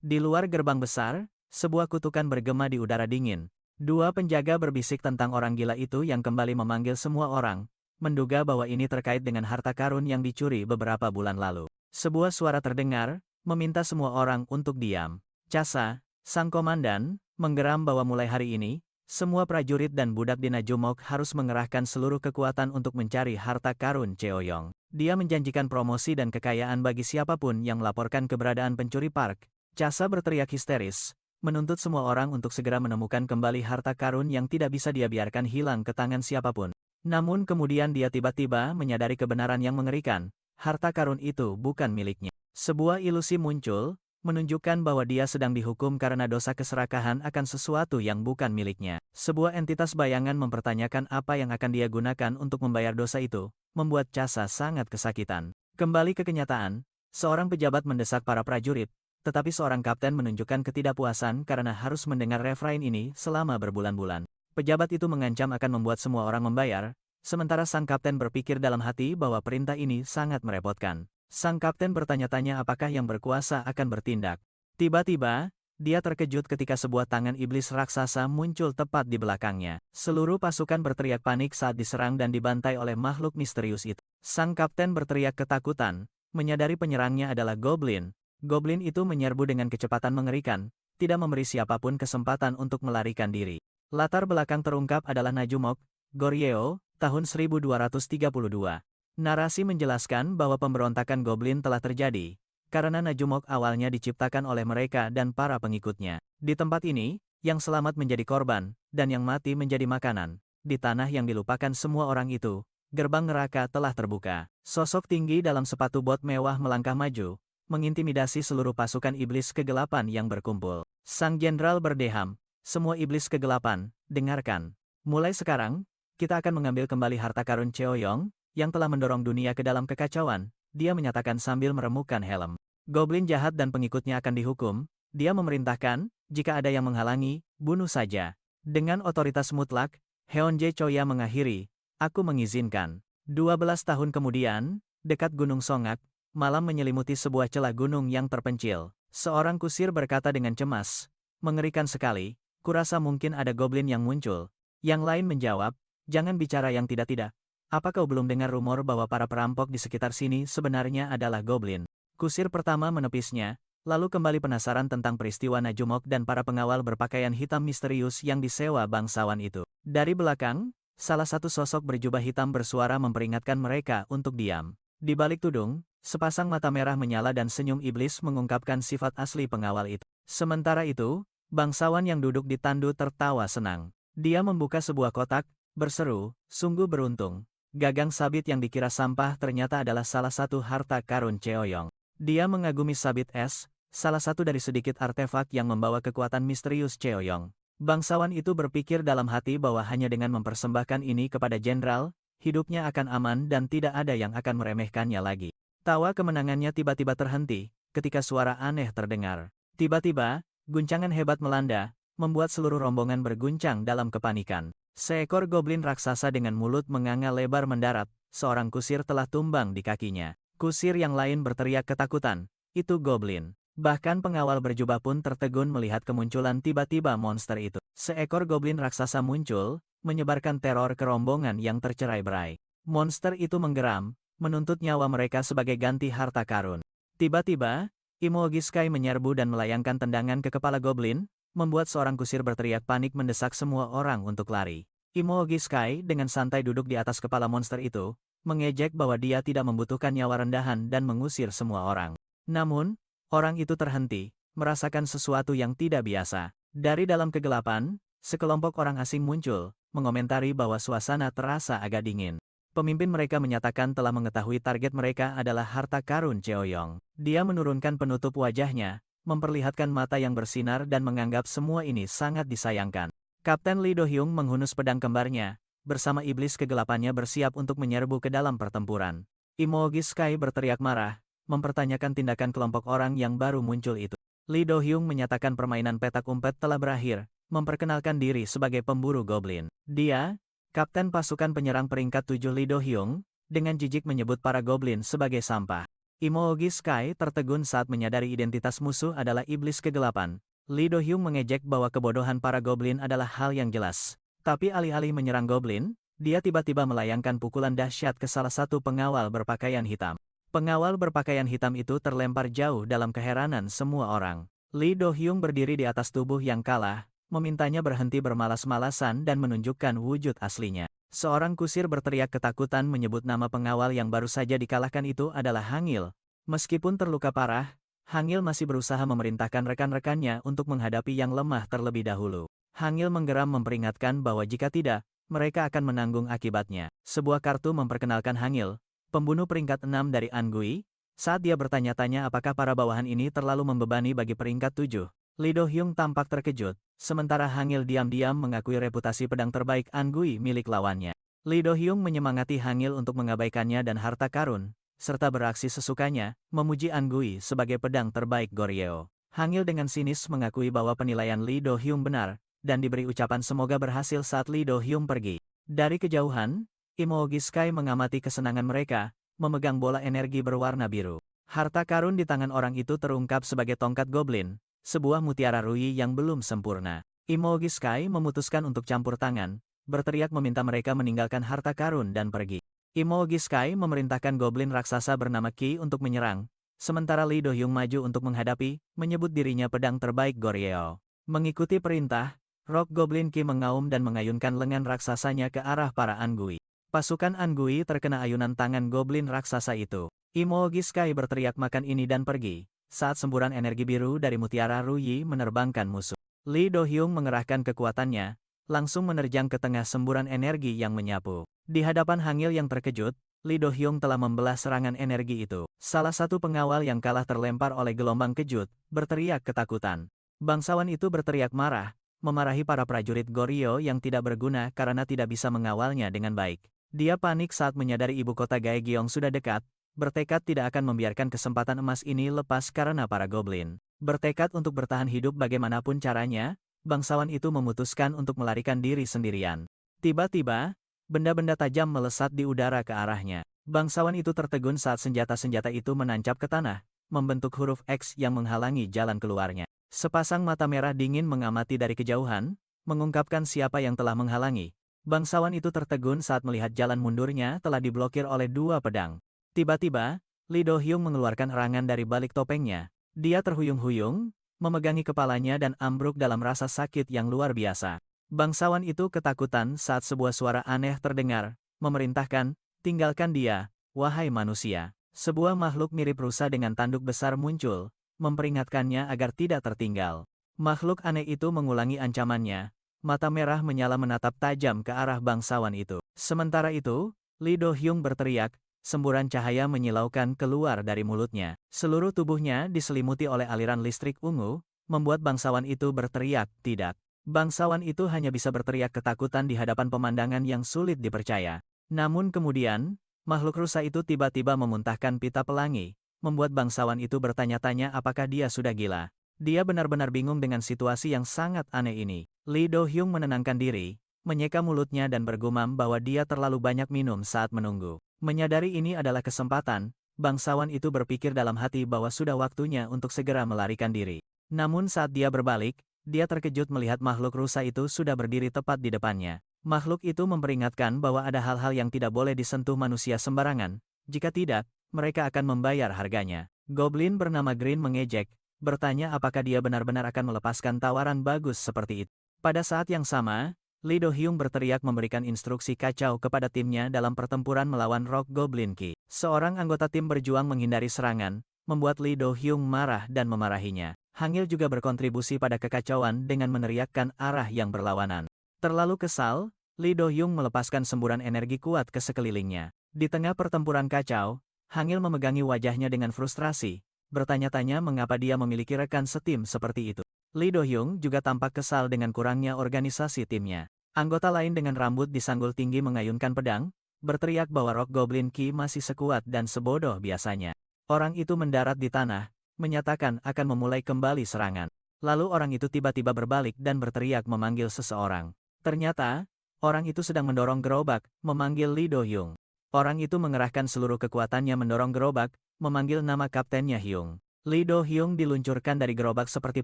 Di luar gerbang besar, sebuah kutukan bergema di udara dingin. Dua penjaga berbisik tentang orang gila itu yang kembali memanggil semua orang, menduga bahwa ini terkait dengan harta karun yang dicuri beberapa bulan lalu. Sebuah suara terdengar, meminta semua orang untuk diam. Casa, sang komandan, menggeram bahwa mulai hari ini, semua prajurit dan budak di Najumok harus mengerahkan seluruh kekuatan untuk mencari harta karun Cheoyong. Dia menjanjikan promosi dan kekayaan bagi siapapun yang melaporkan keberadaan pencuri park. Casa berteriak histeris, menuntut semua orang untuk segera menemukan kembali harta karun yang tidak bisa dia biarkan hilang ke tangan siapapun. Namun kemudian dia tiba-tiba menyadari kebenaran yang mengerikan, harta karun itu bukan miliknya. Sebuah ilusi muncul, menunjukkan bahwa dia sedang dihukum karena dosa keserakahan akan sesuatu yang bukan miliknya. Sebuah entitas bayangan mempertanyakan apa yang akan dia gunakan untuk membayar dosa itu, membuat Casa sangat kesakitan. Kembali ke kenyataan, seorang pejabat mendesak para prajurit, tetapi seorang kapten menunjukkan ketidakpuasan karena harus mendengar refrain ini selama berbulan-bulan. Pejabat itu mengancam akan membuat semua orang membayar, sementara sang kapten berpikir dalam hati bahwa perintah ini sangat merepotkan. Sang kapten bertanya-tanya apakah yang berkuasa akan bertindak. Tiba-tiba, dia terkejut ketika sebuah tangan iblis raksasa muncul tepat di belakangnya. Seluruh pasukan berteriak panik saat diserang dan dibantai oleh makhluk misterius itu. Sang kapten berteriak ketakutan, menyadari penyerangnya adalah goblin. Goblin itu menyerbu dengan kecepatan mengerikan, tidak memberi siapapun kesempatan untuk melarikan diri. Latar belakang terungkap adalah Najumok, Goryeo, tahun 1232. Narasi menjelaskan bahwa pemberontakan goblin telah terjadi, karena Najumok awalnya diciptakan oleh mereka dan para pengikutnya. Di tempat ini, yang selamat menjadi korban, dan yang mati menjadi makanan. Di tanah yang dilupakan semua orang itu, gerbang neraka telah terbuka. Sosok tinggi dalam sepatu bot mewah melangkah maju, mengintimidasi seluruh pasukan iblis kegelapan yang berkumpul. Sang jenderal berdeham, semua iblis kegelapan, dengarkan. Mulai sekarang, kita akan mengambil kembali harta karun Cheoyong, yang telah mendorong dunia ke dalam kekacauan, dia menyatakan sambil meremukkan helm. Goblin jahat dan pengikutnya akan dihukum, dia memerintahkan, jika ada yang menghalangi, bunuh saja. Dengan otoritas mutlak, Heonje Choya mengakhiri, aku mengizinkan. 12 tahun kemudian, dekat Gunung Songak, malam menyelimuti sebuah celah gunung yang terpencil. Seorang kusir berkata dengan cemas, mengerikan sekali, kurasa mungkin ada goblin yang muncul. Yang lain menjawab, jangan bicara yang tidak-tidak. Apa kau belum dengar rumor bahwa para perampok di sekitar sini sebenarnya adalah goblin? Kusir pertama menepisnya, lalu kembali penasaran tentang peristiwa Najumok dan para pengawal berpakaian hitam misterius yang disewa bangsawan itu. Dari belakang, salah satu sosok berjubah hitam bersuara memperingatkan mereka untuk diam. Di balik tudung, sepasang mata merah menyala dan senyum iblis mengungkapkan sifat asli pengawal itu. Sementara itu, bangsawan yang duduk di tandu tertawa senang. Dia membuka sebuah kotak, berseru, sungguh beruntung. Gagang sabit yang dikira sampah ternyata adalah salah satu harta karun Cheoyong. Dia mengagumi sabit es, salah satu dari sedikit artefak yang membawa kekuatan misterius Cheoyong. Bangsawan itu berpikir dalam hati bahwa hanya dengan mempersembahkan ini kepada jenderal, hidupnya akan aman dan tidak ada yang akan meremehkannya lagi. Tawa kemenangannya tiba-tiba terhenti, ketika suara aneh terdengar. Tiba-tiba, guncangan hebat melanda, membuat seluruh rombongan berguncang dalam kepanikan. Seekor goblin raksasa dengan mulut menganga lebar mendarat, seorang kusir telah tumbang di kakinya. Kusir yang lain berteriak ketakutan, itu goblin. Bahkan pengawal berjubah pun tertegun melihat kemunculan tiba-tiba monster itu. Seekor goblin raksasa muncul, menyebarkan teror ke rombongan yang tercerai-berai. Monster itu menggeram, menuntut nyawa mereka sebagai ganti harta karun. Tiba-tiba, Imogiskai menyerbu dan melayangkan tendangan ke kepala goblin, membuat seorang kusir berteriak panik mendesak semua orang untuk lari. Imogiskai dengan santai duduk di atas kepala monster itu, mengejek bahwa dia tidak membutuhkan nyawa rendahan dan mengusir semua orang. Namun, orang itu terhenti, merasakan sesuatu yang tidak biasa. Dari dalam kegelapan, sekelompok orang asing muncul, mengomentari bahwa suasana terasa agak dingin. Pemimpin mereka menyatakan telah mengetahui target mereka adalah harta karun Cheoyong. Dia menurunkan penutup wajahnya, memperlihatkan mata yang bersinar dan menganggap semua ini sangat disayangkan. Kapten Lee Do-hyung menghunus pedang kembarnya, bersama iblis kegelapannya bersiap untuk menyerbu ke dalam pertempuran. Imogiskai berteriak marah, mempertanyakan tindakan kelompok orang yang baru muncul itu. Lee Do-hyung menyatakan permainan petak umpet telah berakhir, memperkenalkan diri sebagai pemburu goblin. Dia, kapten pasukan penyerang peringkat 7 Lee Do-hyung, dengan jijik menyebut para goblin sebagai sampah. Imougi Sky tertegun saat menyadari identitas musuh adalah iblis kegelapan. Lee Do-hyung mengejek bahwa kebodohan para goblin adalah hal yang jelas. Tapi alih-alih menyerang goblin, dia tiba-tiba melayangkan pukulan dahsyat ke salah satu pengawal berpakaian hitam. Pengawal berpakaian hitam itu terlempar jauh dalam keheranan semua orang. Lee Do-hyung berdiri di atas tubuh yang kalah, memintanya berhenti bermalas-malasan dan menunjukkan wujud aslinya. Seorang kusir berteriak ketakutan menyebut nama pengawal yang baru saja dikalahkan itu adalah Hangil. Meskipun terluka parah, Hangil masih berusaha memerintahkan rekan-rekannya untuk menghadapi yang lemah terlebih dahulu. Hangil menggeram memperingatkan bahwa jika tidak, mereka akan menanggung akibatnya. Sebuah kartu memperkenalkan Hangil, pembunuh peringkat 6 dari Angui, saat dia bertanya-tanya apakah para bawahan ini terlalu membebani bagi peringkat 7. Lee Do-hyung tampak terkejut, sementara Hangil diam-diam mengakui reputasi pedang terbaik Angui milik lawannya. Lee Do-hyung menyemangati Hangil untuk mengabaikannya dan harta karun, serta beraksi sesukanya, memuji Angui sebagai pedang terbaik Goryeo. Hangil dengan sinis mengakui bahwa penilaian Lee Do-hyung benar, dan diberi ucapan semoga berhasil saat Lee Do-hyung pergi. Dari kejauhan, Imougi Sky mengamati kesenangan mereka, memegang bola energi berwarna biru. Harta karun di tangan orang itu terungkap sebagai tongkat goblin, sebuah mutiara Rui yang belum sempurna. Imougi Sky memutuskan untuk campur tangan, berteriak meminta mereka meninggalkan harta karun dan pergi. Imougi Sky memerintahkan goblin raksasa bernama Ki untuk menyerang, sementara Lee Do-hyung maju untuk menghadapi, menyebut dirinya pedang terbaik Goryeo. Mengikuti perintah, Rock Goblin Ki mengaum dan mengayunkan lengan raksasanya ke arah para Angui. Pasukan Angui terkena ayunan tangan goblin raksasa itu. Imougi Sky berteriak makan ini dan pergi, saat semburan energi biru dari mutiara Ruyi menerbangkan musuh. Lee Do-hyung mengerahkan kekuatannya, langsung menerjang ke tengah semburan energi yang menyapu. Di hadapan Hangil yang terkejut, Lee Do-hyung telah membelah serangan energi itu. Salah satu pengawal yang kalah terlempar oleh gelombang kejut, berteriak ketakutan. Bangsawan itu berteriak marah, memarahi para prajurit Goryeo yang tidak berguna karena tidak bisa mengawalnya dengan baik. Dia panik saat menyadari ibu kota Gaegyeong sudah dekat, bertekad tidak akan membiarkan kesempatan emas ini lepas karena para goblin. Bertekad untuk bertahan hidup bagaimanapun caranya, bangsawan itu memutuskan untuk melarikan diri sendirian. Tiba-tiba, benda-benda tajam melesat di udara ke arahnya. Bangsawan itu tertegun saat senjata-senjata itu menancap ke tanah, membentuk huruf X yang menghalangi jalan keluarnya. Sepasang mata merah dingin mengamati dari kejauhan, mengungkapkan siapa yang telah menghalangi. Bangsawan itu tertegun saat melihat jalan mundurnya telah diblokir oleh dua pedang. Tiba-tiba, Lee Do-hyung mengeluarkan erangan dari balik topengnya. Dia terhuyung-huyung, memegangi kepalanya dan ambruk dalam rasa sakit yang luar biasa. Bangsawan itu ketakutan saat sebuah suara aneh terdengar, memerintahkan, tinggalkan dia, wahai manusia. Sebuah makhluk mirip rusa dengan tanduk besar muncul, memperingatkannya agar tidak tertinggal. Makhluk aneh itu mengulangi ancamannya, mata merah menyala menatap tajam ke arah bangsawan itu. Sementara itu, Lee Do-hyung berteriak, semburan cahaya menyilaukan keluar dari mulutnya. Seluruh tubuhnya diselimuti oleh aliran listrik ungu, membuat bangsawan itu berteriak, tidak. Bangsawan itu hanya bisa berteriak ketakutan di hadapan pemandangan yang sulit dipercaya. Namun kemudian, makhluk rusa itu tiba-tiba memuntahkan pita pelangi, membuat bangsawan itu bertanya-tanya apakah dia sudah gila. Dia benar-benar bingung dengan situasi yang sangat aneh ini. Lee Do-hyung menenangkan diri, menyeka mulutnya dan bergumam bahwa dia terlalu banyak minum saat menunggu. Menyadari ini adalah kesempatan, bangsawan itu berpikir dalam hati bahwa sudah waktunya untuk segera melarikan diri. Namun saat dia berbalik, dia terkejut melihat makhluk rusa itu sudah berdiri tepat di depannya. Makhluk itu memperingatkan bahwa ada hal-hal yang tidak boleh disentuh manusia sembarangan, jika tidak, mereka akan membayar harganya. Goblin bernama Green mengejek, bertanya apakah dia benar-benar akan melepaskan tawaran bagus seperti itu. Pada saat yang sama, Lee Do-hyung berteriak memberikan instruksi kacau kepada timnya dalam pertempuran melawan Rock Goblin Ki. Seorang anggota tim berjuang menghindari serangan, membuat Lee Do-hyung marah dan memarahinya. Hangil juga berkontribusi pada kekacauan dengan meneriakkan arah yang berlawanan. Terlalu kesal, Lee Do-hyung melepaskan semburan energi kuat ke sekelilingnya. Di tengah pertempuran kacau, Hangil memegangi wajahnya dengan frustrasi, bertanya-tanya mengapa dia memiliki rekan setim seperti itu. Lee Do-hyung juga tampak kesal dengan kurangnya organisasi timnya. Anggota lain dengan rambut disanggul tinggi mengayunkan pedang, berteriak bahwa Rock Goblin Ki masih sekuat dan sebodoh biasanya. Orang itu mendarat di tanah, menyatakan akan memulai kembali serangan. Lalu orang itu tiba-tiba berbalik dan berteriak memanggil seseorang. Ternyata, orang itu sedang mendorong gerobak, memanggil Lee Do-hyung. Orang itu mengerahkan seluruh kekuatannya mendorong gerobak, memanggil nama kaptennya Hyung. Lee Do Hyung diluncurkan dari gerobak seperti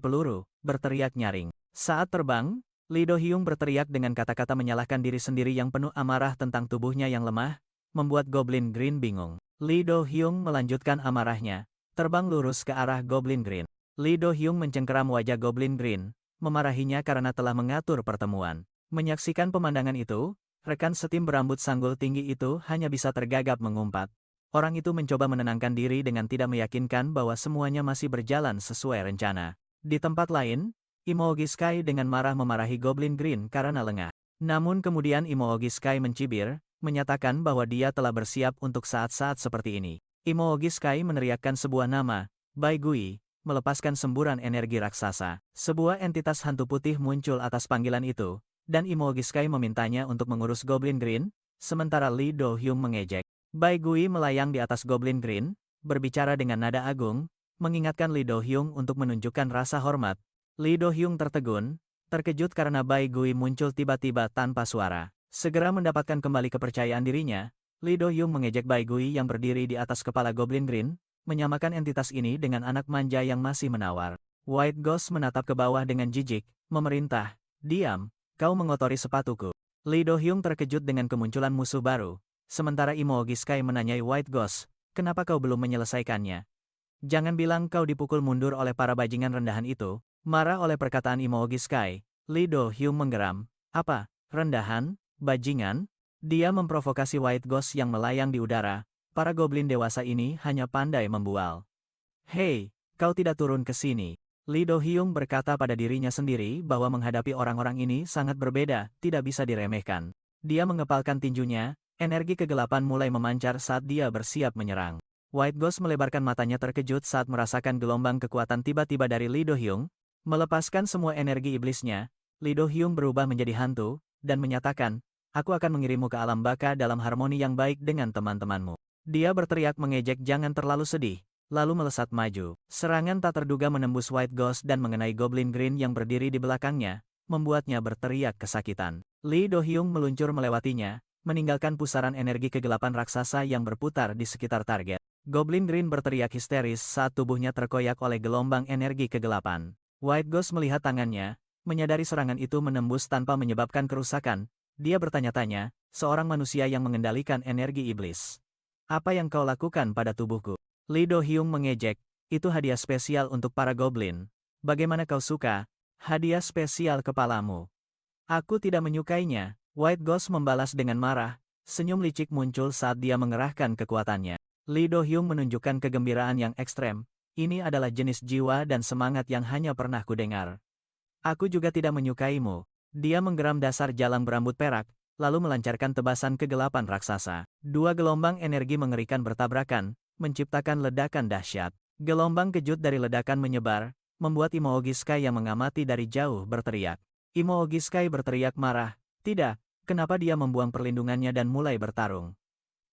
peluru, berteriak nyaring. Saat terbang, Lee Do Hyung berteriak dengan kata-kata menyalahkan diri sendiri yang penuh amarah tentang tubuhnya yang lemah, membuat Goblin Green bingung. Lee Do Hyung melanjutkan amarahnya, terbang lurus ke arah Goblin Green. Lee Do Hyung mencengkeram wajah Goblin Green, memarahinya karena telah mengatur pertemuan. Menyaksikan pemandangan itu, rekan setim berambut sanggul tinggi itu hanya bisa tergagap mengumpat. Orang itu mencoba menenangkan diri dengan tidak meyakinkan bahwa semuanya masih berjalan sesuai rencana. Di tempat lain, Imougi Sky dengan marah memarahi Goblin Green karena lengah. Namun kemudian Imougi Sky mencibir, menyatakan bahwa dia telah bersiap untuk saat-saat seperti ini. Imougi Sky meneriakkan sebuah nama, Bai Gui, melepaskan semburan energi raksasa. Sebuah entitas hantu putih muncul atas panggilan itu, dan Imougi Sky memintanya untuk mengurus Goblin Green, sementara Lee Do Hyung mengejek. Bai Gui melayang di atas Goblin Green, berbicara dengan nada agung, mengingatkan Lee Do Hyung untuk menunjukkan rasa hormat. Lee Do Hyung tertegun, terkejut karena Bai Gui muncul tiba-tiba tanpa suara. Segera mendapatkan kembali kepercayaan dirinya, Lee Do Hyung mengejek Bai Gui yang berdiri di atas kepala Goblin Green, menyamakan entitas ini dengan anak manja yang masih menawar. White Ghost menatap ke bawah dengan jijik, memerintah, "Diam, kau mengotori sepatuku." Lee Do Hyung terkejut dengan kemunculan musuh baru. Sementara Imougi Sky menanyai White Ghost, "Kenapa kau belum menyelesaikannya? Jangan bilang kau dipukul mundur oleh para bajingan rendahan itu." Marah oleh perkataan Imougi Sky, Lee Do Hyung menggeram. "Apa? Rendahan? Bajingan?" Dia memprovokasi White Ghost yang melayang di udara. Para goblin dewasa ini hanya pandai membual. "Hei, kau tidak turun ke sini." Lee Do Hyung berkata pada dirinya sendiri bahwa menghadapi orang-orang ini sangat berbeda, tidak bisa diremehkan. Dia mengepalkan tinjunya. Energi kegelapan mulai memancar saat dia bersiap menyerang. White Ghost melebarkan matanya terkejut saat merasakan gelombang kekuatan tiba-tiba dari Lee Do Hyung. Melepaskan semua energi iblisnya, Lee Do Hyung berubah menjadi hantu, dan menyatakan, "Aku akan mengirimmu ke alam baka dalam harmoni yang baik dengan teman-temanmu." Dia berteriak mengejek jangan terlalu sedih, lalu melesat maju. Serangan tak terduga menembus White Ghost dan mengenai Goblin Green yang berdiri di belakangnya, membuatnya berteriak kesakitan. Lee Do Hyung meluncur melewatinya, meninggalkan pusaran energi kegelapan raksasa yang berputar di sekitar target. Goblin Green berteriak histeris saat tubuhnya terkoyak oleh gelombang energi kegelapan. White Ghost melihat tangannya, menyadari serangan itu menembus tanpa menyebabkan kerusakan. Dia bertanya-tanya, seorang manusia yang mengendalikan energi iblis. "Apa yang kau lakukan pada tubuhku?" Lee Do Hyung mengejek, "Itu hadiah spesial untuk para goblin. Bagaimana kau suka? Hadiah spesial kepalamu." "Aku tidak menyukainya." White Ghost membalas dengan marah, senyum licik muncul saat dia mengerahkan kekuatannya. Lee Do Hyung menunjukkan kegembiraan yang ekstrem, "Ini adalah jenis jiwa dan semangat yang hanya pernah kudengar." "Aku juga tidak menyukaimu." Dia menggeram dasar jalang berambut perak, lalu melancarkan tebasan kegelapan raksasa. Dua gelombang energi mengerikan bertabrakan, menciptakan ledakan dahsyat. Gelombang kejut dari ledakan menyebar, membuat Imougi Sky yang mengamati dari jauh berteriak. Imougi Sky berteriak marah, "Tidak. Kenapa dia membuang perlindungannya dan mulai bertarung?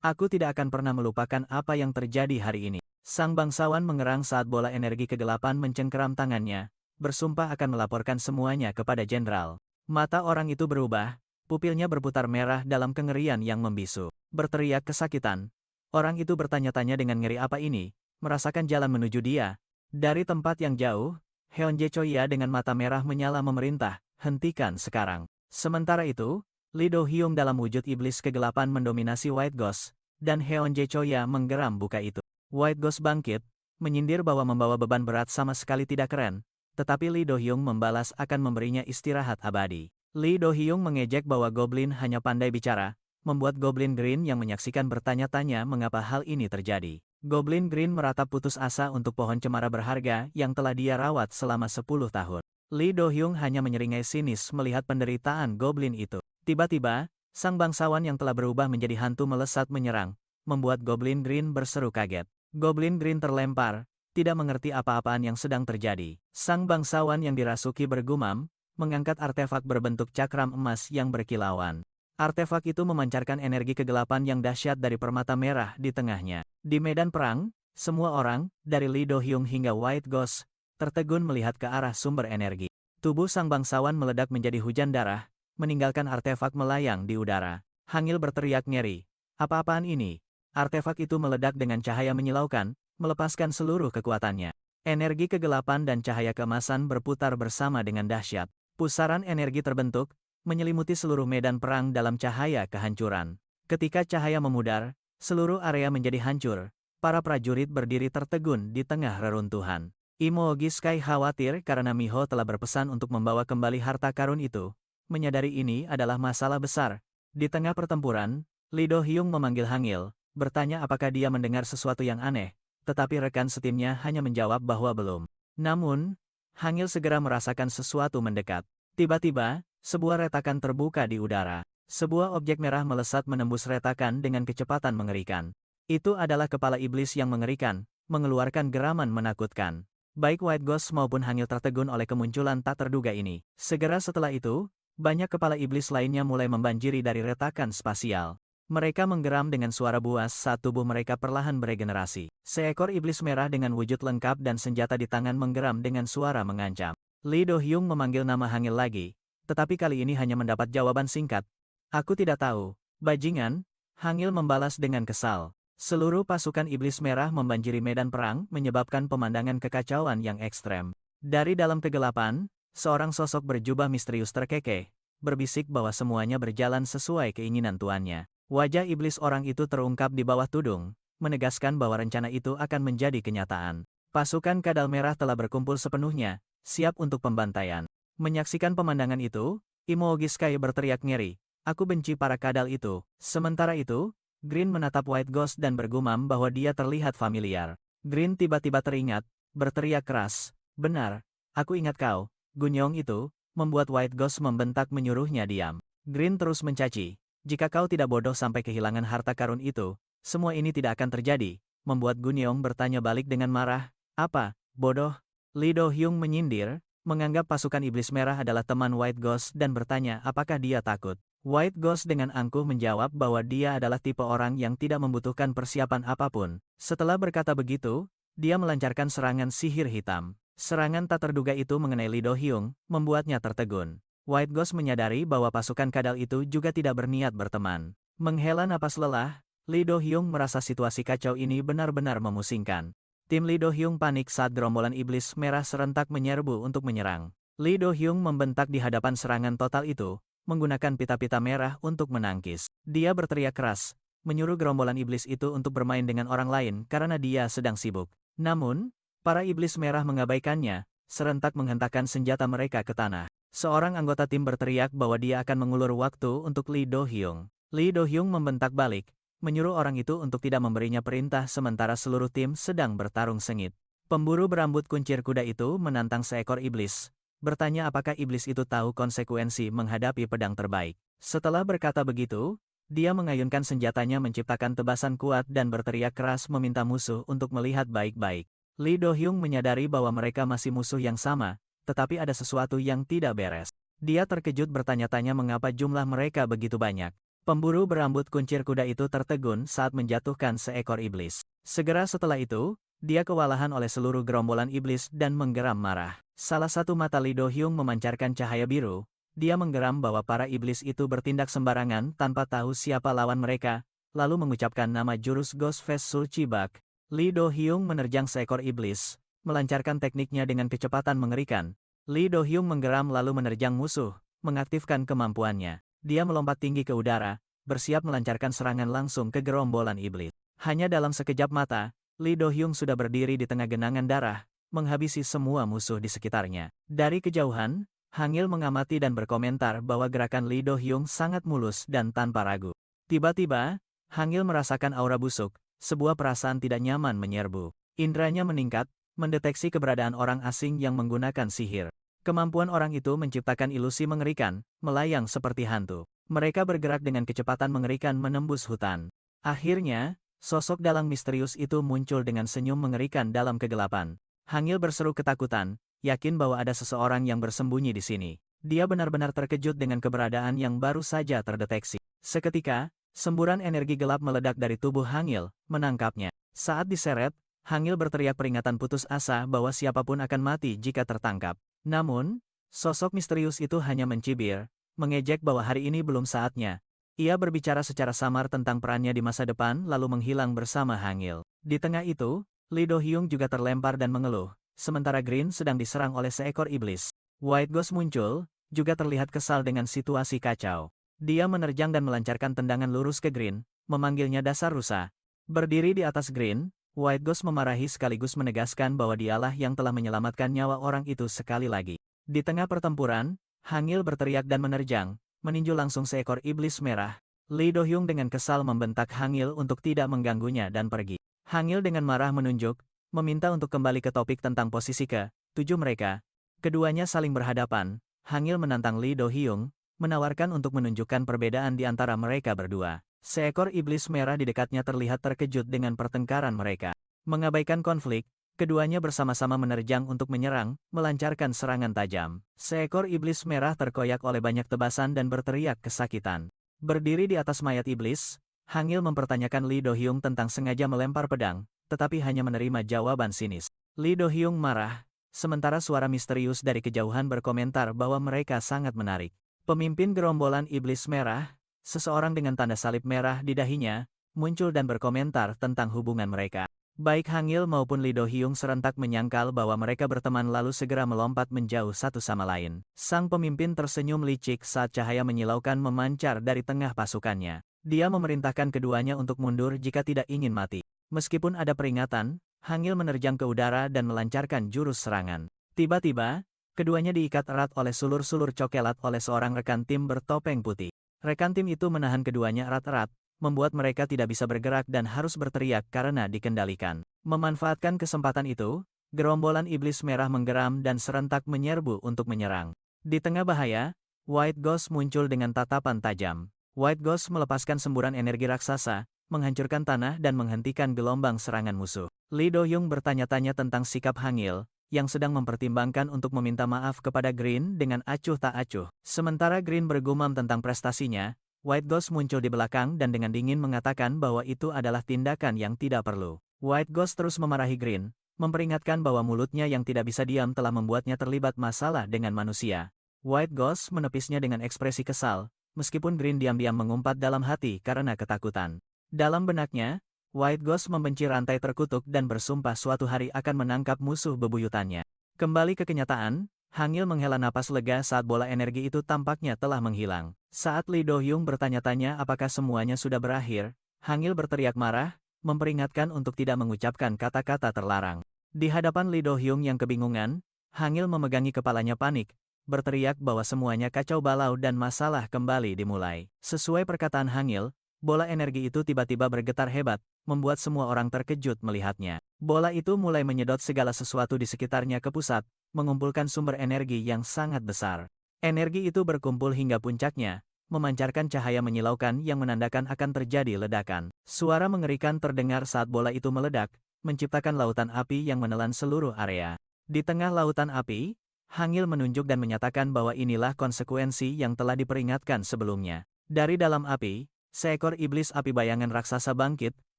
Aku tidak akan pernah melupakan apa yang terjadi hari ini." Sang bangsawan mengerang saat bola energi kegelapan mencengkeram tangannya, bersumpah akan melaporkan semuanya kepada jenderal. Mata orang itu berubah, pupilnya berputar merah dalam kengerian yang membisu. Berteriak kesakitan. Orang itu bertanya-tanya dengan ngeri apa ini, merasakan jalan menuju dia. Dari tempat yang jauh, Heonje Choya dengan mata merah menyala memerintah, "Hentikan sekarang." Sementara itu, Lee Do Hyung dalam wujud iblis kegelapan mendominasi White Ghost, dan Heonje Choya menggeram buka itu. White Ghost bangkit, menyindir bahwa membawa beban berat sama sekali tidak keren, tetapi Lee Do Hyung membalas akan memberinya istirahat abadi. Lee Do Hyung mengejek bahwa Goblin hanya pandai bicara, membuat Goblin Green yang menyaksikan bertanya-tanya mengapa hal ini terjadi. Goblin Green meratap putus asa untuk pohon cemara berharga yang telah dia rawat selama 10 tahun. Lee Do Hyung hanya menyeringai sinis melihat penderitaan Goblin itu. Tiba-tiba, sang bangsawan yang telah berubah menjadi hantu melesat menyerang, membuat Goblin Green berseru kaget. Goblin Green terlempar, tidak mengerti apa-apaan yang sedang terjadi. Sang bangsawan yang dirasuki bergumam, mengangkat artefak berbentuk cakram emas yang berkilauan. Artefak itu memancarkan energi kegelapan yang dahsyat dari permata merah di tengahnya. Di medan perang, semua orang, dari Lee Do Hyung hingga White Ghost, tertegun melihat ke arah sumber energi. Tubuh sang bangsawan meledak menjadi hujan darah, meninggalkan artefak melayang di udara. Hangil berteriak ngeri. "Apa-apaan ini?" Artefak itu meledak dengan cahaya menyilaukan, melepaskan seluruh kekuatannya. Energi kegelapan dan cahaya keemasan berputar bersama dengan dahsyat. Pusaran energi terbentuk, menyelimuti seluruh medan perang dalam cahaya kehancuran. Ketika cahaya memudar, seluruh area menjadi hancur. Para prajurit berdiri tertegun di tengah reruntuhan. Imougi Sky khawatir karena Miho telah berpesan untuk membawa kembali harta karun itu. Menyadari ini adalah masalah besar. Di tengah pertempuran, Lee Do-hyung memanggil Hangil, bertanya apakah dia mendengar sesuatu yang aneh. Tetapi rekan setimnya hanya menjawab bahwa belum. Namun, Hangil segera merasakan sesuatu mendekat. Tiba-tiba, sebuah retakan terbuka di udara. Sebuah objek merah melesat menembus retakan dengan kecepatan mengerikan. Itu adalah kepala iblis yang mengerikan, mengeluarkan geraman menakutkan. Baik White Ghost maupun Hangil tertegun oleh kemunculan tak terduga ini. Segera setelah itu, banyak kepala iblis lainnya mulai membanjiri dari retakan spasial. Mereka menggeram dengan suara buas saat tubuh mereka perlahan beregenerasi. Seekor iblis merah dengan wujud lengkap dan senjata di tangan menggeram dengan suara mengancam. Lee Do-hyung memanggil nama Hangil lagi, tetapi kali ini hanya mendapat jawaban singkat. Aku tidak tahu. Bajingan, Hangil membalas dengan kesal. Seluruh pasukan iblis merah membanjiri medan perang menyebabkan pemandangan kekacauan yang ekstrem. Dari dalam kegelapan, seorang sosok berjubah misterius terkekeh, berbisik bahwa semuanya berjalan sesuai keinginan tuannya. Wajah iblis orang itu terungkap di bawah tudung, menegaskan bahwa rencana itu akan menjadi kenyataan. Pasukan kadal merah telah berkumpul sepenuhnya, siap untuk pembantaian. Menyaksikan pemandangan itu, Imougi Sky berteriak ngeri, "Aku benci para kadal itu." Sementara itu, Green menatap White Ghost dan bergumam bahwa dia terlihat familiar. Green tiba-tiba teringat, berteriak keras, "Benar, aku ingat kau." Gunyong itu, membuat White Ghost membentak menyuruhnya diam. Green terus mencaci, "Jika kau tidak bodoh sampai kehilangan harta karun itu, semua ini tidak akan terjadi," membuat Gunyong bertanya balik dengan marah, "Apa, bodoh?" Lee Do-hyung menyindir, menganggap pasukan iblis merah adalah teman White Ghost dan bertanya apakah dia takut. White Ghost dengan angkuh menjawab bahwa dia adalah tipe orang yang tidak membutuhkan persiapan apapun. Setelah berkata begitu, dia melancarkan serangan sihir hitam. Serangan tak terduga itu mengenai Lee Do-hyung, membuatnya tertegun. White Ghost menyadari bahwa pasukan kadal itu juga tidak berniat berteman. Menghela napas lelah, Lee Do-hyung merasa situasi kacau ini benar-benar memusingkan. Tim Lee Do-hyung panik saat gerombolan iblis merah serentak menyerbu untuk menyerang. Lee Do-hyung membentak di hadapan serangan total itu, menggunakan pita-pita merah untuk menangkis. Dia berteriak keras, menyuruh gerombolan iblis itu untuk bermain dengan orang lain karena dia sedang sibuk. Namun, para iblis merah mengabaikannya, serentak menghentakkan senjata mereka ke tanah. Seorang anggota tim berteriak bahwa dia akan mengulur waktu untuk Lee Do-hyung. Lee Do-hyung membentak balik, menyuruh orang itu untuk tidak memberinya perintah sementara seluruh tim sedang bertarung sengit. Pemburu berambut kuncir kuda itu menantang seekor iblis, bertanya apakah iblis itu tahu konsekuensi menghadapi pedang terbaik. Setelah berkata begitu, dia mengayunkan senjatanya menciptakan tebasan kuat dan berteriak keras meminta musuh untuk melihat baik-baik. Lee Do-hyung menyadari bahwa mereka masih musuh yang sama, tetapi ada sesuatu yang tidak beres. Dia terkejut bertanya-tanya mengapa jumlah mereka begitu banyak. Pemburu berambut kuncir kuda itu tertegun saat menjatuhkan seekor iblis. Segera setelah itu, dia kewalahan oleh seluruh gerombolan iblis dan menggeram marah. Salah satu mata Lee Do-hyung memancarkan cahaya biru. Dia menggeram bahwa para iblis itu bertindak sembarangan tanpa tahu siapa lawan mereka, lalu mengucapkan nama jurus Ghost Face Sulchibak. Lee Do-hyung menerjang seekor iblis, melancarkan tekniknya dengan kecepatan mengerikan. Lee Do-hyung menggeram lalu menerjang musuh, mengaktifkan kemampuannya. Dia melompat tinggi ke udara, bersiap melancarkan serangan langsung ke gerombolan iblis. Hanya dalam sekejap mata, Lee Do-hyung sudah berdiri di tengah genangan darah, menghabisi semua musuh di sekitarnya. Dari kejauhan, Hangil mengamati dan berkomentar bahwa gerakan Lee Do-hyung sangat mulus dan tanpa ragu. Tiba-tiba, Hangil merasakan aura busuk, sebuah perasaan tidak nyaman menyerbu. Indranya meningkat, mendeteksi keberadaan orang asing yang menggunakan sihir. Kemampuan orang itu menciptakan ilusi mengerikan, melayang seperti hantu. Mereka bergerak dengan kecepatan mengerikan menembus hutan. Akhirnya, sosok dalang misterius itu muncul dengan senyum mengerikan dalam kegelapan. Hangil berseru ketakutan, yakin bahwa ada seseorang yang bersembunyi di sini. Dia benar-benar terkejut dengan keberadaan yang baru saja terdeteksi. Seketika, semburan energi gelap meledak dari tubuh Hangil, menangkapnya. Saat diseret, Hangil berteriak peringatan putus asa bahwa siapapun akan mati jika tertangkap. Namun, sosok misterius itu hanya mencibir, mengejek bahwa hari ini belum saatnya. Ia berbicara secara samar tentang perannya di masa depan lalu menghilang bersama Hangil. Di tengah itu, Lee Do-hyung juga terlempar dan mengeluh, sementara Green sedang diserang oleh seekor iblis. White Ghost muncul, juga terlihat kesal dengan situasi kacau. Dia menerjang dan melancarkan tendangan lurus ke Green, memanggilnya dasar rusa. Berdiri di atas Green, White Ghost memarahi sekaligus menegaskan bahwa dialah yang telah menyelamatkan nyawa orang itu sekali lagi. Di tengah pertempuran, Hangil berteriak dan menerjang, meninju langsung seekor iblis merah. Lee Do-hyung dengan kesal membentak Hangil untuk tidak mengganggunya dan pergi. Hangil dengan marah menunjuk, meminta untuk kembali ke topik tentang posisi ke-7 mereka. Keduanya saling berhadapan. Hangil menantang Lee Do-hyung, menawarkan untuk menunjukkan perbedaan di antara mereka berdua. Seekor iblis merah di dekatnya terlihat terkejut dengan pertengkaran mereka. Mengabaikan konflik, keduanya bersama-sama menerjang untuk menyerang, melancarkan serangan tajam. Seekor iblis merah terkoyak oleh banyak tebasan dan berteriak kesakitan. Berdiri di atas mayat iblis, Hangil mempertanyakan Lee Do-hyung tentang sengaja melempar pedang, tetapi hanya menerima jawaban sinis. Lee Do-hyung marah, sementara suara misterius dari kejauhan berkomentar bahwa mereka sangat menarik. Pemimpin gerombolan iblis merah, seseorang dengan tanda salib merah di dahinya, muncul dan berkomentar tentang hubungan mereka. Baik Hangil maupun Lee Do-hyung serentak menyangkal bahwa mereka berteman lalu segera melompat menjauh satu sama lain. Sang pemimpin tersenyum licik saat cahaya menyilaukan memancar dari tengah pasukannya. Dia memerintahkan keduanya untuk mundur jika tidak ingin mati. Meskipun ada peringatan, Hangil menerjang ke udara dan melancarkan jurus serangan. Tiba-tiba, keduanya diikat erat oleh sulur-sulur cokelat oleh seorang rekan tim bertopeng putih. Rekan tim itu menahan keduanya erat-erat, membuat mereka tidak bisa bergerak dan harus berteriak karena dikendalikan. Memanfaatkan kesempatan itu, gerombolan iblis merah menggeram dan serentak menyerbu untuk menyerang. Di tengah bahaya, White Ghost muncul dengan tatapan tajam. White Ghost melepaskan semburan energi raksasa, menghancurkan tanah dan menghentikan gelombang serangan musuh. Lee Do-hyung bertanya-tanya tentang sikap Hangil, yang sedang mempertimbangkan untuk meminta maaf kepada Green dengan acuh tak acuh. Sementara Green bergumam tentang prestasinya, White Ghost muncul di belakang dan dengan dingin mengatakan bahwa itu adalah tindakan yang tidak perlu. White Ghost terus memarahi Green, memperingatkan bahwa mulutnya yang tidak bisa diam telah membuatnya terlibat masalah dengan manusia. White Ghost menepisnya dengan ekspresi kesal, meskipun Green diam-diam mengumpat dalam hati karena ketakutan. Dalam benaknya, White Ghost membenci rantai terkutuk dan bersumpah suatu hari akan menangkap musuh bebuyutannya. Kembali ke kenyataan, Hangil menghela napas lega saat bola energi itu tampaknya telah menghilang. Saat Lee Do-hyung bertanya-tanya apakah semuanya sudah berakhir, Hangil berteriak marah, memperingatkan untuk tidak mengucapkan kata-kata terlarang. Di hadapan Lee Do-hyung yang kebingungan, Hangil memegangi kepalanya panik, berteriak bahwa semuanya kacau balau dan masalah kembali dimulai. Sesuai perkataan Hangil, bola energi itu tiba-tiba bergetar hebat, membuat semua orang terkejut melihatnya. Bola itu mulai menyedot segala sesuatu di sekitarnya ke pusat, mengumpulkan sumber energi yang sangat besar. Energi itu berkumpul hingga puncaknya, memancarkan cahaya menyilaukan yang menandakan akan terjadi ledakan. Suara mengerikan terdengar saat bola itu meledak, menciptakan lautan api yang menelan seluruh area. Di tengah lautan api, Hangil menunjuk dan menyatakan bahwa inilah konsekuensi yang telah diperingatkan sebelumnya. Dari dalam api, seekor iblis api bayangan raksasa bangkit,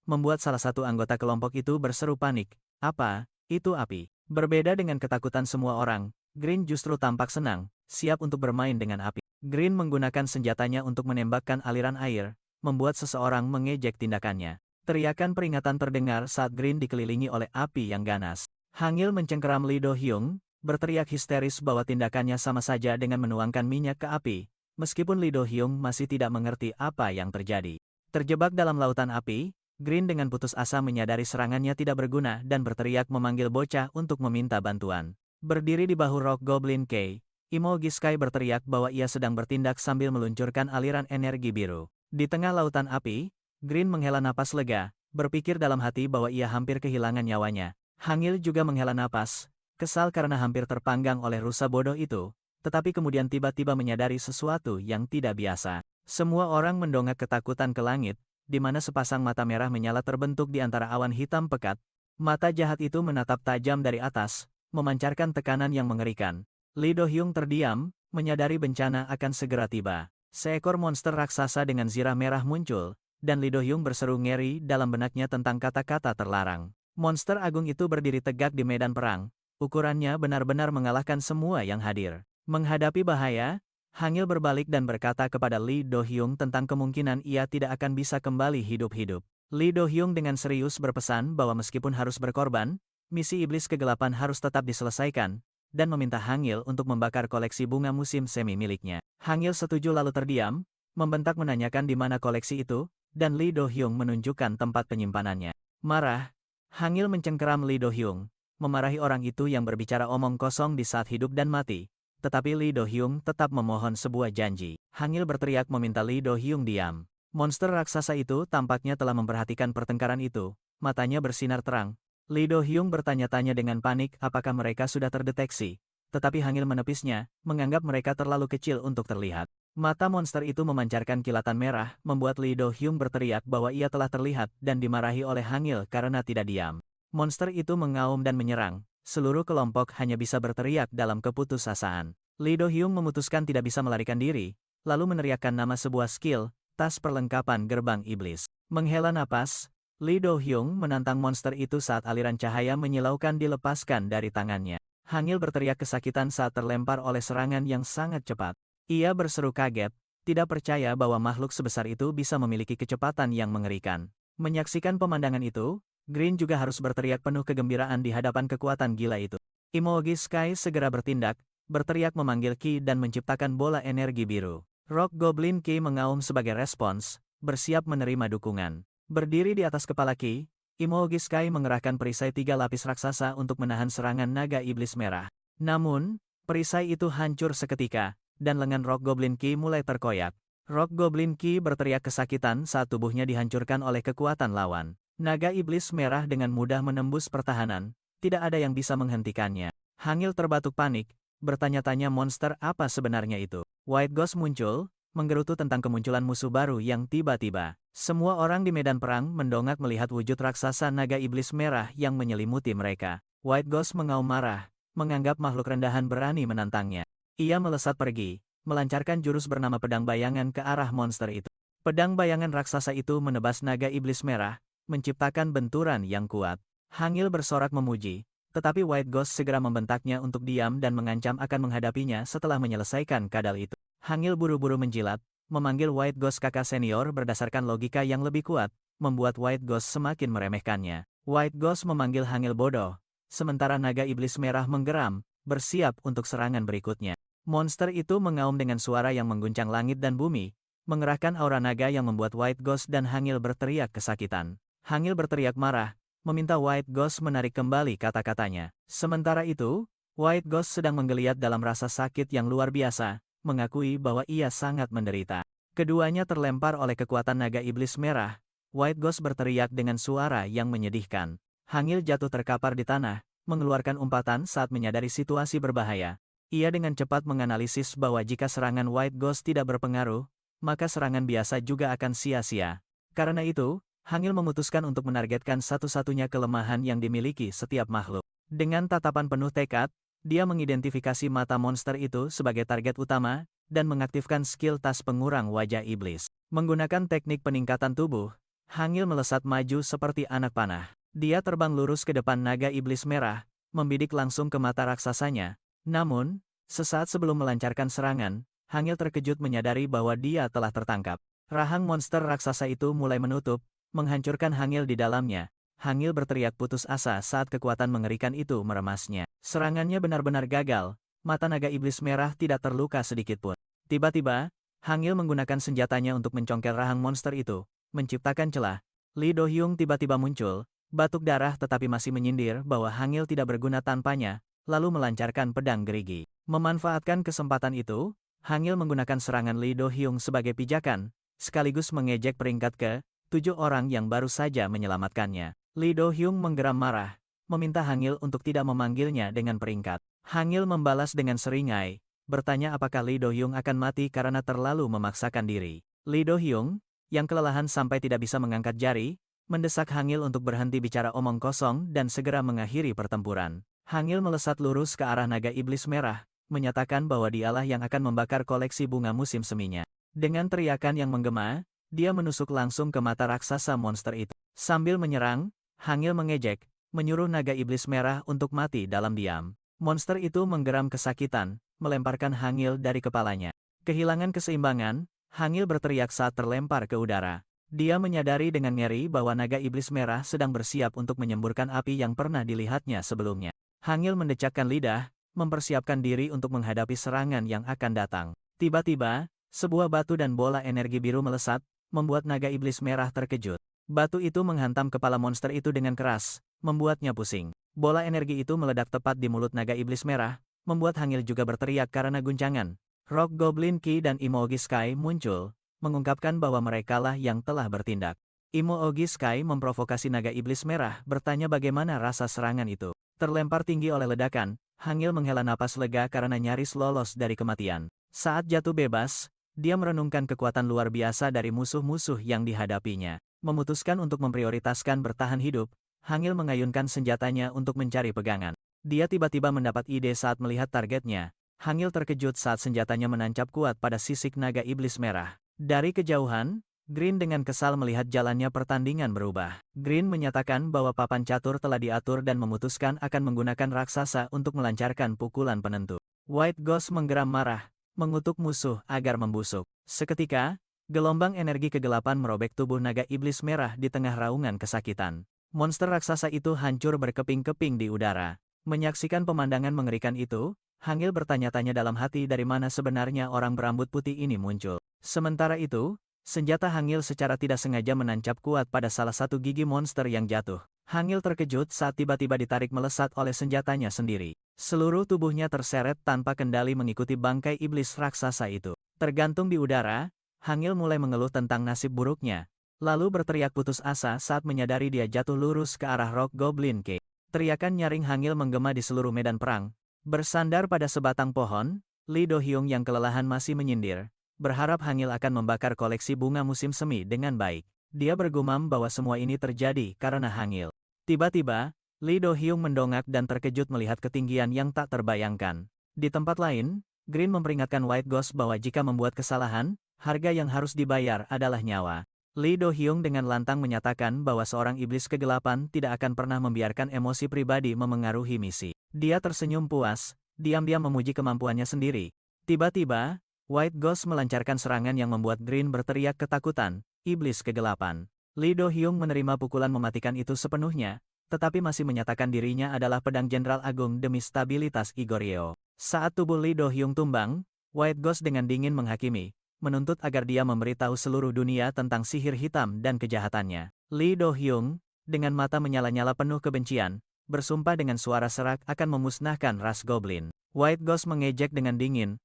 membuat salah satu anggota kelompok itu berseru panik. Apa? Itu api. Berbeda dengan ketakutan semua orang, Green justru tampak senang, siap untuk bermain dengan api. Green menggunakan senjatanya untuk menembakkan aliran air, membuat seseorang mengejek tindakannya. Teriakan peringatan terdengar saat Green dikelilingi oleh api yang ganas. Hangil mencengkeram Lee Do-hyung, berteriak histeris bahwa tindakannya sama saja dengan menuangkan minyak ke api, meskipun Lee Do-hyung masih tidak mengerti apa yang terjadi. Terjebak dalam lautan api, Green dengan putus asa menyadari serangannya tidak berguna dan berteriak memanggil bocah untuk meminta bantuan. Berdiri di bahu Rock Goblin K, Imo Giskai berteriak bahwa ia sedang bertindak sambil meluncurkan aliran energi biru. Di tengah lautan api, Green menghela napas lega, berpikir dalam hati bahwa ia hampir kehilangan nyawanya. Hangil juga menghela napas, kesal karena hampir terpanggang oleh rusa bodoh itu, tetapi kemudian tiba-tiba menyadari sesuatu yang tidak biasa. Semua orang mendongak ketakutan ke langit, di mana sepasang mata merah menyala terbentuk di antara awan hitam pekat. Mata jahat itu menatap tajam dari atas, memancarkan tekanan yang mengerikan. Lee Do-hyung terdiam, menyadari bencana akan segera tiba. Seekor monster raksasa dengan zirah merah muncul, dan Lee Do-hyung berseru ngeri dalam benaknya tentang kata-kata terlarang. Monster agung itu berdiri tegak di medan perang. Ukurannya benar-benar mengalahkan semua yang hadir. Menghadapi bahaya, Hangil berbalik dan berkata kepada Lee Do-hyung tentang kemungkinan ia tidak akan bisa kembali hidup-hidup. Lee Do-hyung dengan serius berpesan bahwa meskipun harus berkorban, misi iblis kegelapan harus tetap diselesaikan, dan meminta Hangil untuk membakar koleksi bunga musim semi miliknya. Hangil setuju lalu terdiam, membentak menanyakan di mana koleksi itu, dan Lee Do-hyung menunjukkan tempat penyimpanannya. Marah, Hangil mencengkeram Lee Do-hyung, memarahi orang itu yang berbicara omong kosong di saat hidup dan mati. Tetapi Lee Do-hyung tetap memohon sebuah janji. Hangil berteriak meminta Lee Do-hyung diam. Monster raksasa itu tampaknya telah memperhatikan pertengkaran itu. Matanya bersinar terang. Lee Do-hyung bertanya-tanya dengan panik apakah mereka sudah terdeteksi. Tetapi Hangil menepisnya, menganggap mereka terlalu kecil untuk terlihat. Mata monster itu memancarkan kilatan merah, membuat Lee Do-hyung berteriak bahwa ia telah terlihat dan dimarahi oleh Hangil karena tidak diam. Monster itu mengaum dan menyerang. Seluruh kelompok hanya bisa berteriak dalam keputusasaan. Lee Do-hyung memutuskan tidak bisa melarikan diri, lalu meneriakkan nama sebuah skill, tas perlengkapan gerbang iblis. Menghela napas, Lee Do-hyung menantang monster itu saat aliran cahaya menyilaukan dilepaskan dari tangannya. Hangil berteriak kesakitan saat terlempar oleh serangan yang sangat cepat. Ia berseru kaget, tidak percaya bahwa makhluk sebesar itu bisa memiliki kecepatan yang mengerikan. Menyaksikan pemandangan itu, Green juga harus berteriak penuh kegembiraan di hadapan kekuatan gila itu. Emoji Sky segera bertindak, berteriak memanggil Ki dan menciptakan bola energi biru. Rock Goblin Ki mengaum sebagai respons, bersiap menerima dukungan. Berdiri di atas kepala Ki, Emoji Sky mengerahkan perisai 3 lapis raksasa untuk menahan serangan naga iblis merah. Namun, perisai itu hancur seketika, dan lengan Rock Goblin Ki mulai terkoyak. Rock Goblin Ki berteriak kesakitan saat tubuhnya dihancurkan oleh kekuatan lawan. Naga iblis merah dengan mudah menembus pertahanan, tidak ada yang bisa menghentikannya. Hangil terbatuk panik, bertanya-tanya monster apa sebenarnya itu. White Ghost muncul, menggerutu tentang kemunculan musuh baru yang tiba-tiba. Semua orang di medan perang mendongak melihat wujud raksasa naga iblis merah yang menyelimuti mereka. White Ghost mengaum marah, menganggap makhluk rendahan berani menantangnya. Ia melesat pergi, melancarkan jurus bernama pedang bayangan ke arah monster itu. Pedang bayangan raksasa itu menebas naga iblis merah, menciptakan benturan yang kuat. Hangil bersorak memuji, tetapi White Ghost segera membentaknya untuk diam dan mengancam akan menghadapinya setelah menyelesaikan kadal itu. Hangil buru-buru menjilat, memanggil White Ghost kakak senior berdasarkan logika yang lebih kuat, membuat White Ghost semakin meremehkannya. White Ghost memanggil Hangil bodoh, sementara naga iblis merah menggeram, bersiap untuk serangan berikutnya. Monster itu mengaum dengan suara yang mengguncang langit dan bumi, mengerahkan aura naga yang membuat White Ghost dan Hangil berteriak kesakitan. Hangil berteriak marah, meminta White Ghost menarik kembali kata-katanya. Sementara itu, White Ghost sedang menggeliat dalam rasa sakit yang luar biasa, mengakui bahwa ia sangat menderita. Keduanya terlempar oleh kekuatan naga iblis merah. White Ghost berteriak dengan suara yang menyedihkan. Hangil jatuh terkapar di tanah, mengeluarkan umpatan saat menyadari situasi berbahaya. Ia dengan cepat menganalisis bahwa jika serangan White Ghost tidak berpengaruh, maka serangan biasa juga akan sia-sia. Karena itu, Hangil memutuskan untuk menargetkan satu-satunya kelemahan yang dimiliki setiap makhluk. Dengan tatapan penuh tekad, dia mengidentifikasi mata monster itu sebagai target utama, dan mengaktifkan skill tas pengurang wajah iblis. Menggunakan teknik peningkatan tubuh, Hangil melesat maju seperti anak panah. Dia terbang lurus ke depan naga iblis merah, membidik langsung ke mata raksasanya. Namun, sesaat sebelum melancarkan serangan, Hangil terkejut menyadari bahwa dia telah tertangkap. Rahang monster raksasa itu mulai menutup, menghancurkan Hangil di dalamnya. Hangil berteriak putus asa saat kekuatan mengerikan itu meremasnya. Serangannya benar-benar gagal, mata naga iblis merah tidak terluka sedikitpun. Tiba-tiba, Hangil menggunakan senjatanya untuk mencongkel rahang monster itu, menciptakan celah. Lee Do-hyung tiba-tiba muncul, batuk darah tetapi masih menyindir bahwa Hangil tidak berguna tanpanya, lalu melancarkan pedang gerigi. Memanfaatkan kesempatan itu, Hangil menggunakan serangan Lee Do-hyung sebagai pijakan, sekaligus mengejek peringkat ke-7 orang yang baru saja menyelamatkannya. Lee Do-hyung menggeram marah, meminta Hangil untuk tidak memanggilnya dengan peringkat. Hangil membalas dengan seringai, bertanya apakah Lee Do-hyung akan mati karena terlalu memaksakan diri. Lee Do-hyung, yang kelelahan sampai tidak bisa mengangkat jari, mendesak Hangil untuk berhenti bicara omong kosong dan segera mengakhiri pertempuran. Hangil melesat lurus ke arah naga iblis merah, menyatakan bahwa dialah yang akan membakar koleksi bunga musim seminya. Dengan teriakan yang menggema, dia menusuk langsung ke mata raksasa monster itu. Sambil menyerang, Hangil mengejek, menyuruh naga iblis merah untuk mati dalam diam. Monster itu menggeram kesakitan, melemparkan Hangil dari kepalanya. Kehilangan keseimbangan, Hangil berteriak saat terlempar ke udara. Dia menyadari dengan ngeri bahwa naga iblis merah sedang bersiap untuk menyemburkan api yang pernah dilihatnya sebelumnya. Hangil mendecakkan lidah, mempersiapkan diri untuk menghadapi serangan yang akan datang. Tiba-tiba, sebuah batu dan bola energi biru melesat, membuat naga iblis merah terkejut. Batu itu menghantam kepala monster itu dengan keras, membuatnya pusing. Bola energi itu meledak tepat di mulut naga iblis merah, membuat Hangil juga berteriak karena guncangan. Rock Goblin Ki dan Imo Ogi Sky muncul, mengungkapkan bahwa merekalah yang telah bertindak. Imo Ogi Sky memprovokasi naga iblis merah, bertanya bagaimana rasa serangan itu. Terlempar tinggi oleh ledakan, Hangil menghela napas lega karena nyaris lolos dari kematian. Saat jatuh bebas, dia merenungkan kekuatan luar biasa dari musuh-musuh yang dihadapinya. Memutuskan untuk memprioritaskan bertahan hidup, Hangil mengayunkan senjatanya untuk mencari pegangan. Dia tiba-tiba mendapat ide saat melihat targetnya. Hangil terkejut saat senjatanya menancap kuat pada sisik naga iblis merah. Dari kejauhan, Green dengan kesal melihat jalannya pertandingan berubah. Green menyatakan bahwa papan catur telah diatur dan memutuskan akan menggunakan raksasa untuk melancarkan pukulan penentu. White Ghost menggeram marah, mengutuk musuh agar membusuk. Seketika, gelombang energi kegelapan merobek tubuh naga iblis merah di tengah raungan kesakitan. Monster raksasa itu hancur berkeping-keping di udara. Menyaksikan pemandangan mengerikan itu, Hangil bertanya-tanya dalam hati dari mana sebenarnya orang berambut putih ini muncul. Sementara itu, senjata Hangil secara tidak sengaja menancap kuat pada salah satu gigi monster yang jatuh. Hangil terkejut saat tiba-tiba ditarik melesat oleh senjatanya sendiri. Seluruh tubuhnya terseret tanpa kendali mengikuti bangkai iblis raksasa itu. Tergantung di udara, Hangil mulai mengeluh tentang nasib buruknya. Lalu berteriak putus asa saat menyadari dia jatuh lurus ke arah Rock Goblin Cave. Teriakan nyaring Hangil menggema di seluruh medan perang. Bersandar pada sebatang pohon, Lee Do-hyung yang kelelahan masih menyindir, berharap Hangil akan membakar koleksi bunga musim semi dengan baik. Dia bergumam bahwa semua ini terjadi karena Hangil. Tiba-tiba, Lee Do-hyung mendongak dan terkejut melihat ketinggian yang tak terbayangkan. Di tempat lain, Green memperingatkan White Ghost bahwa jika membuat kesalahan, harga yang harus dibayar adalah nyawa. Lee Do-hyung dengan lantang menyatakan bahwa seorang iblis kegelapan tidak akan pernah membiarkan emosi pribadi memengaruhi misi. Dia tersenyum puas, diam-diam memuji kemampuannya sendiri. Tiba-tiba, White Ghost melancarkan serangan yang membuat Green berteriak ketakutan, iblis kegelapan. Lee Do-hyung menerima pukulan mematikan itu sepenuhnya, tetapi masih menyatakan dirinya adalah pedang jenderal agung demi stabilitas Goryeo. Saat tubuh Lee Do-hyung tumbang, White Ghost dengan dingin menghakimi, menuntut agar dia memberitahu seluruh dunia tentang sihir hitam dan kejahatannya. Lee Do-hyung, dengan mata menyala-nyala penuh kebencian, bersumpah dengan suara serak akan memusnahkan ras goblin. White Ghost mengejek dengan dingin,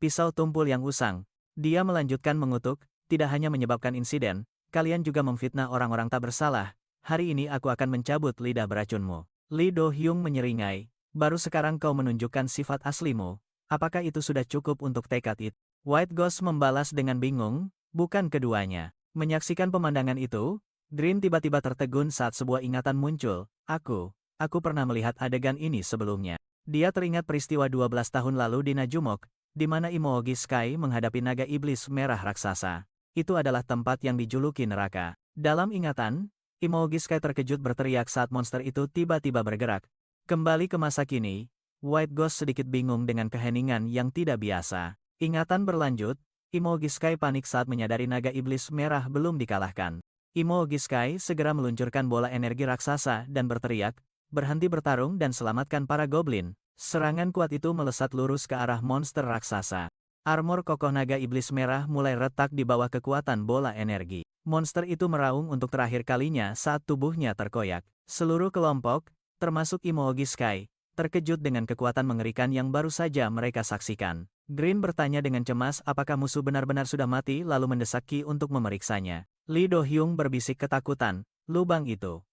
pisau tumpul yang usang. Dia melanjutkan mengutuk, tidak hanya menyebabkan insiden, kalian juga memfitnah orang-orang tak bersalah. Hari ini aku akan mencabut lidah beracunmu. Lee Do-hyung menyeringai, baru sekarang kau menunjukkan sifat aslimu. Apakah itu sudah cukup untuk tekad itu? White Ghost membalas dengan bingung, bukan keduanya. Menyaksikan pemandangan itu, Green tiba-tiba tertegun saat sebuah ingatan muncul. Aku pernah melihat adegan ini sebelumnya. Dia teringat peristiwa 12 tahun lalu di Najumok, di mana Imo Ogi Sky menghadapi naga iblis merah raksasa. Itu adalah tempat yang dijuluki neraka. Dalam ingatan, Imo Ogi Sky terkejut berteriak saat monster itu tiba-tiba bergerak. Kembali ke masa kini, White Ghost sedikit bingung dengan keheningan yang tidak biasa. Ingatan berlanjut, Imo Ogi Sky panik saat menyadari naga iblis merah belum dikalahkan. Imo Ogi Sky segera meluncurkan bola energi raksasa dan berteriak, berhenti bertarung dan selamatkan para goblin. Serangan kuat itu melesat lurus ke arah monster raksasa. Armor kokoh naga iblis merah mulai retak di bawah kekuatan bola energi. Monster itu meraung untuk terakhir kalinya saat tubuhnya terkoyak. Seluruh kelompok, termasuk Imo Ogi Sky, terkejut dengan kekuatan mengerikan yang baru saja mereka saksikan. Green bertanya dengan cemas apakah musuh benar-benar sudah mati lalu mendesak Ki untuk memeriksanya. Lee Do-hyung berbisik ketakutan, lubang itu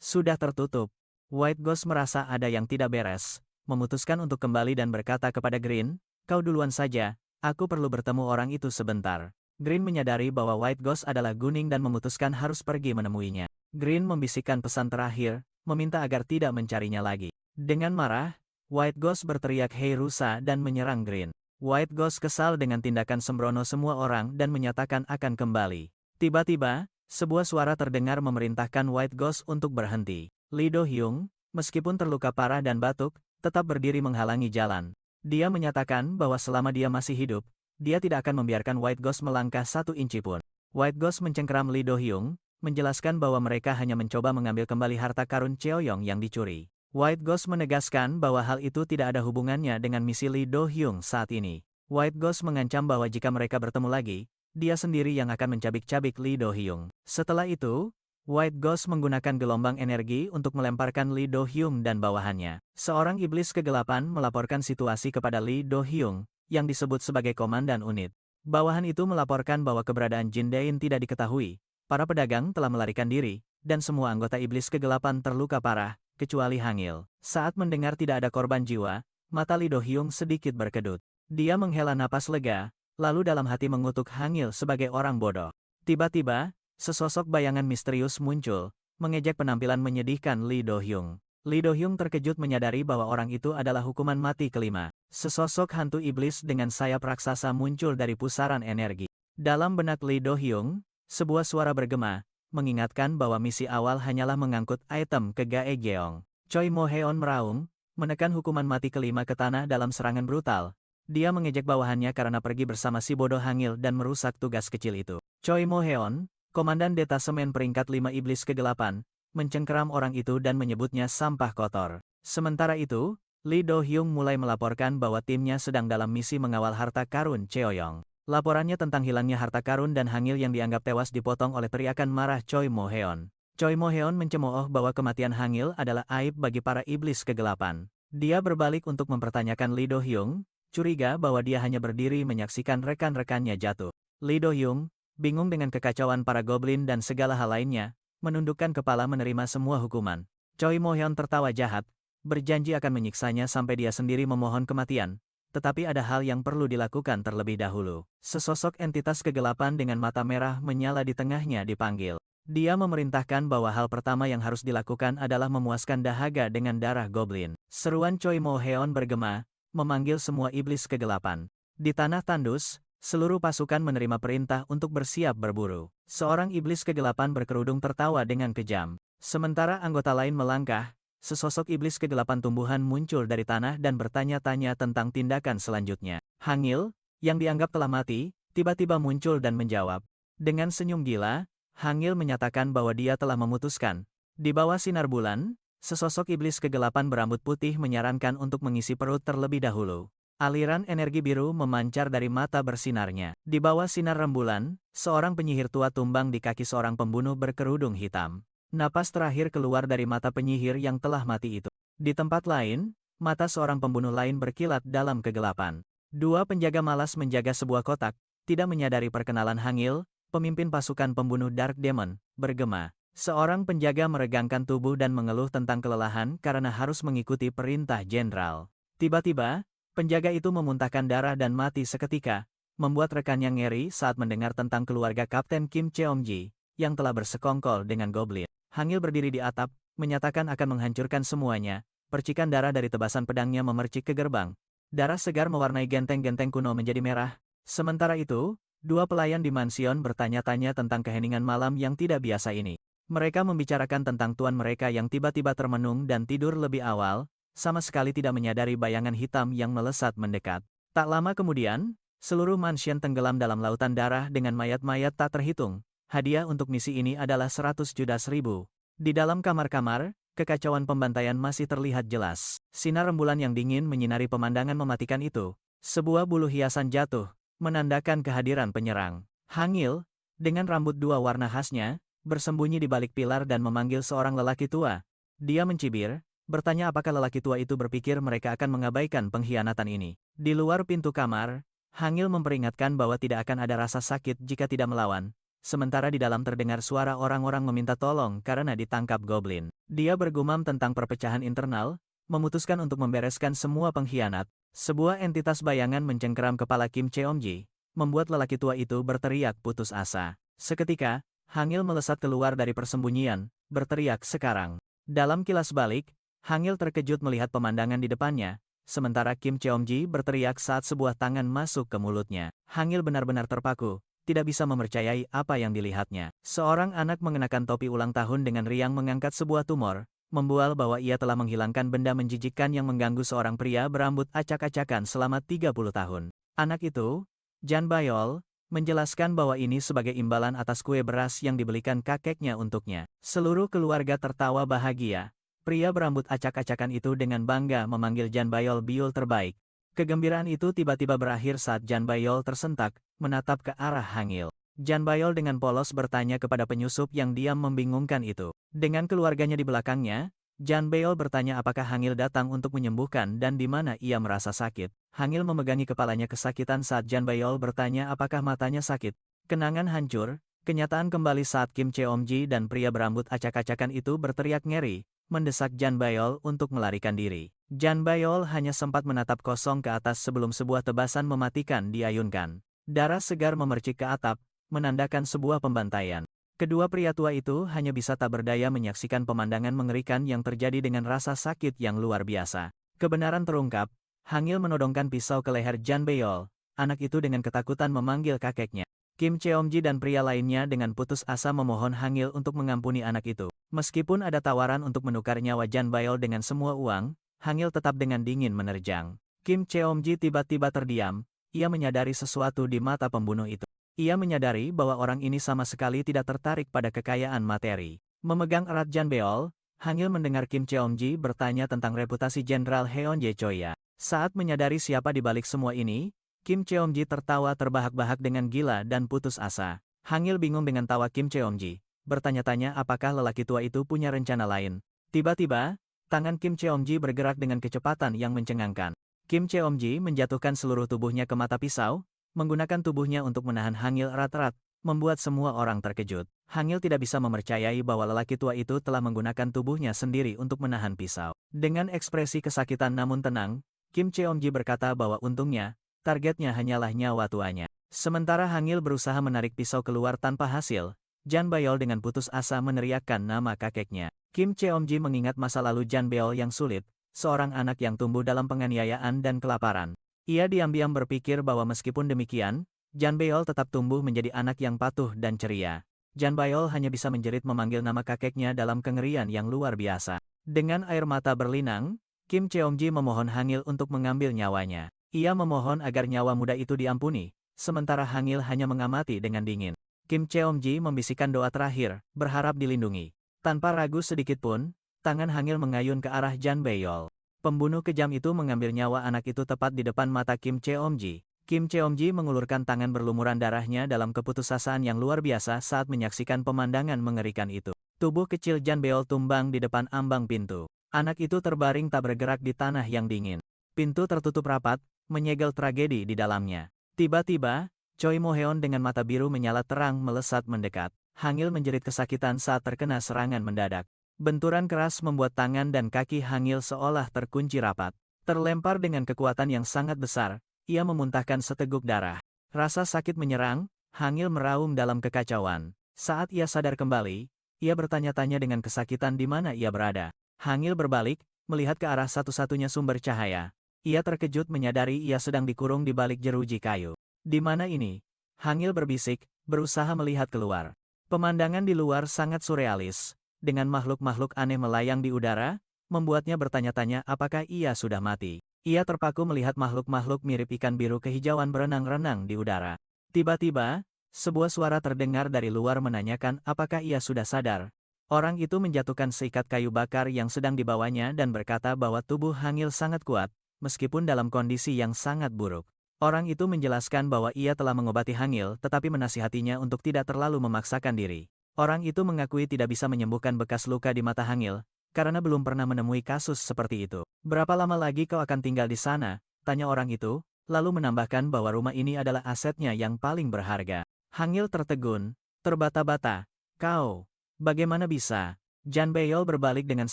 sudah tertutup. White Ghost merasa ada yang tidak beres, memutuskan untuk kembali dan berkata kepada Green, kau duluan saja, aku perlu bertemu orang itu sebentar. Green menyadari bahwa White Ghost adalah Guning dan memutuskan harus pergi menemuinya. Green membisikkan pesan terakhir, meminta agar tidak mencarinya lagi. Dengan marah, White Ghost berteriak hei rusa dan menyerang Green. White Ghost kesal dengan tindakan sembrono semua orang dan menyatakan akan kembali. Tiba-tiba, sebuah suara terdengar memerintahkan White Ghost untuk berhenti. Lee Do-hyung, meskipun terluka parah dan batuk, tetap berdiri menghalangi jalan. Dia menyatakan bahwa selama dia masih hidup, dia tidak akan membiarkan White Ghost melangkah 1 inci pun. White Ghost mencengkeram Lee Do-hyung, menjelaskan bahwa mereka hanya mencoba mengambil kembali harta karun Cheoyong yang dicuri. White Ghost menegaskan bahwa hal itu tidak ada hubungannya dengan misi Lee Do-hyung saat ini. White Ghost mengancam bahwa jika mereka bertemu lagi, dia sendiri yang akan mencabik-cabik Lee Do-hyung. Setelah itu, White Ghost menggunakan gelombang energi untuk melemparkan Lee Do-hyung dan bawahannya. Seorang iblis kegelapan melaporkan situasi kepada Lee Do-hyung, yang disebut sebagai komandan unit. Bawahan itu melaporkan bahwa keberadaan Jin Dain tidak diketahui, para pedagang telah melarikan diri, dan semua anggota iblis kegelapan terluka parah, kecuali Hangil. Saat mendengar tidak ada korban jiwa, mata Lee Do-hyung sedikit berkedut. Dia menghela napas lega, lalu dalam hati mengutuk Hangil sebagai orang bodoh. Tiba-tiba, sesosok bayangan misterius muncul, mengejek penampilan menyedihkan Lee Do-hyung. Lee Do-hyung terkejut menyadari bahwa orang itu adalah hukuman mati kelima. Sesosok hantu iblis dengan sayap raksasa muncul dari pusaran energi. Dalam benak Lee Do-hyung, sebuah suara bergema, mengingatkan bahwa misi awal hanyalah mengangkut item ke Gaegeong. Choi Mo-heon meraung, menekan hukuman mati kelima ke tanah dalam serangan brutal. Dia mengejek bawahannya karena pergi bersama si bodoh Hangil dan merusak tugas kecil itu. Choi Mo-heon, komandan detasemen peringkat 5 iblis kegelapan, mencengkeram orang itu dan menyebutnya sampah kotor. Sementara itu, Lee Do-hyung mulai melaporkan bahwa timnya sedang dalam misi mengawal harta karun Cheoyong. Laporannya tentang hilangnya harta karun dan Hangil yang dianggap tewas dipotong oleh teriakan marah Choi Mo-heon. Choi Mo-heon mencemooh bahwa kematian Hangil adalah aib bagi para iblis kegelapan. Dia berbalik untuk mempertanyakan Lee Do-hyung, curiga bahwa dia hanya berdiri menyaksikan rekan-rekannya jatuh. Lee Do-hyung, bingung dengan kekacauan para goblin dan segala hal lainnya, menundukkan kepala menerima semua hukuman. Choi Mo-heon tertawa jahat, berjanji akan menyiksanya sampai dia sendiri memohon kematian. Tetapi ada hal yang perlu dilakukan terlebih dahulu. Sesosok entitas kegelapan dengan mata merah menyala di tengahnya dipanggil. Dia memerintahkan bahwa hal pertama yang harus dilakukan adalah memuaskan dahaga dengan darah goblin. Seruan Choi Mo-heon bergema, memanggil semua iblis kegelapan. Di tanah tandus, seluruh pasukan menerima perintah untuk bersiap berburu. Seorang iblis kegelapan berkerudung tertawa dengan kejam. Sementara anggota lain melangkah, sesosok iblis kegelapan tumbuhan muncul dari tanah dan bertanya-tanya tentang tindakan selanjutnya. Hangil, yang dianggap telah mati, tiba-tiba muncul dan menjawab. Dengan senyum gila, Hangil menyatakan bahwa dia telah memutuskan. Di bawah sinar bulan, sesosok iblis kegelapan berambut putih menyarankan untuk mengisi perut terlebih dahulu. Aliran energi biru memancar dari mata bersinarnya. Di bawah sinar rembulan, seorang penyihir tua tumbang di kaki seorang pembunuh berkerudung hitam. Napas terakhir keluar dari mata penyihir yang telah mati itu. Di tempat lain, mata seorang pembunuh lain berkilat dalam kegelapan. Dua penjaga malas menjaga sebuah kotak, tidak menyadari perkenalan Hangil, pemimpin pasukan pembunuh Dark Demon, bergema. Seorang penjaga meregangkan tubuh dan mengeluh tentang kelelahan karena harus mengikuti perintah jenderal. Tiba-tiba, penjaga itu memuntahkan darah dan mati seketika, membuat rekannya ngeri saat mendengar tentang keluarga Kapten Kim Cheomji, yang telah bersekongkol dengan goblin. Hangil berdiri di atap, menyatakan akan menghancurkan semuanya. Percikan darah dari tebasan pedangnya memercik ke gerbang. Darah segar mewarnai genteng-genteng kuno menjadi merah. Sementara itu, dua pelayan di mansion bertanya-tanya tentang keheningan malam yang tidak biasa ini. Mereka membicarakan tentang tuan mereka yang tiba-tiba termenung dan tidur lebih awal, sama sekali tidak menyadari bayangan hitam yang melesat mendekat. Tak lama kemudian, seluruh mansion tenggelam dalam lautan darah dengan mayat-mayat tak terhitung. Hadiah untuk misi ini adalah 100 Judas ribu. Di dalam kamar-kamar, kekacauan pembantaian masih terlihat jelas. Sinar rembulan yang dingin menyinari pemandangan mematikan itu. Sebuah bulu hiasan jatuh, menandakan kehadiran penyerang. Hangil, dengan rambut dua warna khasnya, bersembunyi di balik pilar dan memanggil seorang lelaki tua. Dia mencibir, bertanya apakah lelaki tua itu berpikir mereka akan mengabaikan pengkhianatan ini. Di luar pintu kamar, Hangil memperingatkan bahwa tidak akan ada rasa sakit jika tidak melawan. Sementara di dalam terdengar suara orang-orang meminta tolong karena ditangkap goblin. Dia bergumam tentang perpecahan internal, memutuskan untuk membereskan semua pengkhianat. Sebuah entitas bayangan mencengkeram kepala Kim Cheomji, membuat lelaki tua itu berteriak putus asa. Seketika, Hangil melesat keluar dari persembunyian, berteriak sekarang. Dalam kilas balik, Hangil terkejut melihat pemandangan di depannya, sementara Kim Cheomji berteriak saat sebuah tangan masuk ke mulutnya. Hangil benar-benar terpaku, tidak bisa mempercayai apa yang dilihatnya. Seorang anak mengenakan topi ulang tahun dengan riang mengangkat sebuah tumor, membual bahwa ia telah menghilangkan benda menjijikkan yang mengganggu seorang pria berambut acak-acakan selama 30 tahun. Anak itu, Jan Bayol, menjelaskan bahwa ini sebagai imbalan atas kue beras yang dibelikan kakeknya untuknya. Seluruh keluarga tertawa bahagia. Pria berambut acak-acakan itu dengan bangga memanggil Jan Bayol biul terbaik. Kegembiraan itu tiba-tiba berakhir saat Jan Bayol tersentak, menatap ke arah Hangil. Jan Bayol dengan polos bertanya kepada penyusup yang diam membingungkan itu. Dengan keluarganya di belakangnya, Jan Bayol bertanya apakah Hangil datang untuk menyembuhkan dan di mana ia merasa sakit. Hangil memegangi kepalanya kesakitan saat Jan Bayol bertanya apakah matanya sakit. Kenangan hancur, kenyataan kembali saat Kim Cheomji dan pria berambut acak-acakan itu berteriak ngeri, mendesak Jan Bayol untuk melarikan diri. Jan Bayol hanya sempat menatap kosong ke atas sebelum sebuah tebasan mematikan diayunkan. Darah segar memercik ke atap, menandakan sebuah pembantaian. Kedua pria tua itu hanya bisa tak berdaya menyaksikan pemandangan mengerikan yang terjadi dengan rasa sakit yang luar biasa. Kebenaran terungkap, Hangil menodongkan pisau ke leher Jan Bayol. Anak itu dengan ketakutan memanggil kakeknya. Kim Cheomji dan pria lainnya dengan putus asa memohon Hangil untuk mengampuni anak itu. Meskipun ada tawaran untuk menukar nyawa Jan Bayol dengan semua uang, Hangil tetap dengan dingin menerjang. Kim Cheomji tiba-tiba terdiam, ia menyadari sesuatu di mata pembunuh itu. Ia menyadari bahwa orang ini sama sekali tidak tertarik pada kekayaan materi. Memegang erat Jan Bayol, Hangil mendengar Kim Cheomji bertanya tentang reputasi Jenderal Heonje Choya. Saat menyadari siapa di balik semua ini, Kim Cheomji tertawa terbahak-bahak dengan gila dan putus asa. Hangil bingung dengan tawa Kim Cheomji, bertanya-tanya apakah lelaki tua itu punya rencana lain. Tiba-tiba, tangan Kim Cheomji bergerak dengan kecepatan yang mencengangkan. Kim Cheomji menjatuhkan seluruh tubuhnya ke mata pisau, menggunakan tubuhnya untuk menahan Hangil erat-erat, membuat semua orang terkejut. Hangil tidak bisa mempercayai bahwa lelaki tua itu telah menggunakan tubuhnya sendiri untuk menahan pisau. Dengan ekspresi kesakitan namun tenang, Kim Cheomji berkata bahwa untungnya, targetnya hanyalah nyawa tuanya. Sementara Hangil berusaha menarik pisau keluar tanpa hasil, Jan Bayol dengan putus asa meneriakkan nama kakeknya. Kim Cheomji mengingat masa lalu Jan Bayol yang sulit, seorang anak yang tumbuh dalam penganiayaan dan kelaparan. Ia diam-diam berpikir bahwa meskipun demikian, Jan Bayol tetap tumbuh menjadi anak yang patuh dan ceria. Jan Bayol hanya bisa menjerit memanggil nama kakeknya dalam kengerian yang luar biasa. Dengan air mata berlinang, Kim Cheomji memohon Hangil untuk mengambil nyawanya. Ia memohon agar nyawa muda itu diampuni, sementara Hangil hanya mengamati dengan dingin. Kim Cheomji membisikkan doa terakhir, berharap dilindungi. Tanpa ragu sedikitpun, tangan Hangil mengayun ke arah Jan Bayol. Pembunuh kejam itu mengambil nyawa anak itu tepat di depan mata Kim Cheomji. Kim Cheomji mengulurkan tangan berlumuran darahnya dalam keputusasaan yang luar biasa saat menyaksikan pemandangan mengerikan itu. Tubuh kecil Jan Bayol tumbang di depan ambang pintu. Anak itu terbaring tak bergerak di tanah yang dingin. Pintu tertutup rapat, menyegel tragedi di dalamnya. Tiba-tiba, Choi Mo-heon dengan mata biru menyala terang melesat mendekat. Hangil menjerit kesakitan saat terkena serangan mendadak. Benturan keras membuat tangan dan kaki Hangil seolah terkunci rapat. Terlempar dengan kekuatan yang sangat besar, ia memuntahkan seteguk darah. Rasa sakit menyerang, Hangil meraung dalam kekacauan. Saat ia sadar kembali, ia bertanya-tanya dengan kesakitan di mana ia berada. Hangil berbalik, melihat ke arah satu-satunya sumber cahaya. Ia terkejut menyadari ia sedang dikurung di balik jeruji kayu. Di mana ini? Hangil berbisik, berusaha melihat keluar. Pemandangan di luar sangat surrealis. Dengan makhluk-makhluk aneh melayang di udara, membuatnya bertanya-tanya apakah ia sudah mati. Ia terpaku melihat makhluk-makhluk mirip ikan biru kehijauan berenang-renang di udara. Tiba-tiba, sebuah suara terdengar dari luar menanyakan apakah ia sudah sadar. Orang itu menjatuhkan seikat kayu bakar yang sedang dibawanya dan berkata bahwa tubuh Hangil sangat kuat, meskipun dalam kondisi yang sangat buruk. Orang itu menjelaskan bahwa ia telah mengobati Hangil tetapi menasihatinya untuk tidak terlalu memaksakan diri. Orang itu mengakui tidak bisa menyembuhkan bekas luka di mata Hangil, karena belum pernah menemui kasus seperti itu. Berapa lama lagi kau akan tinggal di sana? Tanya orang itu, lalu menambahkan bahwa rumah ini adalah asetnya yang paling berharga. Hangil tertegun, terbata-bata. Kau, bagaimana bisa? Jan Bayol berbalik dengan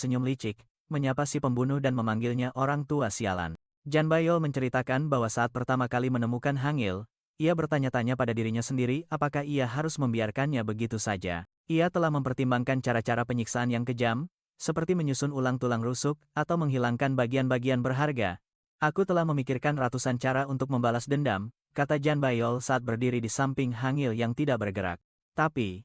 senyum licik, menyapa si pembunuh dan memanggilnya orang tua sialan. Jan Bayol menceritakan bahwa saat pertama kali menemukan Hangil, ia bertanya-tanya pada dirinya sendiri apakah ia harus membiarkannya begitu saja. Ia telah mempertimbangkan cara-cara penyiksaan yang kejam, seperti menyusun ulang tulang rusuk atau menghilangkan bagian-bagian berharga. Aku telah memikirkan ratusan cara untuk membalas dendam, kata Jan Bayol saat berdiri di samping Hangil yang tidak bergerak. Tapi,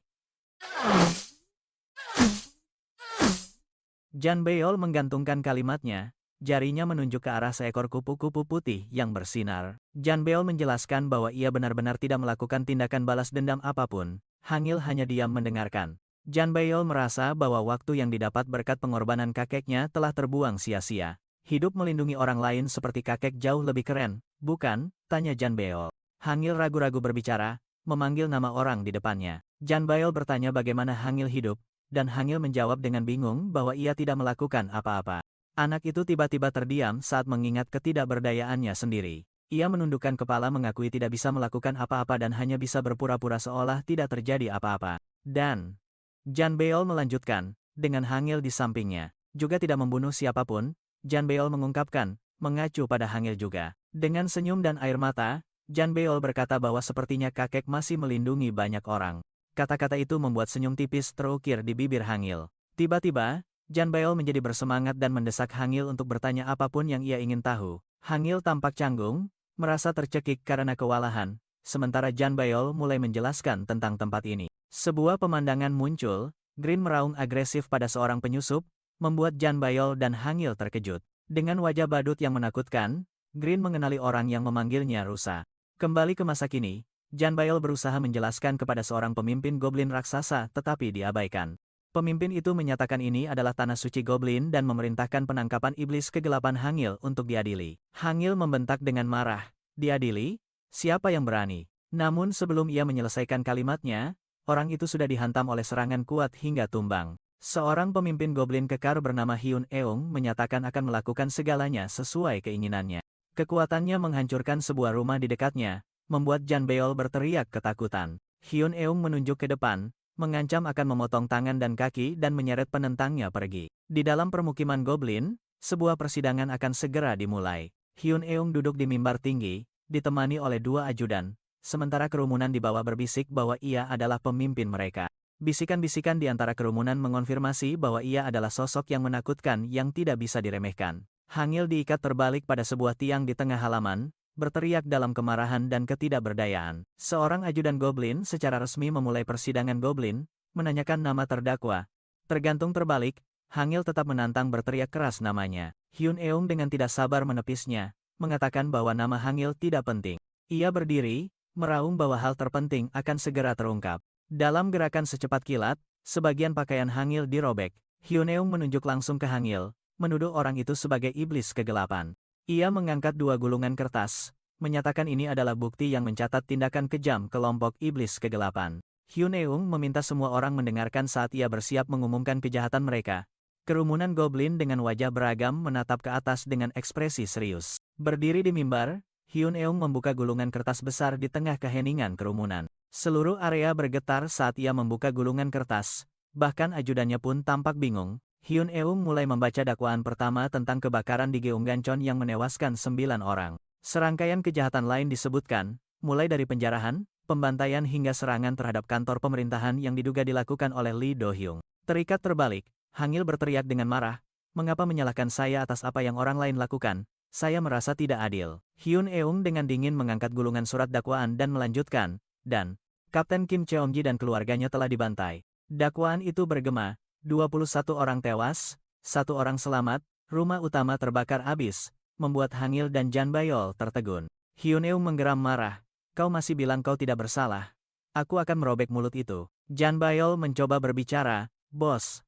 Jan Bayol menggantungkan kalimatnya, jarinya menunjuk ke arah seekor kupu-kupu putih yang bersinar. Jan Beol menjelaskan bahwa ia benar-benar tidak melakukan tindakan balas dendam apapun. Hangil hanya diam mendengarkan. Jan Beol merasa bahwa waktu yang didapat berkat pengorbanan kakeknya telah terbuang sia-sia. Hidup melindungi orang lain seperti kakek jauh lebih keren, bukan? Tanya Jan Beol. Hangil ragu-ragu berbicara, memanggil nama orang di depannya. Jan Beol bertanya bagaimana Hangil hidup, dan Hangil menjawab dengan bingung bahwa ia tidak melakukan apa-apa. Anak itu tiba-tiba terdiam saat mengingat ketidakberdayaannya sendiri. Ia menundukkan kepala mengakui tidak bisa melakukan apa-apa dan hanya bisa berpura-pura seolah tidak terjadi apa-apa. Dan Jan Beol melanjutkan, dengan Hangil di sampingnya, juga tidak membunuh siapapun. Jan Beol mengungkapkan, mengacu pada Hangil juga. Dengan senyum dan air mata, Jan Beol berkata bahwa sepertinya kakek masih melindungi banyak orang. Kata-kata itu membuat senyum tipis terukir di bibir Hangil. Tiba-tiba, Jan Beol menjadi bersemangat dan mendesak Hangil untuk bertanya apapun yang ia ingin tahu. Hangil tampak canggung, merasa tercekik karena kewalahan, sementara Jan Beol mulai menjelaskan tentang tempat ini. Sebuah pemandangan muncul, Green meraung agresif pada seorang penyusup, membuat Jan Beol dan Hangil terkejut. Dengan wajah badut yang menakutkan, Green mengenali orang yang memanggilnya rusa. Kembali ke masa kini, Jan Beol berusaha menjelaskan kepada seorang pemimpin goblin raksasa tetapi diabaikan. Pemimpin itu menyatakan ini adalah tanah suci goblin dan memerintahkan penangkapan iblis kegelapan Hangil untuk diadili. Hangil membentak dengan marah, "Diadili? Siapa yang berani?" Namun sebelum ia menyelesaikan kalimatnya, orang itu sudah dihantam oleh serangan kuat hingga tumbang. Seorang pemimpin goblin kekar bernama Hyun Eung menyatakan akan melakukan segalanya sesuai keinginannya. Kekuatannya menghancurkan sebuah rumah di dekatnya, membuat Jan Beol berteriak ketakutan. Hyun Eung menunjuk ke depan, mengancam akan memotong tangan dan kaki dan menyeret penentangnya pergi. Di dalam permukiman goblin, sebuah persidangan akan segera dimulai. Hyun Eung duduk di mimbar tinggi, ditemani oleh dua ajudan, sementara kerumunan di bawah berbisik bahwa ia adalah pemimpin mereka. Bisikan-bisikan di antara kerumunan mengonfirmasi bahwa ia adalah sosok yang menakutkan yang tidak bisa diremehkan. Hangil diikat terbalik pada sebuah tiang di tengah halaman, berteriak dalam kemarahan dan ketidakberdayaan. Seorang ajudan goblin secara resmi memulai persidangan goblin, menanyakan nama terdakwa. Tergantung terbalik, Hangil tetap menantang berteriak keras namanya. Hyun Eung dengan tidak sabar menepisnya, mengatakan bahwa nama Hangil tidak penting. Ia berdiri, meraung bahwa hal terpenting akan segera terungkap. Dalam gerakan secepat kilat, sebagian pakaian Hangil dirobek. Hyun Eung menunjuk langsung ke Hangil, menuduh orang itu sebagai iblis kegelapan. Ia mengangkat dua gulungan kertas, menyatakan ini adalah bukti yang mencatat tindakan kejam kelompok iblis kegelapan. Hyun Eung meminta semua orang mendengarkan saat ia bersiap mengumumkan kejahatan mereka. Kerumunan goblin dengan wajah beragam menatap ke atas dengan ekspresi serius. Berdiri di mimbar, Hyun Eung membuka gulungan kertas besar di tengah keheningan kerumunan. Seluruh area bergetar saat ia membuka gulungan kertas, bahkan ajudannya pun tampak bingung. Hyun Eung mulai membaca dakwaan pertama tentang kebakaran di Geumgancheon yang menewaskan 9 orang. Serangkaian kejahatan lain disebutkan, mulai dari penjarahan, pembantaian hingga serangan terhadap kantor pemerintahan yang diduga dilakukan oleh Lee Do-hyung. Terikat terbalik, Hangil berteriak dengan marah, "Mengapa menyalahkan saya atas apa yang orang lain lakukan? Saya merasa tidak adil." Hyun Eung dengan dingin mengangkat gulungan surat dakwaan dan melanjutkan, "Dan Kapten Kim Cheomji dan keluarganya telah dibantai." Dakwaan itu bergema, 21 orang tewas, 1 orang selamat, rumah utama terbakar habis, membuat Hangil dan Jan Beol tertegun. Hyun Eung menggeram marah, "Kau masih bilang kau tidak bersalah? Aku akan merobek mulut itu." Jan Beol mencoba berbicara, "Bos."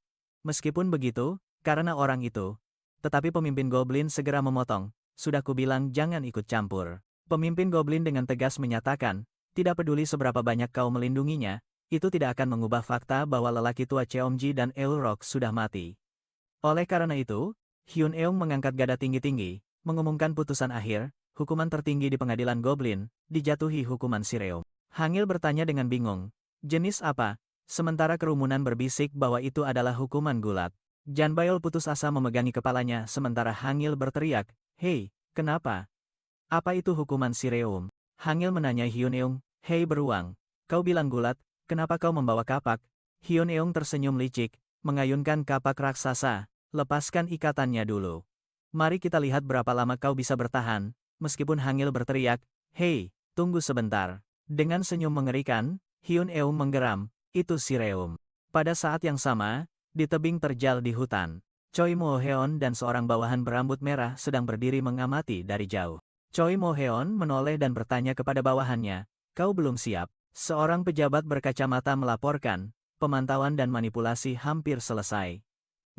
Meskipun begitu, karena orang itu. Tetapi pemimpin goblin segera memotong, "Sudah kubilang jangan ikut campur." Pemimpin goblin dengan tegas menyatakan, "Tidak peduli seberapa banyak kau melindunginya, itu tidak akan mengubah fakta bahwa lelaki tua Cheomji dan Eulrock sudah mati." Oleh karena itu, Hyun Eung mengangkat gada tinggi-tinggi, mengumumkan putusan akhir, hukuman tertinggi di pengadilan Goblin, dijatuhi hukuman Sireum. Hangil bertanya dengan bingung, "Jenis apa?" Sementara kerumunan berbisik bahwa itu adalah hukuman gulat. Jan Beol putus asa memegangi kepalanya sementara Hangil berteriak, "Hei, kenapa? Apa itu hukuman Sireum?" Hangil menanyai Hyun Eung, "Hei beruang, kau bilang gulat, kenapa kau membawa kapak?" Hyun Eung tersenyum licik, mengayunkan kapak raksasa, "Lepaskan ikatannya dulu. Mari kita lihat berapa lama kau bisa bertahan." Meskipun Hangil berteriak, "Hei, tunggu sebentar." Dengan senyum mengerikan, Hyun Eung menggeram, "Itu Sireum." Pada saat yang sama, di tebing terjal di hutan, Choi Mo-heon dan seorang bawahan berambut merah sedang berdiri mengamati dari jauh. Choi Mo-heon menoleh dan bertanya kepada bawahannya, "Kau belum siap?" Seorang pejabat berkacamata melaporkan, "Pemantauan dan manipulasi hampir selesai.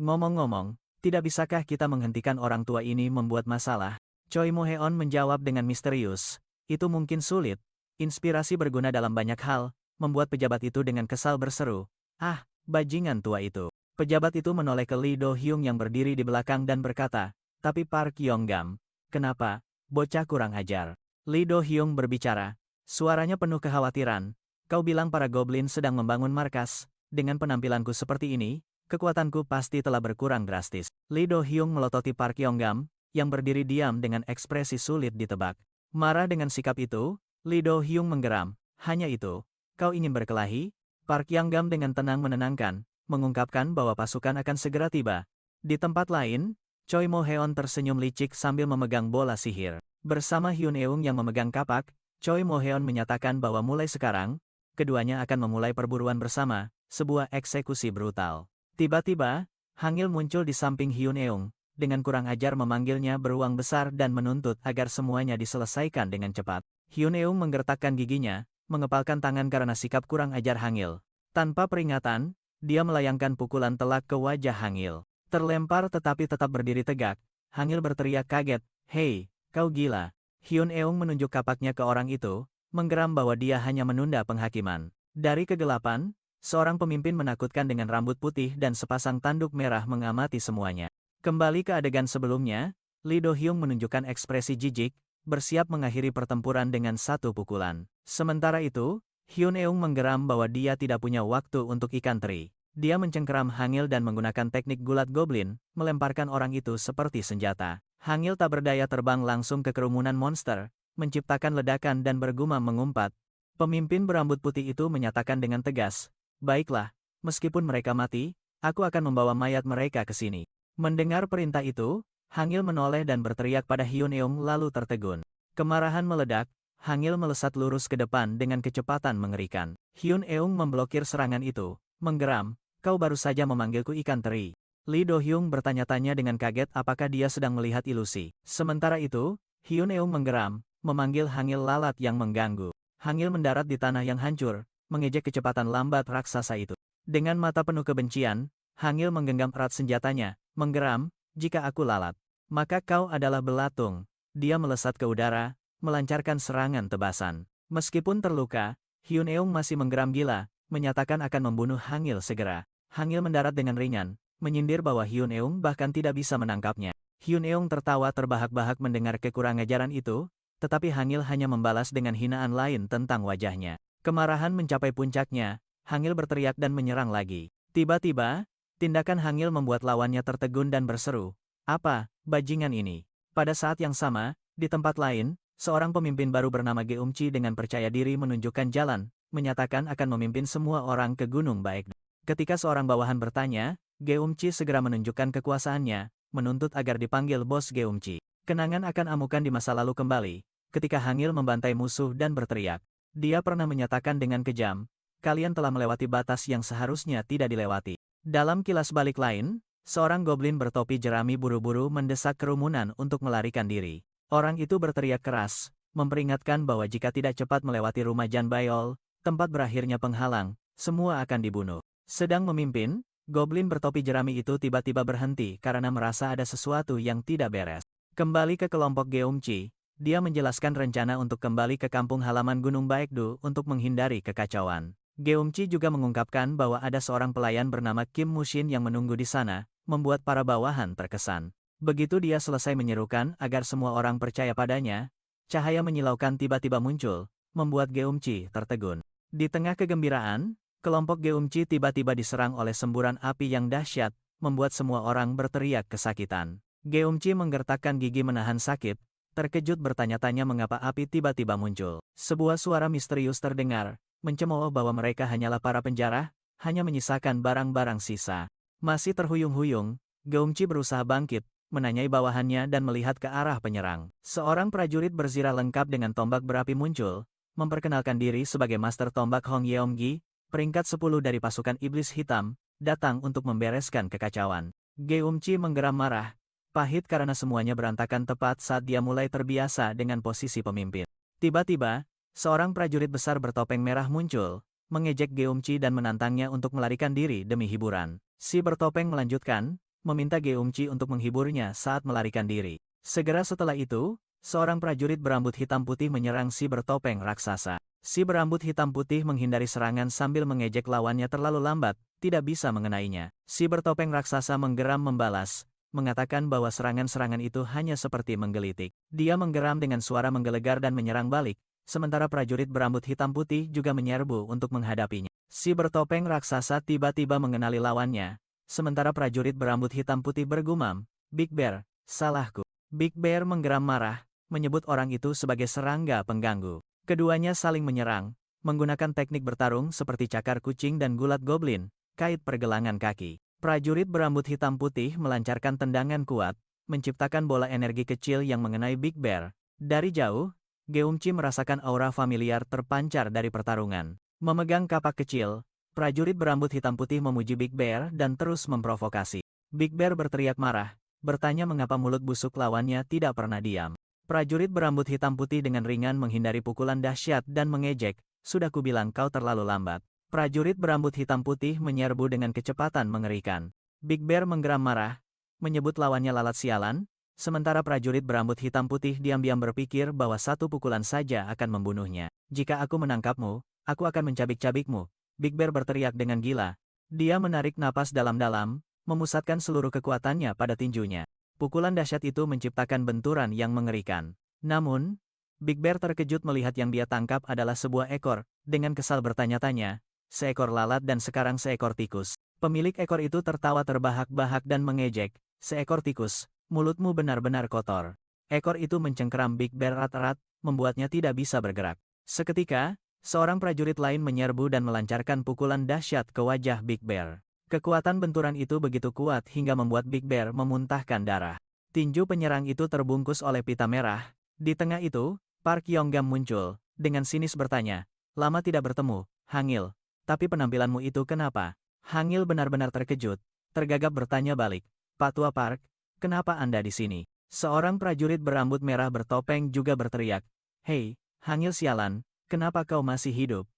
Ngomong-ngomong, tidak bisakah kita menghentikan orang tua ini membuat masalah?" Choi Mo-heon menjawab dengan misterius, "Itu mungkin sulit. Inspirasi berguna dalam banyak hal," membuat pejabat itu dengan kesal berseru, "Ah, bajingan tua itu." Pejabat itu menoleh ke Lee Do-hyung yang berdiri di belakang dan berkata, "Tapi Park Yong-gam, kenapa? Bocah kurang ajar." Lee Do-hyung berbicara, suaranya penuh kekhawatiran, "Kau bilang para goblin sedang membangun markas. Dengan penampilanku seperti ini, kekuatanku pasti telah berkurang drastis." Lee Do-hyung melototi Park Yong-gam, yang berdiri diam dengan ekspresi sulit ditebak. Marah dengan sikap itu, Lee Do-hyung menggeram, "Hanya itu? Kau ingin berkelahi?" Park Yong-gam dengan tenang menenangkan, mengungkapkan bahwa pasukan akan segera tiba. Di tempat lain, Choi Mo-heon tersenyum licik sambil memegang bola sihir. Bersama Hyun Eung yang memegang kapak, Choi Mo-heon menyatakan bahwa mulai sekarang, keduanya akan memulai perburuan bersama, sebuah eksekusi brutal. Tiba-tiba, Hangil muncul di samping Hyun Eung, dengan kurang ajar memanggilnya beruang besar dan menuntut agar semuanya diselesaikan dengan cepat. Hyun Eung menggertakkan giginya, mengepalkan tangan karena sikap kurang ajar Hangil. Tanpa peringatan, dia melayangkan pukulan telak ke wajah Hangil. Terlempar tetapi tetap berdiri tegak, Hangil berteriak kaget, "Hei, kau gila." Hyun Eung menunjuk kapaknya ke orang itu, menggeram bahwa dia hanya menunda penghakiman. Dari kegelapan, seorang pemimpin menakutkan dengan rambut putih dan sepasang tanduk merah mengamati semuanya. Kembali ke adegan sebelumnya, Lee Do-hyung menunjukkan ekspresi jijik, bersiap mengakhiri pertempuran dengan satu pukulan. Sementara itu, Hyun Eung menggeram bahwa dia tidak punya waktu untuk ikan teri. Dia mencengkeram Hangil dan menggunakan teknik gulat goblin, melemparkan orang itu seperti senjata. Hangil tak berdaya terbang langsung ke kerumunan monster, menciptakan ledakan dan bergumam mengumpat. Pemimpin berambut putih itu menyatakan dengan tegas, "Baiklah, meskipun mereka mati, aku akan membawa mayat mereka ke sini." Mendengar perintah itu, Hangil menoleh dan berteriak pada Hyun Eung lalu tertegun. Kemarahan meledak, Hangil melesat lurus ke depan dengan kecepatan mengerikan. Hyun Eung memblokir serangan itu, menggeram, "Kau baru saja memanggilku ikan teri." Lee Do-hyung bertanya-tanya dengan kaget apakah dia sedang melihat ilusi. Sementara itu, Hyun Eung menggeram, memanggil Hangil lalat yang mengganggu. Hangil mendarat di tanah yang hancur, mengejek kecepatan lambat raksasa itu. Dengan mata penuh kebencian, Hangil menggenggam erat senjatanya, menggeram, "Jika aku lalat, maka kau adalah belatung." Dia melesat ke udara, melancarkan serangan tebasan. Meskipun terluka, Hyun Eung masih menggeram gila, menyatakan akan membunuh Hangil segera. Hangil mendarat dengan ringan, menyindir bahwa Hyun Eung bahkan tidak bisa menangkapnya. Hyun Eung tertawa terbahak-bahak mendengar kekurangajaran itu, tetapi Hangil hanya membalas dengan hinaan lain tentang wajahnya. Kemarahan mencapai puncaknya, Hangil berteriak dan menyerang lagi. Tiba-tiba, tindakan Hangil membuat lawannya tertegun dan berseru, "Apa, bajingan ini?" Pada saat yang sama, di tempat lain, seorang pemimpin baru bernama Geumchi dengan percaya diri menunjukkan jalan, menyatakan akan memimpin semua orang ke Gunung Baek. Ketika seorang bawahan bertanya, Geumchi segera menunjukkan kekuasaannya, menuntut agar dipanggil bos Geumchi. Kenangan akan amukan di masa lalu kembali, ketika Hangil membantai musuh dan berteriak. Dia pernah menyatakan dengan kejam, "Kalian telah melewati batas yang seharusnya tidak dilewati." Dalam kilas balik lain, seorang goblin bertopi jerami buru-buru mendesak kerumunan untuk melarikan diri. Orang itu berteriak keras, memperingatkan bahwa jika tidak cepat melewati rumah Jan Bayol, tempat berakhirnya penghalang, semua akan dibunuh. Sedang memimpin, goblin bertopi jerami itu tiba-tiba berhenti karena merasa ada sesuatu yang tidak beres. Kembali ke kelompok Geumchi, dia menjelaskan rencana untuk kembali ke kampung halaman Gunung Baekdu untuk menghindari kekacauan. Geumchi juga mengungkapkan bahwa ada seorang pelayan bernama Kim Mushin yang menunggu di sana, membuat para bawahan terkesan. Begitu dia selesai menyerukan agar semua orang percaya padanya, cahaya menyilaukan tiba-tiba muncul, membuat Geumchi tertegun. Di tengah kegembiraan, kelompok Geumchi tiba-tiba diserang oleh semburan api yang dahsyat, membuat semua orang berteriak kesakitan. Geumchi menggertakkan gigi menahan sakit, terkejut bertanya-tanya mengapa api tiba-tiba muncul. Sebuah suara misterius terdengar, mencemooh bahwa mereka hanyalah para penjara, hanya menyisakan barang-barang sisa. Masih terhuyung-huyung, Geumchi berusaha bangkit, menanyai bawahannya dan melihat ke arah penyerang. Seorang prajurit berzirah lengkap dengan tombak berapi muncul, memperkenalkan diri sebagai Master Tombak Hong Yeomgi, peringkat 10 dari pasukan Iblis Hitam, datang untuk membereskan kekacauan. Geumchi menggeram marah, pahit karena semuanya berantakan tepat saat dia mulai terbiasa dengan posisi pemimpin. Tiba-tiba, seorang prajurit besar bertopeng merah muncul, mengejek Geumchi dan menantangnya untuk melarikan diri demi hiburan. Si bertopeng melanjutkan, meminta Geumchi untuk menghiburnya saat melarikan diri. Segera setelah itu, seorang prajurit berambut hitam putih menyerang si bertopeng raksasa. Si berambut hitam putih menghindari serangan sambil mengejek lawannya terlalu lambat, tidak bisa mengenainya. Si bertopeng raksasa menggeram membalas, mengatakan bahwa serangan-serangan itu hanya seperti menggelitik. Dia menggeram dengan suara menggelegar dan menyerang balik, sementara prajurit berambut hitam putih juga menyerbu untuk menghadapinya. Si bertopeng raksasa tiba-tiba mengenali lawannya, sementara prajurit berambut hitam putih bergumam, "Big Bear, salahku." Big Bear menggeram marah, menyebut orang itu sebagai serangga pengganggu. Keduanya saling menyerang, menggunakan teknik bertarung seperti cakar kucing dan gulat goblin, kait pergelangan kaki. Prajurit berambut hitam putih melancarkan tendangan kuat, menciptakan bola energi kecil yang mengenai Big Bear. Dari jauh, Geumchi merasakan aura familiar terpancar dari pertarungan. Memegang kapak kecil, prajurit berambut hitam putih memuji Big Bear dan terus memprovokasi. Big Bear berteriak marah, bertanya mengapa mulut busuk lawannya tidak pernah diam. Prajurit berambut hitam putih dengan ringan menghindari pukulan dahsyat dan mengejek, "Sudah kubilang kau terlalu lambat." Prajurit berambut hitam putih menyerbu dengan kecepatan mengerikan. Big Bear menggeram marah, menyebut lawannya lalat sialan, sementara prajurit berambut hitam putih diam-diam berpikir bahwa satu pukulan saja akan membunuhnya. "Jika aku menangkapmu, aku akan mencabik-cabikmu." Big Bear berteriak dengan gila. Dia menarik napas dalam-dalam, memusatkan seluruh kekuatannya pada tinjunya. Pukulan dahsyat itu menciptakan benturan yang mengerikan. Namun, Big Bear terkejut melihat yang dia tangkap adalah sebuah ekor, dengan kesal bertanya-tanya, seekor lalat dan sekarang seekor tikus. Pemilik ekor itu tertawa terbahak-bahak dan mengejek, "Seekor tikus, mulutmu benar-benar kotor." Ekor itu mencengkeram Big Bear erat-erat, membuatnya tidak bisa bergerak. Seketika, seorang prajurit lain menyerbu dan melancarkan pukulan dahsyat ke wajah Big Bear. Kekuatan benturan itu begitu kuat hingga membuat Big Bear memuntahkan darah. Tinju penyerang itu terbungkus oleh pita merah. Di tengah itu, Park Yonggam muncul, dengan sinis bertanya, "Lama tidak bertemu, Hangil. Tapi penampilanmu itu kenapa?" Hangil benar-benar terkejut, tergagap bertanya balik, "Pak Tua Park, kenapa Anda di sini?" Seorang prajurit berambut merah bertopeng juga berteriak, "Hei, Hangil sialan, kenapa kau masih hidup?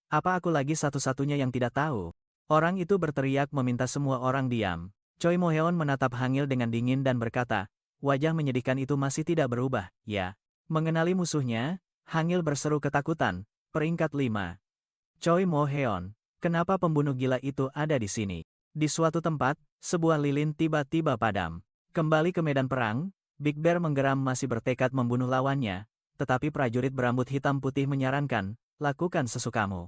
Apa aku lagi satu-satunya yang tidak tahu?" Orang itu berteriak meminta semua orang diam. Choi Moheon menatap Hangil dengan dingin dan berkata, wajah menyedihkan itu masih tidak berubah, ya. Mengenali musuhnya, Hangil berseru ketakutan, peringkat 5. Choi Moheon, kenapa pembunuh gila itu ada di sini? Di suatu tempat, sebuah lilin tiba-tiba padam. Kembali ke medan perang, Big Bear menggeram masih bertekad membunuh lawannya, tetapi prajurit berambut hitam putih menyarankan, lakukan sesukamu.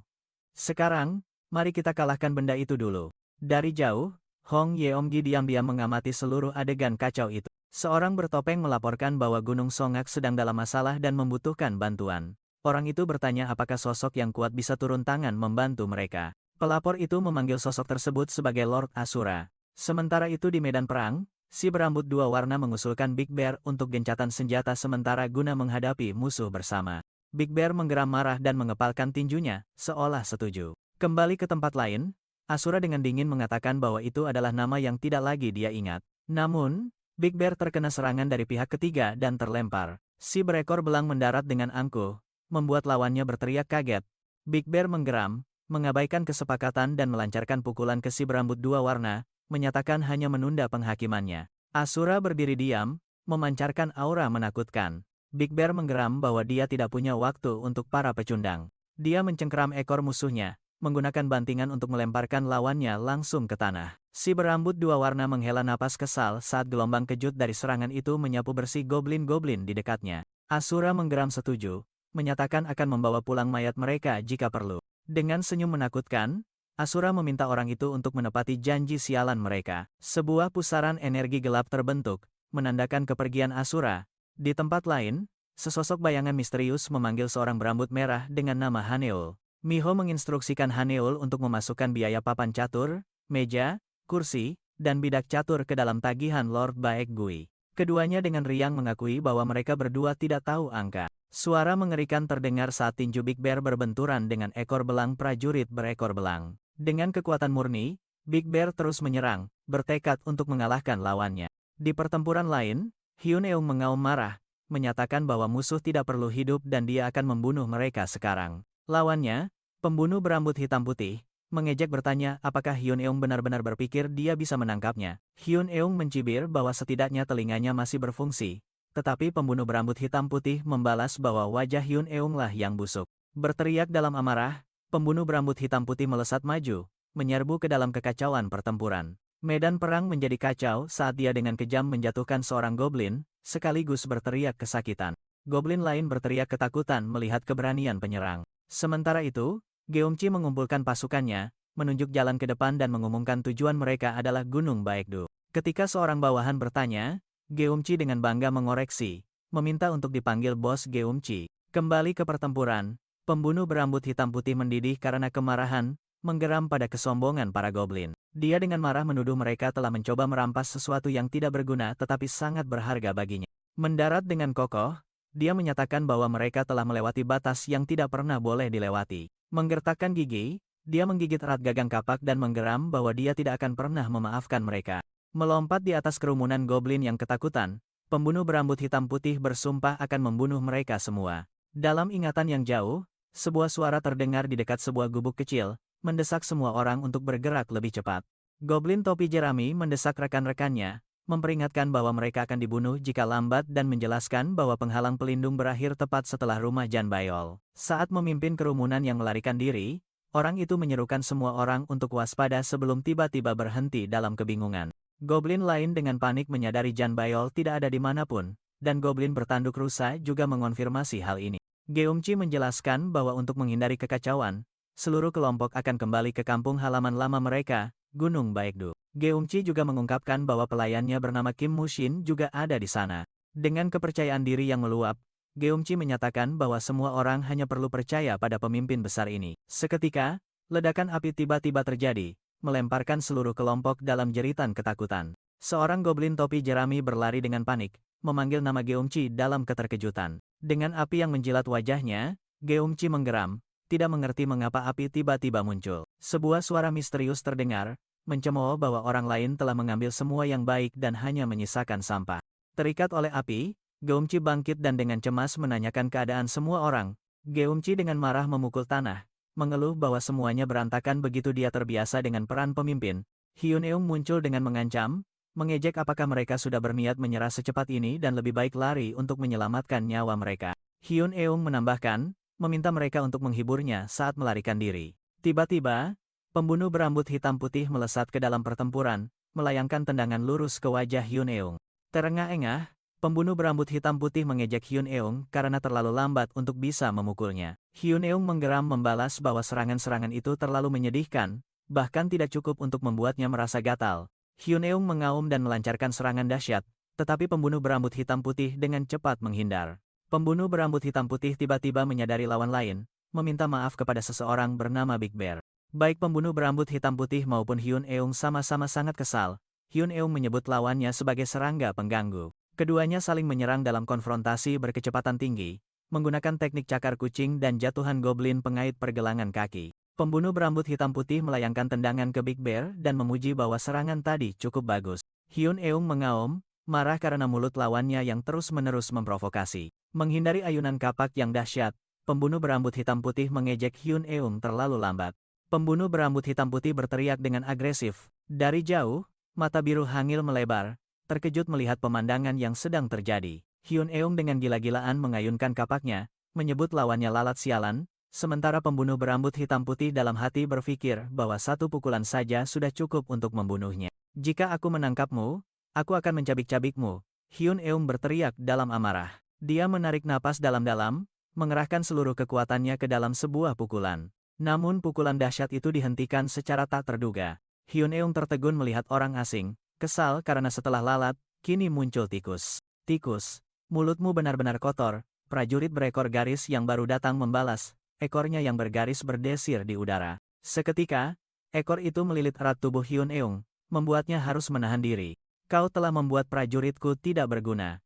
Sekarang, mari kita kalahkan benda itu dulu. Dari jauh, Hong Yeomgi diam-diam mengamati seluruh adegan kacau itu. Seorang bertopeng melaporkan bahwa Gunung Songak sedang dalam masalah dan membutuhkan bantuan. Orang itu bertanya apakah sosok yang kuat bisa turun tangan membantu mereka. Pelapor itu memanggil sosok tersebut sebagai Lord Asura. Sementara itu di medan perang, si berambut dua warna mengusulkan Big Bear untuk gencatan senjata sementara guna menghadapi musuh bersama. Big Bear menggeram marah dan mengepalkan tinjunya, seolah setuju. Kembali ke tempat lain, Asura dengan dingin mengatakan bahwa itu adalah nama yang tidak lagi dia ingat. Namun, Big Bear terkena serangan dari pihak ketiga dan terlempar. Si berekor belang mendarat dengan angkuh, membuat lawannya berteriak kaget. Big Bear menggeram, mengabaikan kesepakatan dan melancarkan pukulan ke si berambut dua warna, menyatakan hanya menunda penghakimannya. Asura berdiri diam, memancarkan aura menakutkan. Big Bear menggeram bahwa dia tidak punya waktu untuk para pecundang. Dia mencengkeram ekor musuhnya, menggunakan bantingan untuk melemparkan lawannya langsung ke tanah. Si berambut dua warna menghela napas kesal saat gelombang kejut dari serangan itu menyapu bersih goblin-goblin di dekatnya. Asura menggeram setuju, menyatakan akan membawa pulang mayat mereka jika perlu. Dengan senyum menakutkan, Asura meminta orang itu untuk menepati janji sialan mereka. Sebuah pusaran energi gelap terbentuk, menandakan kepergian Asura. Di tempat lain, sesosok bayangan misterius memanggil seorang berambut merah dengan nama Haneul. Miho menginstruksikan Haneul untuk memasukkan biaya papan catur, meja, kursi, dan bidak catur ke dalam tagihan Lord Baek Gui. Keduanya dengan riang mengakui bahwa mereka berdua tidak tahu angka. Suara mengerikan terdengar saat tinju Big Bear berbenturan dengan ekor belang prajurit berekor belang. Dengan kekuatan murni, Big Bear terus menyerang, bertekad untuk mengalahkan lawannya. Di pertempuran lain, Hyun Eung mengaum marah, menyatakan bahwa musuh tidak perlu hidup dan dia akan membunuh mereka sekarang. Lawannya, pembunuh berambut hitam putih, mengejek bertanya apakah Hyun Eung benar-benar berpikir dia bisa menangkapnya. Hyun Eung mencibir bahwa setidaknya telinganya masih berfungsi, tetapi pembunuh berambut hitam putih membalas bahwa wajah Hyun Eung lah yang busuk. Berteriak dalam amarah, pembunuh berambut hitam putih melesat maju, menyerbu ke dalam kekacauan pertempuran. Medan perang menjadi kacau saat dia dengan kejam menjatuhkan seorang goblin, sekaligus berteriak kesakitan. Goblin lain berteriak ketakutan melihat keberanian penyerang. Sementara itu, Geumchi mengumpulkan pasukannya, menunjuk jalan ke depan dan mengumumkan tujuan mereka adalah Gunung Baekdu. Ketika seorang bawahan bertanya, Geumchi dengan bangga mengoreksi, meminta untuk dipanggil bos Geumchi. Kembali ke pertempuran, pembunuh berambut hitam putih mendidih karena kemarahan, menggeram pada kesombongan para goblin. Dia dengan marah menuduh mereka telah mencoba merampas sesuatu yang tidak berguna tetapi sangat berharga baginya. Mendarat dengan kokoh, dia menyatakan bahwa mereka telah melewati batas yang tidak pernah boleh dilewati. Menggertakkan gigi, dia menggigit erat gagang kapak dan menggeram bahwa dia tidak akan pernah memaafkan mereka. Melompat di atas kerumunan goblin yang ketakutan, pembunuh berambut hitam putih bersumpah akan membunuh mereka semua. Dalam ingatan yang jauh, sebuah suara terdengar di dekat sebuah gubuk kecil, mendesak semua orang untuk bergerak lebih cepat. Goblin topi jerami mendesak rekan-rekannya, memperingatkan bahwa mereka akan dibunuh jika lambat dan menjelaskan bahwa penghalang pelindung berakhir tepat setelah rumah Jan Bayol. Saat memimpin kerumunan yang melarikan diri, orang itu menyerukan semua orang untuk waspada sebelum tiba-tiba berhenti dalam kebingungan. Goblin lain dengan panik menyadari Jan Bayol tidak ada di manapun, dan goblin bertanduk rusa juga mengonfirmasi hal ini. Geumchi menjelaskan bahwa untuk menghindari kekacauan, seluruh kelompok akan kembali ke kampung halaman lama mereka, Gunung Baekdu. Geumchi juga mengungkapkan bahwa pelayannya bernama Kim Mushin juga ada di sana. Dengan kepercayaan diri yang meluap, Geumchi menyatakan bahwa semua orang hanya perlu percaya pada pemimpin besar ini. Seketika, ledakan api tiba-tiba terjadi, melemparkan seluruh kelompok dalam jeritan ketakutan. Seorang goblin topi jerami berlari dengan panik, memanggil nama Geumchi dalam keterkejutan. Dengan api yang menjilat wajahnya, Geumchi menggeram, tidak mengerti mengapa api tiba-tiba muncul. Sebuah suara misterius terdengar, mencemooh bahwa orang lain telah mengambil semua yang baik dan hanya menyisakan sampah. Terikat oleh api, Geumchi bangkit dan dengan cemas menanyakan keadaan semua orang. Geumchi dengan marah memukul tanah, mengeluh bahwa semuanya berantakan begitu dia terbiasa dengan peran pemimpin. Hyun Eung muncul dengan mengancam, mengejek apakah mereka sudah berniat menyerah secepat ini dan lebih baik lari untuk menyelamatkan nyawa mereka. Hyun Eung menambahkan, meminta mereka untuk menghiburnya saat melarikan diri. Tiba-tiba, pembunuh berambut hitam putih melesat ke dalam pertempuran, melayangkan tendangan lurus ke wajah Hyun Eung. Terengah-engah, pembunuh berambut hitam putih mengejek Hyun Eung karena terlalu lambat untuk bisa memukulnya. Hyun Eung menggeram membalas bahwa serangan-serangan itu terlalu menyedihkan, bahkan tidak cukup untuk membuatnya merasa gatal. Hyun Eung mengaum dan melancarkan serangan dahsyat, tetapi pembunuh berambut hitam putih dengan cepat menghindar. Pembunuh berambut hitam putih tiba-tiba menyadari lawan lain, meminta maaf kepada seseorang bernama Big Bear. Baik pembunuh berambut hitam putih maupun Hyun Eung sama-sama sangat kesal. Hyun Eung menyebut lawannya sebagai serangga pengganggu. Keduanya saling menyerang dalam konfrontasi berkecepatan tinggi, menggunakan teknik cakar kucing dan jatuhan goblin pengait pergelangan kaki. Pembunuh berambut hitam putih melayangkan tendangan ke Big Bear dan memuji bahwa serangan tadi cukup bagus. Hyun Eung mengaum, marah karena mulut lawannya yang terus-menerus memprovokasi. Menghindari ayunan kapak yang dahsyat, pembunuh berambut hitam putih mengejek Hyun Eung terlalu lambat. Pembunuh berambut hitam putih berteriak dengan agresif. Dari jauh, mata biru Hangil melebar, terkejut melihat pemandangan yang sedang terjadi. Hyun Eung dengan gila-gilaan mengayunkan kapaknya, menyebut lawannya lalat sialan, sementara pembunuh berambut hitam putih dalam hati berpikir bahwa satu pukulan saja sudah cukup untuk membunuhnya. Jika aku menangkapmu, aku akan mencabik-cabikmu. Hyun Eung berteriak dalam amarah. Dia menarik napas dalam-dalam, mengerahkan seluruh kekuatannya ke dalam sebuah pukulan. Namun pukulan dahsyat itu dihentikan secara tak terduga. Hyun Eung tertegun melihat orang asing, kesal karena setelah lalat, kini muncul tikus. Tikus, mulutmu benar-benar kotor, prajurit berekor garis yang baru datang membalas, ekornya yang bergaris berdesir di udara. Seketika, ekor itu melilit erat tubuh Hyun Eung, membuatnya harus menahan diri. Kau telah membuat prajuritku tidak berguna.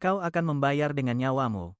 Kau akan membayar dengan nyawamu.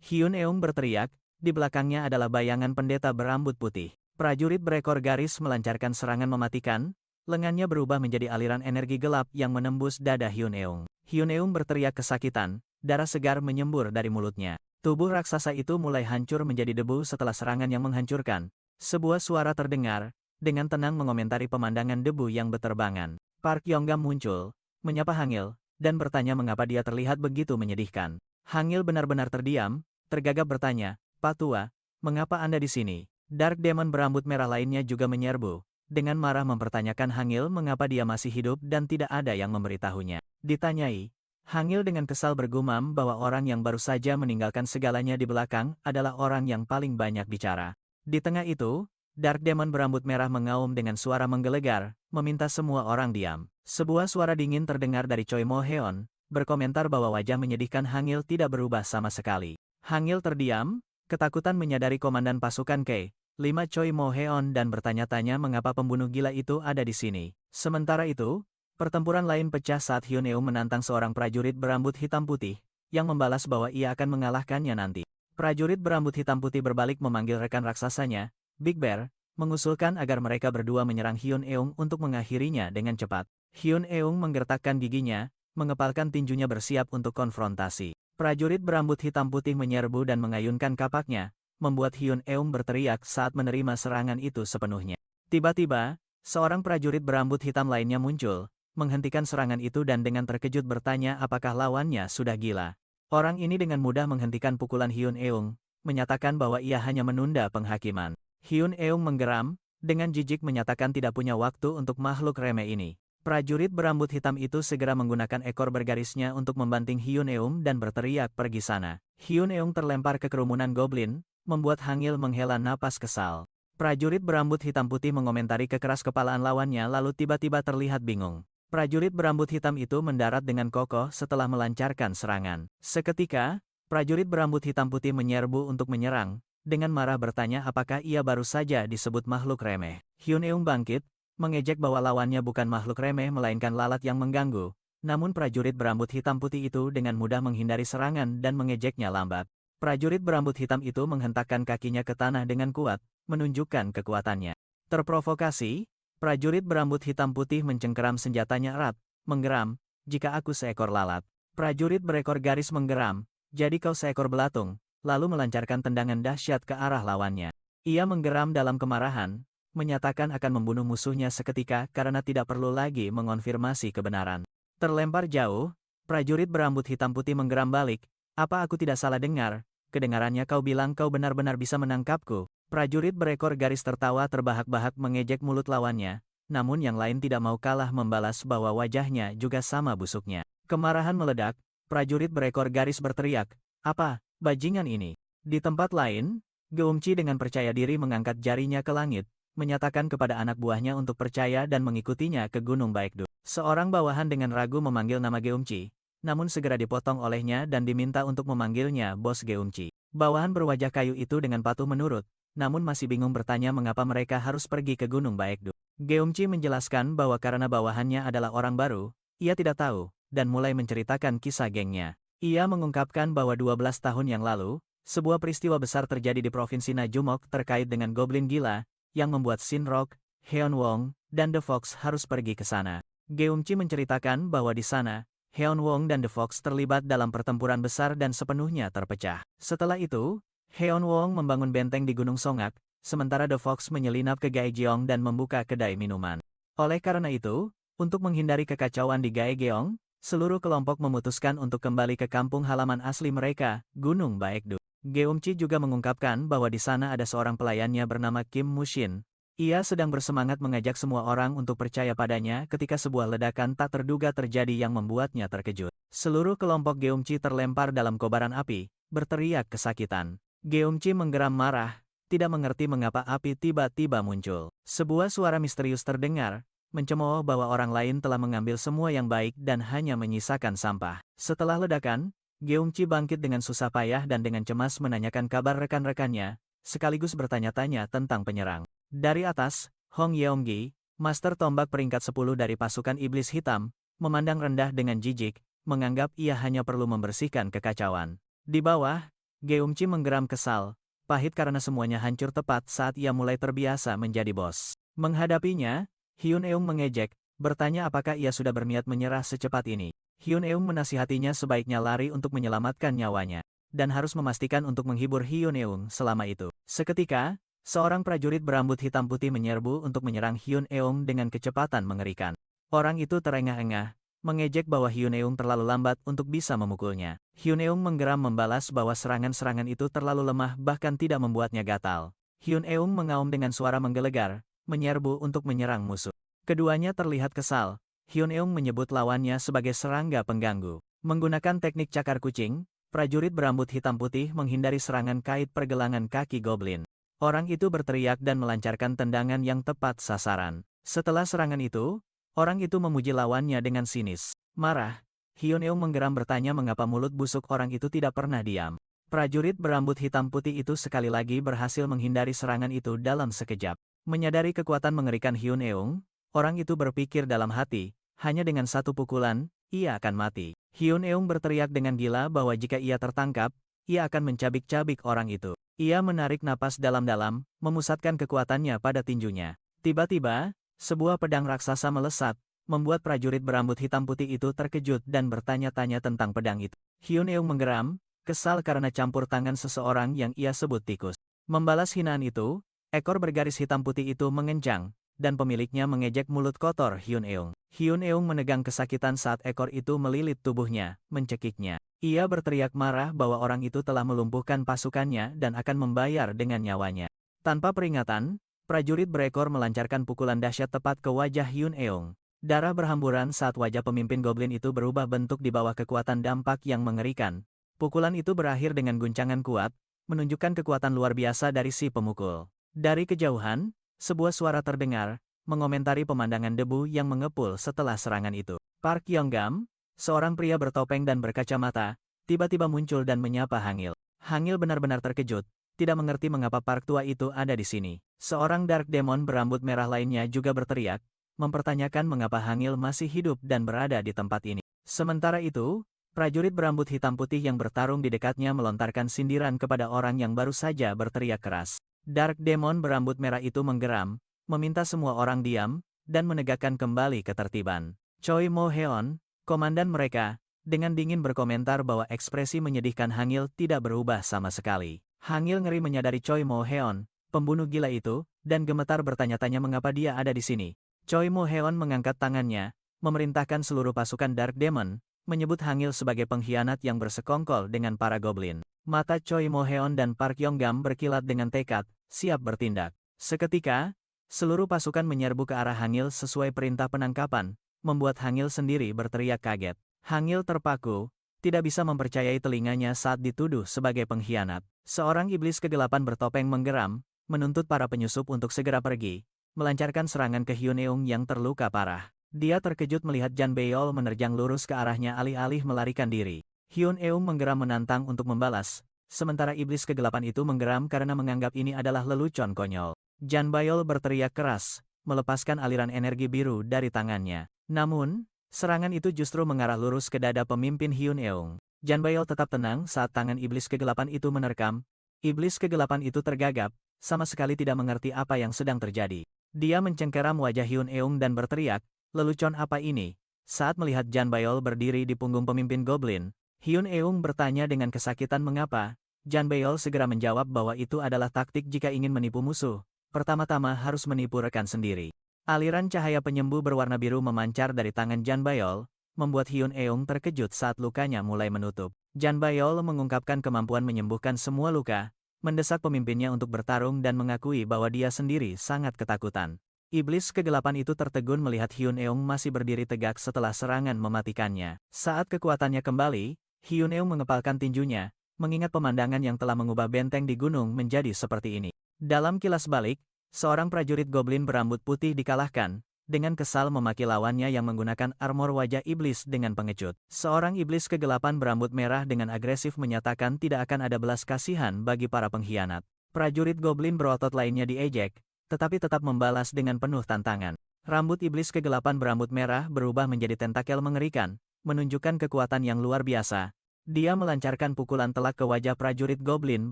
Hyun Eung berteriak, di belakangnya adalah bayangan pendeta berambut putih. Prajurit berekor garis melancarkan serangan mematikan, lengannya berubah menjadi aliran energi gelap yang menembus dada Hyun Eung. Hyun Eung berteriak kesakitan, darah segar menyembur dari mulutnya. Tubuh raksasa itu mulai hancur menjadi debu setelah serangan yang menghancurkan. Sebuah suara terdengar, dengan tenang mengomentari pemandangan debu yang beterbangan. Park Yonggam muncul, menyapa Hangil, dan bertanya mengapa dia terlihat begitu menyedihkan. Hangil benar-benar terdiam, tergagap bertanya, "Pak Tua, mengapa Anda di sini?" Dark Demon berambut merah lainnya juga menyerbu, dengan marah mempertanyakan Hangil mengapa dia masih hidup dan tidak ada yang memberitahunya. Ditanyai, Hangil dengan kesal bergumam bahwa orang yang baru saja meninggalkan segalanya di belakang adalah orang yang paling banyak bicara. Di tengah itu, Dark Demon berambut merah mengaum dengan suara menggelegar, meminta semua orang diam. Sebuah suara dingin terdengar dari Choi Mo Heon, berkomentar bahwa wajah menyedihkan Hangil tidak berubah sama sekali. Hangil terdiam, ketakutan menyadari komandan pasukan K5 Choi Mo Heon dan bertanya-tanya mengapa pembunuh gila itu ada di sini. Sementara itu, pertempuran lain pecah saat Hyun Eung menantang seorang prajurit berambut hitam putih, yang membalas bahwa ia akan mengalahkannya nanti. Prajurit berambut hitam putih berbalik memanggil rekan raksasanya, Big Bear, mengusulkan agar mereka berdua menyerang Hyun Eung untuk mengakhirinya dengan cepat. Hyun Eung menggertakkan giginya, mengepalkan tinjunya bersiap untuk konfrontasi. Prajurit berambut hitam putih menyerbu dan mengayunkan kapaknya, membuat Hyun Eung berteriak saat menerima serangan itu sepenuhnya. Tiba-tiba, seorang prajurit berambut hitam lainnya muncul, menghentikan serangan itu dan dengan terkejut bertanya apakah lawannya sudah gila. Orang ini dengan mudah menghentikan pukulan Hyun Eung, menyatakan bahwa ia hanya menunda penghakiman. Hyun Eung menggeram, dengan jijik menyatakan tidak punya waktu untuk makhluk remeh ini. Prajurit berambut hitam itu segera menggunakan ekor bergarisnya untuk membanting Hyun Eung dan berteriak pergi sana. Hyun Eung terlempar ke kerumunan goblin, membuat Hangil menghela napas kesal. Prajurit berambut hitam putih mengomentari kekeras-kepalaan lawannya lalu tiba-tiba terlihat bingung. Prajurit berambut hitam itu mendarat dengan kokoh setelah melancarkan serangan. Seketika, prajurit berambut hitam putih menyerbu untuk menyerang, dengan marah bertanya apakah ia baru saja disebut makhluk remeh. Hyun Eung bangkit, mengejek bahwa lawannya bukan makhluk remeh melainkan lalat yang mengganggu, namun prajurit berambut hitam putih itu dengan mudah menghindari serangan dan mengejeknya lambat. Prajurit berambut hitam itu menghentakkan kakinya ke tanah dengan kuat, menunjukkan kekuatannya. Terprovokasi, prajurit berambut hitam putih mencengkeram senjatanya erat, menggeram, "Jika aku seekor lalat." Prajurit berekor garis menggeram, "Jadi kau seekor belatung," lalu melancarkan tendangan dahsyat ke arah lawannya. Ia menggeram dalam kemarahan, menyatakan akan membunuh musuhnya seketika karena tidak perlu lagi mengonfirmasi kebenaran. Terlempar jauh, prajurit berambut hitam putih menggeram balik, "Apa aku tidak salah dengar? Kedengarannya kau bilang kau benar-benar bisa menangkapku." Prajurit berekor garis tertawa terbahak-bahak mengejek mulut lawannya, namun yang lain tidak mau kalah membalas bahwa wajahnya juga sama busuknya. Kemarahan meledak, prajurit berekor garis berteriak, "Apa, bajingan ini?" Di tempat lain, Geumchi dengan percaya diri mengangkat jarinya ke langit, menyatakan kepada anak buahnya untuk percaya dan mengikutinya ke Gunung Baekdu. Seorang bawahan dengan ragu memanggil nama Geumchi, namun segera dipotong olehnya dan diminta untuk memanggilnya Bos Geumchi. Bawahan berwajah kayu itu dengan patuh menurut, namun masih bingung bertanya mengapa mereka harus pergi ke Gunung Baekdu. Geumchi menjelaskan bahwa karena bawahannya adalah orang baru, ia tidak tahu, dan mulai menceritakan kisah gengnya. Ia mengungkapkan bahwa 12 tahun yang lalu, sebuah peristiwa besar terjadi di Provinsi Najumok terkait dengan goblin gila, yang membuat Shin Rock, Heon Wong, dan The Fox harus pergi ke sana. Geumchi menceritakan bahwa di sana, Heon Wong dan The Fox terlibat dalam pertempuran besar dan sepenuhnya terpecah. Setelah itu, Heon Wong membangun benteng di Gunung Songak, sementara The Fox menyelinap ke Gaejeong dan membuka kedai minuman. Oleh karena itu, untuk menghindari kekacauan di Gaejeong, seluruh kelompok memutuskan untuk kembali ke kampung halaman asli mereka, Gunung Baekdu. Geumchi juga mengungkapkan bahwa di sana ada seorang pelayannya bernama Kim Mushin. Ia sedang bersemangat mengajak semua orang untuk percaya padanya ketika sebuah ledakan tak terduga terjadi yang membuatnya terkejut. Seluruh kelompok Geumchi terlempar dalam kobaran api, berteriak kesakitan. Geumchi menggeram marah, tidak mengerti mengapa api tiba-tiba muncul. Sebuah suara misterius terdengar, mencemooh bahwa orang lain telah mengambil semua yang baik dan hanya menyisakan sampah. Setelah ledakan, Geumchi bangkit dengan susah payah dan dengan cemas menanyakan kabar rekan-rekannya, sekaligus bertanya-tanya tentang penyerang. Dari atas, Hong Yeonggi, master tombak peringkat 10 dari pasukan iblis hitam, memandang rendah dengan jijik, menganggap ia hanya perlu membersihkan kekacauan. Di bawah, Geumchi menggeram kesal, pahit karena semuanya hancur tepat saat ia mulai terbiasa menjadi bos. Menghadapinya, Hyun Eung mengejek, bertanya apakah ia sudah berniat menyerah secepat ini. Hyun Eung menasihatinya sebaiknya lari untuk menyelamatkan nyawanya, dan harus memastikan untuk menghibur Hyun Eung selama itu. Seketika, seorang prajurit berambut hitam putih menyerbu untuk menyerang Hyun Eung dengan kecepatan mengerikan. Orang itu terengah-engah, mengejek bahwa Hyun Eung terlalu lambat untuk bisa memukulnya. Hyun Eung menggeram membalas bahwa serangan-serangan itu terlalu lemah bahkan tidak membuatnya gatal. Hyun Eung mengaum dengan suara menggelegar, menyerbu untuk menyerang musuh. Keduanya terlihat kesal. Hyun Eung menyebut lawannya sebagai serangga pengganggu. Menggunakan teknik cakar kucing, prajurit berambut hitam putih menghindari serangan kait pergelangan kaki goblin. Orang itu berteriak dan melancarkan tendangan yang tepat sasaran. Setelah serangan itu, orang itu memuji lawannya dengan sinis. Marah, Hyun Eung menggeram bertanya mengapa mulut busuk orang itu tidak pernah diam. Prajurit berambut hitam putih itu sekali lagi berhasil menghindari serangan itu dalam sekejap. Menyadari kekuatan mengerikan Hyun Eung, orang itu berpikir dalam hati, hanya dengan satu pukulan, ia akan mati. Hyun Eung berteriak dengan gila bahwa jika ia tertangkap, ia akan mencabik-cabik orang itu. Ia menarik napas dalam-dalam, memusatkan kekuatannya pada tinjunya. Tiba-tiba, sebuah pedang raksasa melesat, membuat prajurit berambut hitam putih itu terkejut dan bertanya-tanya tentang pedang itu. Hyun Eung menggeram, kesal karena campur tangan seseorang yang ia sebut tikus. Membalas hinaan itu, ekor bergaris hitam putih itu mengencang, dan pemiliknya mengejek mulut kotor Hyun Eung. Hyun Eung menegang kesakitan saat ekor itu melilit tubuhnya, mencekiknya. Ia berteriak marah bahwa orang itu telah melumpuhkan pasukannya dan akan membayar dengan nyawanya. Tanpa peringatan, prajurit berekor melancarkan pukulan dahsyat tepat ke wajah Hyun Eung. Darah berhamburan saat wajah pemimpin goblin itu berubah bentuk di bawah kekuatan dampak yang mengerikan. Pukulan itu berakhir dengan guncangan kuat, menunjukkan kekuatan luar biasa dari si pemukul. Dari kejauhan, sebuah suara terdengar, mengomentari pemandangan debu yang mengepul setelah serangan itu. Park Yong-gam, seorang pria bertopeng dan berkacamata, tiba-tiba muncul dan menyapa Hangil. Hangil benar-benar terkejut, tidak mengerti mengapa Park tua itu ada di sini. Seorang Dark Demon berambut merah lainnya juga berteriak, mempertanyakan mengapa Hangil masih hidup dan berada di tempat ini. Sementara itu, prajurit berambut hitam putih yang bertarung di dekatnya melontarkan sindiran kepada orang yang baru saja berteriak keras. Dark Demon berambut merah itu menggeram, meminta semua orang diam, dan menegakkan kembali ketertiban. Choi Mo-heon, komandan mereka, dengan dingin berkomentar bahwa ekspresi menyedihkan Hangil tidak berubah sama sekali. Hangil ngeri menyadari Choi Mo-heon, pembunuh gila itu, dan gemetar bertanya-tanya mengapa dia ada di sini. Choi Mo-heon mengangkat tangannya, memerintahkan seluruh pasukan Dark Demon, menyebut Hangil sebagai pengkhianat yang bersekongkol dengan para goblin. Mata Choi Mo-heon dan Park Yong-gam berkilat dengan tekad, siap bertindak. Seketika, seluruh pasukan menyerbu ke arah Hangil sesuai perintah penangkapan, membuat Hangil sendiri berteriak kaget. Hangil terpaku, tidak bisa mempercayai telinganya saat dituduh sebagai pengkhianat. Seorang iblis kegelapan bertopeng menggeram, menuntut para penyusup untuk segera pergi, melancarkan serangan ke Hyun Eung yang terluka parah. Dia terkejut melihat Jan Beol menerjang lurus ke arahnya alih-alih melarikan diri. Hyun Eung menggeram menantang untuk membalas, sementara iblis kegelapan itu menggeram karena menganggap ini adalah lelucon konyol. Jan Beol berteriak keras, melepaskan aliran energi biru dari tangannya. Namun, serangan itu justru mengarah lurus ke dada pemimpin Hyun Eung. Jan Beol tetap tenang saat tangan iblis kegelapan itu menerkam. Iblis kegelapan itu tergagap, sama sekali tidak mengerti apa yang sedang terjadi. Dia mencengkeram wajah Hyun Eung dan berteriak, lelucon apa ini? Saat melihat Jan Beol berdiri di punggung pemimpin goblin, Hyun Eung bertanya dengan kesakitan mengapa. Jan Beol segera menjawab bahwa itu adalah taktik jika ingin menipu musuh. Pertama-tama harus menipu rekan sendiri. Aliran cahaya penyembuh berwarna biru memancar dari tangan Jan Beol, membuat Hyun Eung terkejut saat lukanya mulai menutup. Jan Beol mengungkapkan kemampuan menyembuhkan semua luka, mendesak pemimpinnya untuk bertarung dan mengakui bahwa dia sendiri sangat ketakutan. Iblis kegelapan itu tertegun melihat Hyun Eung masih berdiri tegak setelah serangan mematikannya. Saat kekuatannya kembali, Hyun Eung mengepalkan tinjunya, mengingat pemandangan yang telah mengubah benteng di gunung menjadi seperti ini. Dalam kilas balik, seorang prajurit goblin berambut putih dikalahkan, dengan kesal memaki lawannya yang menggunakan armor wajah iblis dengan pengecut. Seorang iblis kegelapan berambut merah dengan agresif menyatakan tidak akan ada belas kasihan bagi para pengkhianat. Prajurit goblin berotot lainnya diejek, tetapi tetap membalas dengan penuh tantangan. Rambut iblis kegelapan berambut merah berubah menjadi tentakel mengerikan, menunjukkan kekuatan yang luar biasa. Dia melancarkan pukulan telak ke wajah prajurit goblin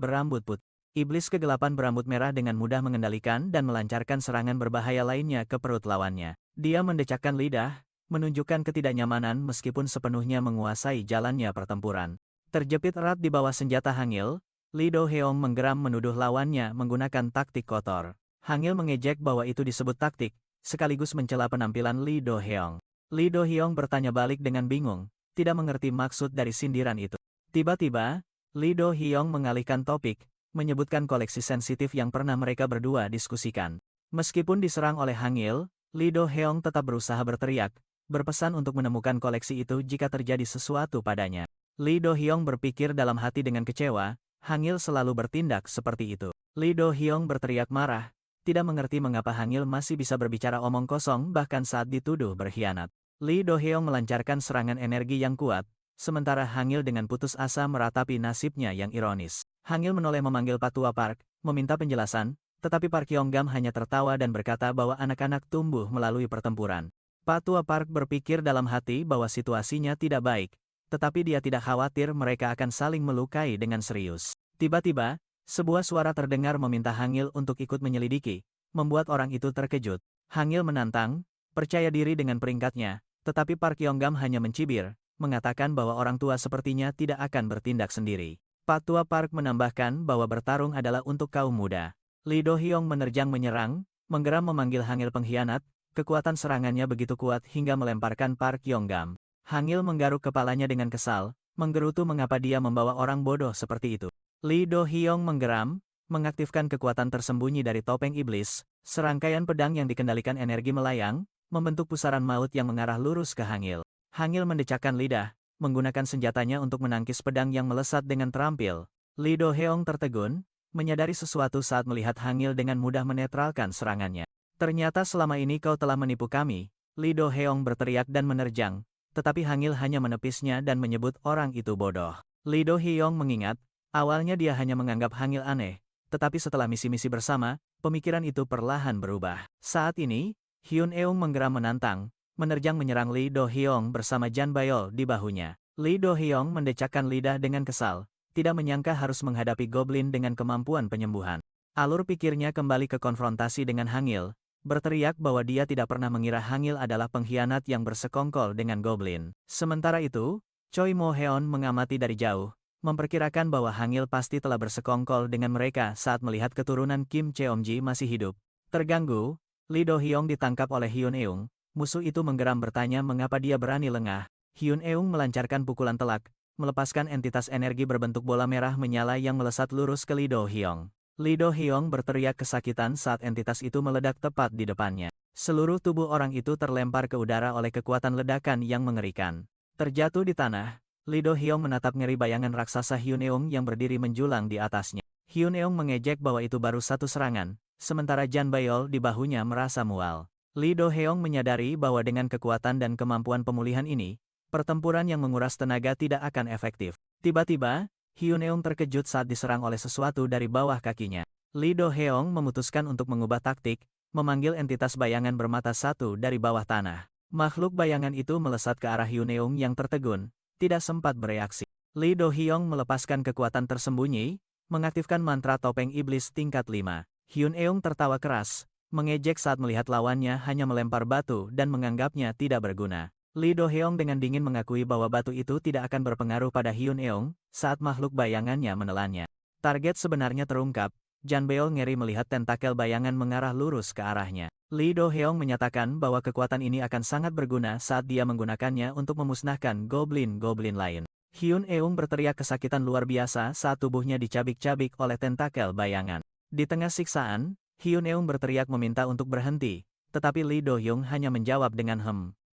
berambut putih. Iblis kegelapan berambut merah dengan mudah mengendalikan dan melancarkan serangan berbahaya lainnya ke perut lawannya. Dia mendecakkan lidah, menunjukkan ketidaknyamanan meskipun sepenuhnya menguasai jalannya pertempuran. Terjepit erat di bawah senjata Hangil, Lee Do-heong menggeram menuduh lawannya menggunakan taktik kotor. Hangil mengejek bahwa itu disebut taktik, sekaligus mencela penampilan Lee Do-heong. Lee Do-heong bertanya balik dengan bingung, tidak mengerti maksud dari sindiran itu. Tiba-tiba, Lee Do-heong mengalihkan topik, menyebutkan koleksi sensitif yang pernah mereka berdua diskusikan. Meskipun diserang oleh Hangil, Lee Do-heong tetap berusaha berteriak, berpesan untuk menemukan koleksi itu jika terjadi sesuatu padanya. Lee Do-heong berpikir dalam hati dengan kecewa, Hangil selalu bertindak seperti itu. Lee Do-heong berteriak marah, tidak mengerti mengapa Hangil masih bisa berbicara omong kosong bahkan saat dituduh berkhianat. Lee Do-heong melancarkan serangan energi yang kuat, sementara Hangil dengan putus asa meratapi nasibnya yang ironis. Hangil menoleh memanggil Patua Park, meminta penjelasan, tetapi Park Yong-gam hanya tertawa dan berkata bahwa anak-anak tumbuh melalui pertempuran. Patua Park berpikir dalam hati bahwa situasinya tidak baik, tetapi dia tidak khawatir mereka akan saling melukai dengan serius. Tiba-tiba, sebuah suara terdengar meminta Hangil untuk ikut menyelidiki, membuat orang itu terkejut. Hangil menantang, percaya diri dengan peringkatnya, tetapi Park Yong-gam hanya mencibir, mengatakan bahwa orang tua sepertinya tidak akan bertindak sendiri. Patua Park menambahkan bahwa bertarung adalah untuk kaum muda. Lee Do-heong menerjang menyerang, menggeram memanggil Hangil pengkhianat, kekuatan serangannya begitu kuat hingga melemparkan Park Yong-gam. Hangil menggaruk kepalanya dengan kesal, menggerutu mengapa dia membawa orang bodoh seperti itu. Lee Do-heong menggeram, mengaktifkan kekuatan tersembunyi dari topeng iblis, serangkaian pedang yang dikendalikan energi melayang, membentuk pusaran maut yang mengarah lurus ke Hangil. Hangil mendecakkan lidah, menggunakan senjatanya untuk menangkis pedang yang melesat dengan terampil. Lee Do-heong tertegun, menyadari sesuatu saat melihat Hangil dengan mudah menetralkan serangannya. Ternyata selama ini kau telah menipu kami, Lee Do-heong berteriak dan menerjang, tetapi Hangil hanya menepisnya dan menyebut orang itu bodoh. Lee Do-heong mengingat, awalnya dia hanya menganggap Hangil aneh, tetapi setelah misi-misi bersama, pemikiran itu perlahan berubah. Saat ini, Hyun Eung menggeram menantang, menerjang menyerang Lee Do-heong bersama Jan Bayol di bahunya. Lee Do-heong mendecakkan lidah dengan kesal, tidak menyangka harus menghadapi goblin dengan kemampuan penyembuhan. Alur pikirnya kembali ke konfrontasi dengan Hangil, berteriak bahwa dia tidak pernah mengira Hangil adalah pengkhianat yang bersekongkol dengan goblin. Sementara itu, Choi Mo-heon mengamati dari jauh, memperkirakan bahwa Hangil pasti telah bersekongkol dengan mereka saat melihat keturunan Kim Cheomji masih hidup. Terganggu, Lee Do-heong ditangkap oleh Hyun Eung. Musuh itu menggeram bertanya mengapa dia berani lengah. Hyun Eung melancarkan pukulan telak, melepaskan entitas energi berbentuk bola merah menyala yang melesat lurus ke Lee Do-heong. Lee Do-heong berteriak kesakitan saat entitas itu meledak tepat di depannya. Seluruh tubuh orang itu terlempar ke udara oleh kekuatan ledakan yang mengerikan. Terjatuh di tanah, Lee Do-heong menatap ngeri bayangan raksasa Hyun Eung yang berdiri menjulang di atasnya. Hyun Eung mengejek bahwa itu baru satu serangan, sementara Jan Bayol di bahunya merasa mual. Lee Do-heong menyadari bahwa dengan kekuatan dan kemampuan pemulihan ini, pertempuran yang menguras tenaga tidak akan efektif. Tiba-tiba, Hyun Eung terkejut saat diserang oleh sesuatu dari bawah kakinya. Lee Do-heong memutuskan untuk mengubah taktik, memanggil entitas bayangan bermata satu dari bawah tanah. Makhluk bayangan itu melesat ke arah Hyun Eung yang tertegun, tidak sempat bereaksi. Lee Do-heong melepaskan kekuatan tersembunyi, mengaktifkan mantra topeng iblis tingkat 5. Hyun Eung tertawa keras, mengejek saat melihat lawannya hanya melempar batu dan menganggapnya tidak berguna. Lee Do-heong dengan dingin mengakui bahwa batu itu tidak akan berpengaruh pada Hyun Eung saat makhluk bayangannya menelannya. Target sebenarnya terungkap, Jan Beol ngeri melihat tentakel bayangan mengarah lurus ke arahnya. Lee Do-heong menyatakan bahwa kekuatan ini akan sangat berguna saat dia menggunakannya untuk memusnahkan goblin-goblin lain. Hyun Eung berteriak kesakitan luar biasa saat tubuhnya dicabik-cabik oleh tentakel bayangan. Di tengah siksaan, Hyun Eung berteriak meminta untuk berhenti, tetapi Lee Do-heong hanya menjawab dengan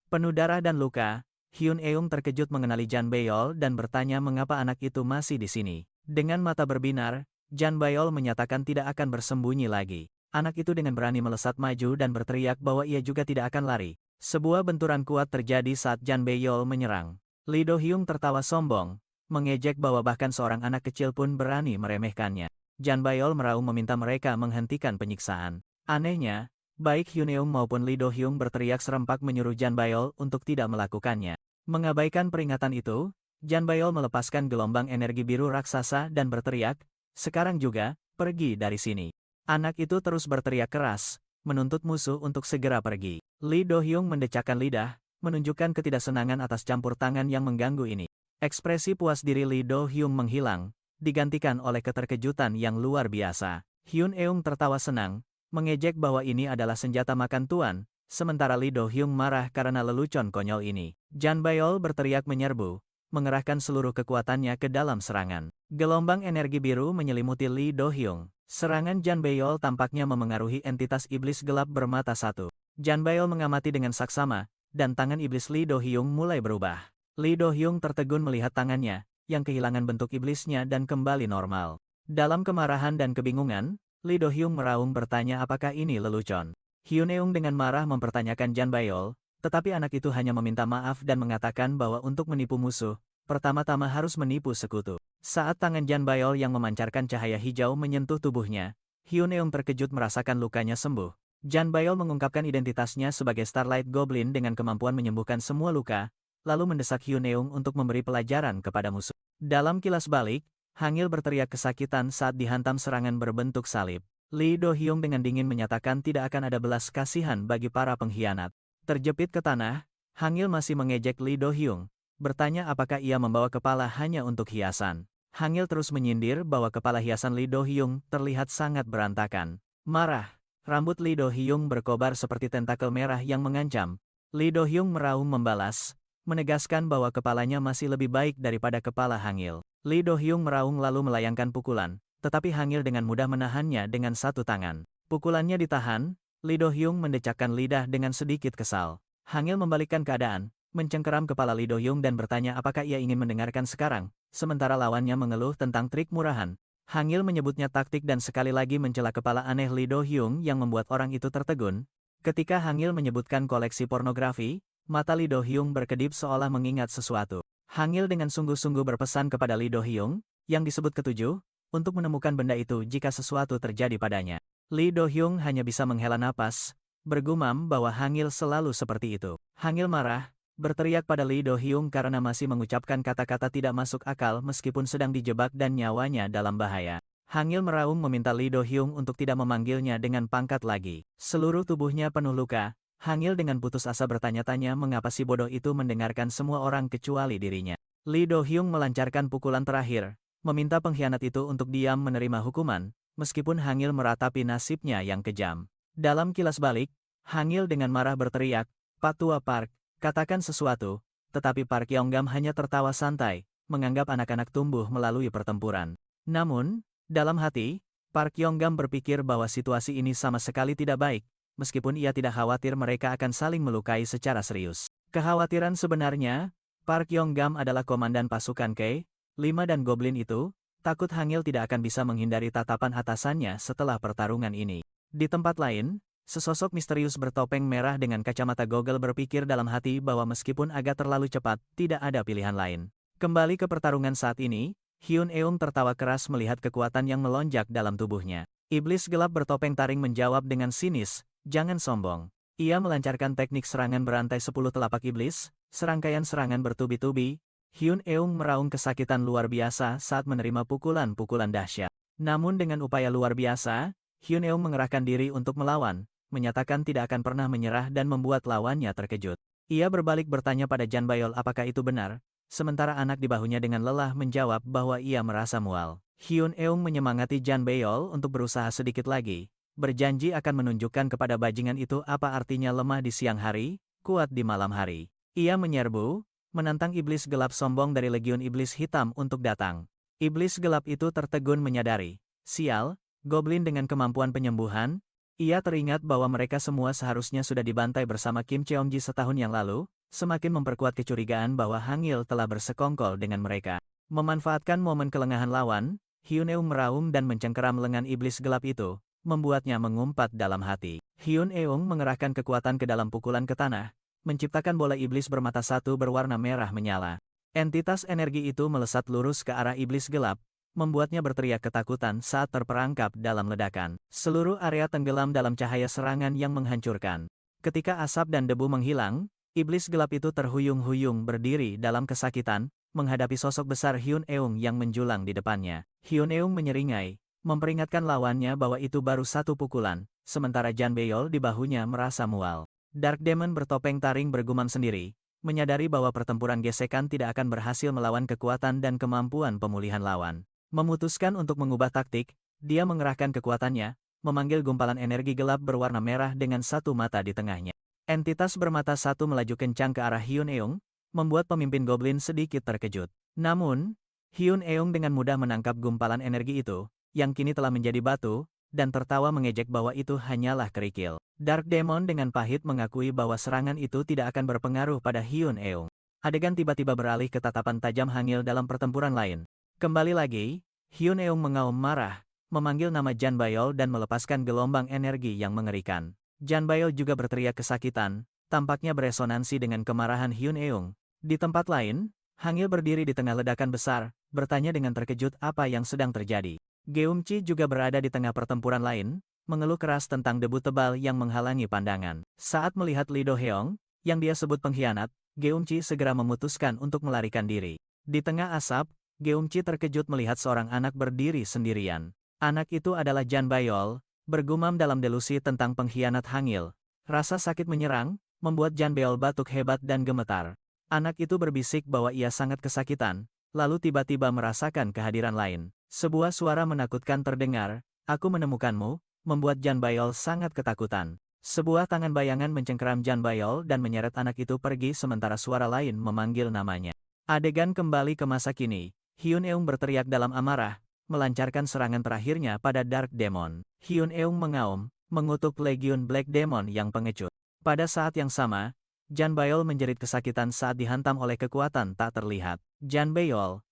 penuh darah dan luka. Hyun Eung terkejut mengenali Jan Bayol dan bertanya mengapa anak itu masih di sini. Dengan mata berbinar, Jan Bayol menyatakan tidak akan bersembunyi lagi. Anak itu dengan berani melesat maju dan berteriak bahwa ia juga tidak akan lari. Sebuah benturan kuat terjadi saat Jan Bayol menyerang. Lee Do-heong tertawa sombong, mengejek bahwa bahkan seorang anak kecil pun berani meremehkannya. Jan Bayol meraung meminta mereka menghentikan penyiksaan. Anehnya, baik Hyun Eung maupun Lee Do-heong berteriak serempak menyuruh Jan Bayol untuk tidak melakukannya. Mengabaikan peringatan itu, Jan Bayol melepaskan gelombang energi biru raksasa dan berteriak, "Sekarang juga, pergi dari sini. Anak itu terus berteriak keras, menuntut musuh untuk segera pergi. Lee Do-hyung mendecakkan lidah, menunjukkan ketidaksenangan atas campur tangan yang mengganggu ini. Ekspresi puas diri Lee Do-hyung menghilang, digantikan oleh keterkejutan yang luar biasa. Hyun Eung tertawa senang, mengejek bahwa ini adalah senjata makan tuan, sementara Lee Do-hyung marah karena lelucon konyol ini. Jan Bayol berteriak menyerbu, mengerahkan seluruh kekuatannya ke dalam serangan. Gelombang energi biru menyelimuti Lee Do-hyung. Serangan Jan Bayol tampaknya memengaruhi entitas iblis gelap bermata satu. Jan Bayol mengamati dengan saksama, dan tangan iblis Lee Do-hyung mulai berubah. Lee Do-hyung tertegun melihat tangannya, yang kehilangan bentuk iblisnya dan kembali normal. Dalam kemarahan dan kebingungan, Lee Do-hyung meraung bertanya apakah ini lelucon. Hyun Eung dengan marah mempertanyakan Jan Bayol, tetapi anak itu hanya meminta maaf dan mengatakan bahwa untuk menipu musuh, pertama-tama harus menipu sekutu. Saat tangan Jan Bayol yang memancarkan cahaya hijau menyentuh tubuhnya, Hyun Eung terkejut merasakan lukanya sembuh. Jan Bayol mengungkapkan identitasnya sebagai Starlight Goblin dengan kemampuan menyembuhkan semua luka, lalu mendesak Hyun Eung untuk memberi pelajaran kepada musuh. Dalam kilas balik, Hangil berteriak kesakitan saat dihantam serangan berbentuk salib. Lee Do-hyung dengan dingin menyatakan tidak akan ada belas kasihan bagi para pengkhianat. Terjepit ke tanah, Hangil masih mengejek Lee Do-hyung, bertanya apakah ia membawa kepala hanya untuk hiasan. Hangil terus menyindir bahwa kepala hiasan Lee Do-hyung terlihat sangat berantakan. Marah, rambut Lee Do-hyung berkobar seperti tentakel merah yang mengancam. Lee Do-hyung meraung membalas, menegaskan bahwa kepalanya masih lebih baik daripada kepala Hangil. Lee Do-hyung meraung lalu melayangkan pukulan, tetapi Hangil dengan mudah menahannya dengan satu tangan. Pukulannya ditahan, Lee Do-hyung mendecakkan lidah dengan sedikit kesal. Hangil membalikkan keadaan, mencengkeram kepala Lee Do-hyung dan bertanya apakah ia ingin mendengarkan sekarang. Sementara lawannya mengeluh tentang trik murahan, Hangil menyebutnya taktik dan sekali lagi mencela kepala aneh Lee Do-hyung yang membuat orang itu tertegun. Ketika Hangil menyebutkan koleksi pornografi, mata Lee Do-hyung berkedip seolah mengingat sesuatu. Hangil dengan sungguh-sungguh berpesan kepada Lee Do-hyung, yang disebut ketujuh, untuk menemukan benda itu jika sesuatu terjadi padanya. Lee Do-hyung hanya bisa menghela napas, bergumam bahwa Hangil selalu seperti itu. Hangil marah, berteriak pada Lee Do-hyung karena masih mengucapkan kata-kata tidak masuk akal meskipun sedang dijebak dan nyawanya dalam bahaya. Hangil meraung meminta Lee Do-hyung untuk tidak memanggilnya dengan pangkat lagi. Seluruh tubuhnya penuh luka, Hangil dengan putus asa bertanya-tanya mengapa si bodoh itu mendengarkan semua orang kecuali dirinya. Lee Do-hyung melancarkan pukulan terakhir, meminta pengkhianat itu untuk diam menerima hukuman, meskipun Hangil meratapi nasibnya yang kejam. Dalam kilas balik, Hangil dengan marah berteriak, "Pak Tua Park, katakan sesuatu," tetapi Park Yonggam hanya tertawa santai, menganggap anak-anak tumbuh melalui pertempuran. Namun, dalam hati, Park Yonggam berpikir bahwa situasi ini sama sekali tidak baik, meskipun ia tidak khawatir mereka akan saling melukai secara serius. Kekhawatiran sebenarnya, Park Yonggam adalah komandan pasukan K-5 dan Goblin itu, takut Hangil tidak akan bisa menghindari tatapan atasannya setelah pertarungan ini. Di tempat lain, sesosok misterius bertopeng merah dengan kacamata gogel berpikir dalam hati bahwa meskipun agak terlalu cepat, tidak ada pilihan lain. Kembali ke pertarungan saat ini, Hyun Eung tertawa keras melihat kekuatan yang melonjak dalam tubuhnya. Iblis gelap bertopeng taring menjawab dengan sinis, "Jangan sombong." Ia melancarkan teknik serangan berantai 10 telapak iblis, serangkaian serangan bertubi-tubi. Hyun Eung meraung kesakitan luar biasa saat menerima pukulan-pukulan dahsyat. Namun dengan upaya luar biasa, Hyun Eung mengerahkan diri untuk melawan, menyatakan tidak akan pernah menyerah dan membuat lawannya terkejut. Ia berbalik bertanya pada Jan Bayol apakah itu benar, sementara anak di bahunya dengan lelah menjawab bahwa ia merasa mual. Hyun Eung menyemangati Jan Bayol untuk berusaha sedikit lagi, berjanji akan menunjukkan kepada bajingan itu apa artinya lemah di siang hari, kuat di malam hari. Ia menyerbu, menantang iblis gelap sombong dari Legiun Iblis Hitam untuk datang. Iblis gelap itu tertegun menyadari, sial, Goblin dengan kemampuan penyembuhan. Ia teringat bahwa mereka semua seharusnya sudah dibantai bersama Kim Cheong-ji setahun yang lalu, semakin memperkuat kecurigaan bahwa Hangil telah bersekongkol dengan mereka. Memanfaatkan momen kelengahan lawan, Hyun Eung meraung dan mencengkeram lengan iblis gelap itu, membuatnya mengumpat dalam hati. Hyun Eung mengerahkan kekuatan ke dalam pukulan ke tanah, menciptakan bola iblis bermata satu berwarna merah menyala. Entitas energi itu melesat lurus ke arah iblis gelap, membuatnya berteriak ketakutan saat terperangkap dalam ledakan. Seluruh area tenggelam dalam cahaya serangan yang menghancurkan. Ketika asap dan debu menghilang, iblis gelap itu terhuyung-huyung berdiri dalam kesakitan, menghadapi sosok besar Hyun Eung yang menjulang di depannya. Hyun Eung menyeringai, memperingatkan lawannya bahwa itu baru satu pukulan, sementara Jan Beol di bahunya merasa mual. Dark Demon bertopeng taring bergumam sendiri, menyadari bahwa pertempuran gesekan tidak akan berhasil melawan kekuatan dan kemampuan pemulihan lawan. Memutuskan untuk mengubah taktik, dia mengerahkan kekuatannya, memanggil gumpalan energi gelap berwarna merah dengan satu mata di tengahnya. Entitas bermata satu melaju kencang ke arah Hyun Eung, membuat pemimpin goblin sedikit terkejut. Namun, Hyun Eung dengan mudah menangkap gumpalan energi itu, yang kini telah menjadi batu, dan tertawa mengejek bahwa itu hanyalah kerikil. Dark Demon dengan pahit mengakui bahwa serangan itu tidak akan berpengaruh pada Hyun Eung. Adegan tiba-tiba beralih ke tatapan tajam Hangil dalam pertempuran lain. Kembali lagi, Hyun Eung mengaum marah, memanggil nama Jan Bayol dan melepaskan gelombang energi yang mengerikan. Jan Bayol juga berteriak kesakitan, tampaknya beresonansi dengan kemarahan Hyun Eung. Di tempat lain, Hangil berdiri di tengah ledakan besar, bertanya dengan terkejut apa yang sedang terjadi. Geumchi juga berada di tengah pertempuran lain, mengeluh keras tentang debu tebal yang menghalangi pandangan. Saat melihat Lee Do Heong, yang dia sebut pengkhianat, Geumchi segera memutuskan untuk melarikan diri. Di tengah asap, Geumchi terkejut melihat seorang anak berdiri sendirian. Anak itu adalah Jan Bayol, bergumam dalam delusi tentang pengkhianat Hangil. Rasa sakit menyerang, membuat Jan Bayol batuk hebat dan gemetar. Anak itu berbisik bahwa ia sangat kesakitan, lalu tiba-tiba merasakan kehadiran lain. Sebuah suara menakutkan terdengar, "Aku menemukanmu," membuat Jan Bayol sangat ketakutan. Sebuah tangan bayangan mencengkeram Jan Bayol dan menyeret anak itu pergi sementara suara lain memanggil namanya. Adegan kembali ke masa kini. Hyun Eung berteriak dalam amarah, melancarkan serangan terakhirnya pada Dark Demon. Hyun Eung mengaum, mengutuk Legiun Black Demon yang pengecut. Pada saat yang sama, Jan Bayol menjerit kesakitan saat dihantam oleh kekuatan tak terlihat. Jan Bayol.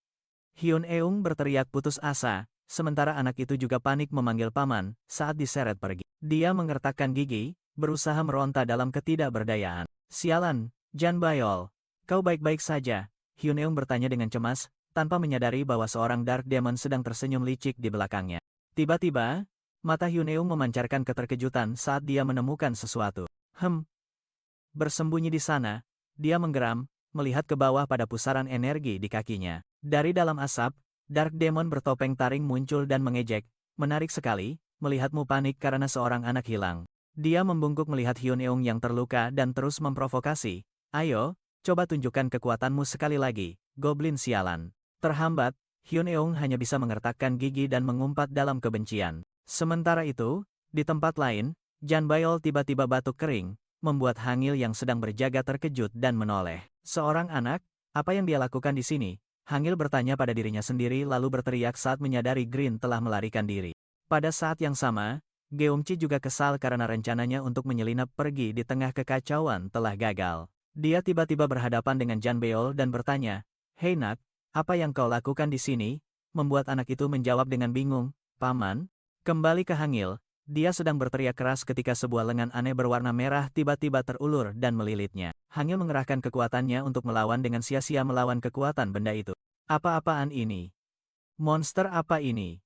Hyun Eung berteriak putus asa, sementara anak itu juga panik memanggil paman saat diseret pergi. Dia mengertakkan gigi, berusaha meronta dalam ketidakberdayaan. "Sialan, Jan Bayol. Kau baik-baik saja?" Hyun Eung bertanya dengan cemas, tanpa menyadari bahwa seorang Dark Demon sedang tersenyum licik di belakangnya. Tiba-tiba, mata Hyun Eung memancarkan keterkejutan saat dia menemukan sesuatu. Bersembunyi di sana, dia menggeram, melihat ke bawah pada pusaran energi di kakinya. Dari dalam asap, Dark Demon bertopeng taring muncul dan mengejek, "Menarik sekali, melihatmu panik karena seorang anak hilang." Dia membungkuk melihat Hyun Eung yang terluka dan terus memprovokasi. "Ayo, coba tunjukkan kekuatanmu sekali lagi, goblin sialan." Terhambat, Hyun Eung hanya bisa mengertakkan gigi dan mengumpat dalam kebencian. Sementara itu, di tempat lain, Jan Bayol tiba-tiba batuk kering, membuat Hangil yang sedang berjaga terkejut dan menoleh. "Seorang anak? Apa yang dia lakukan di sini?" Hangil bertanya pada dirinya sendiri lalu berteriak saat menyadari Green telah melarikan diri. Pada saat yang sama, Geumchi juga kesal karena rencananya untuk menyelinap pergi di tengah kekacauan telah gagal. Dia tiba-tiba berhadapan dengan Jan Beol dan bertanya, "Hei nak, apa yang kau lakukan di sini?" Membuat anak itu menjawab dengan bingung, "Paman." Kembali ke Hangil, dia sedang berteriak keras ketika sebuah lengan aneh berwarna merah tiba-tiba terulur dan melilitnya. Hangil mengerahkan kekuatannya untuk melawan dengan sia-sia melawan kekuatan benda itu. "Apa-apaan ini? Monster apa ini?"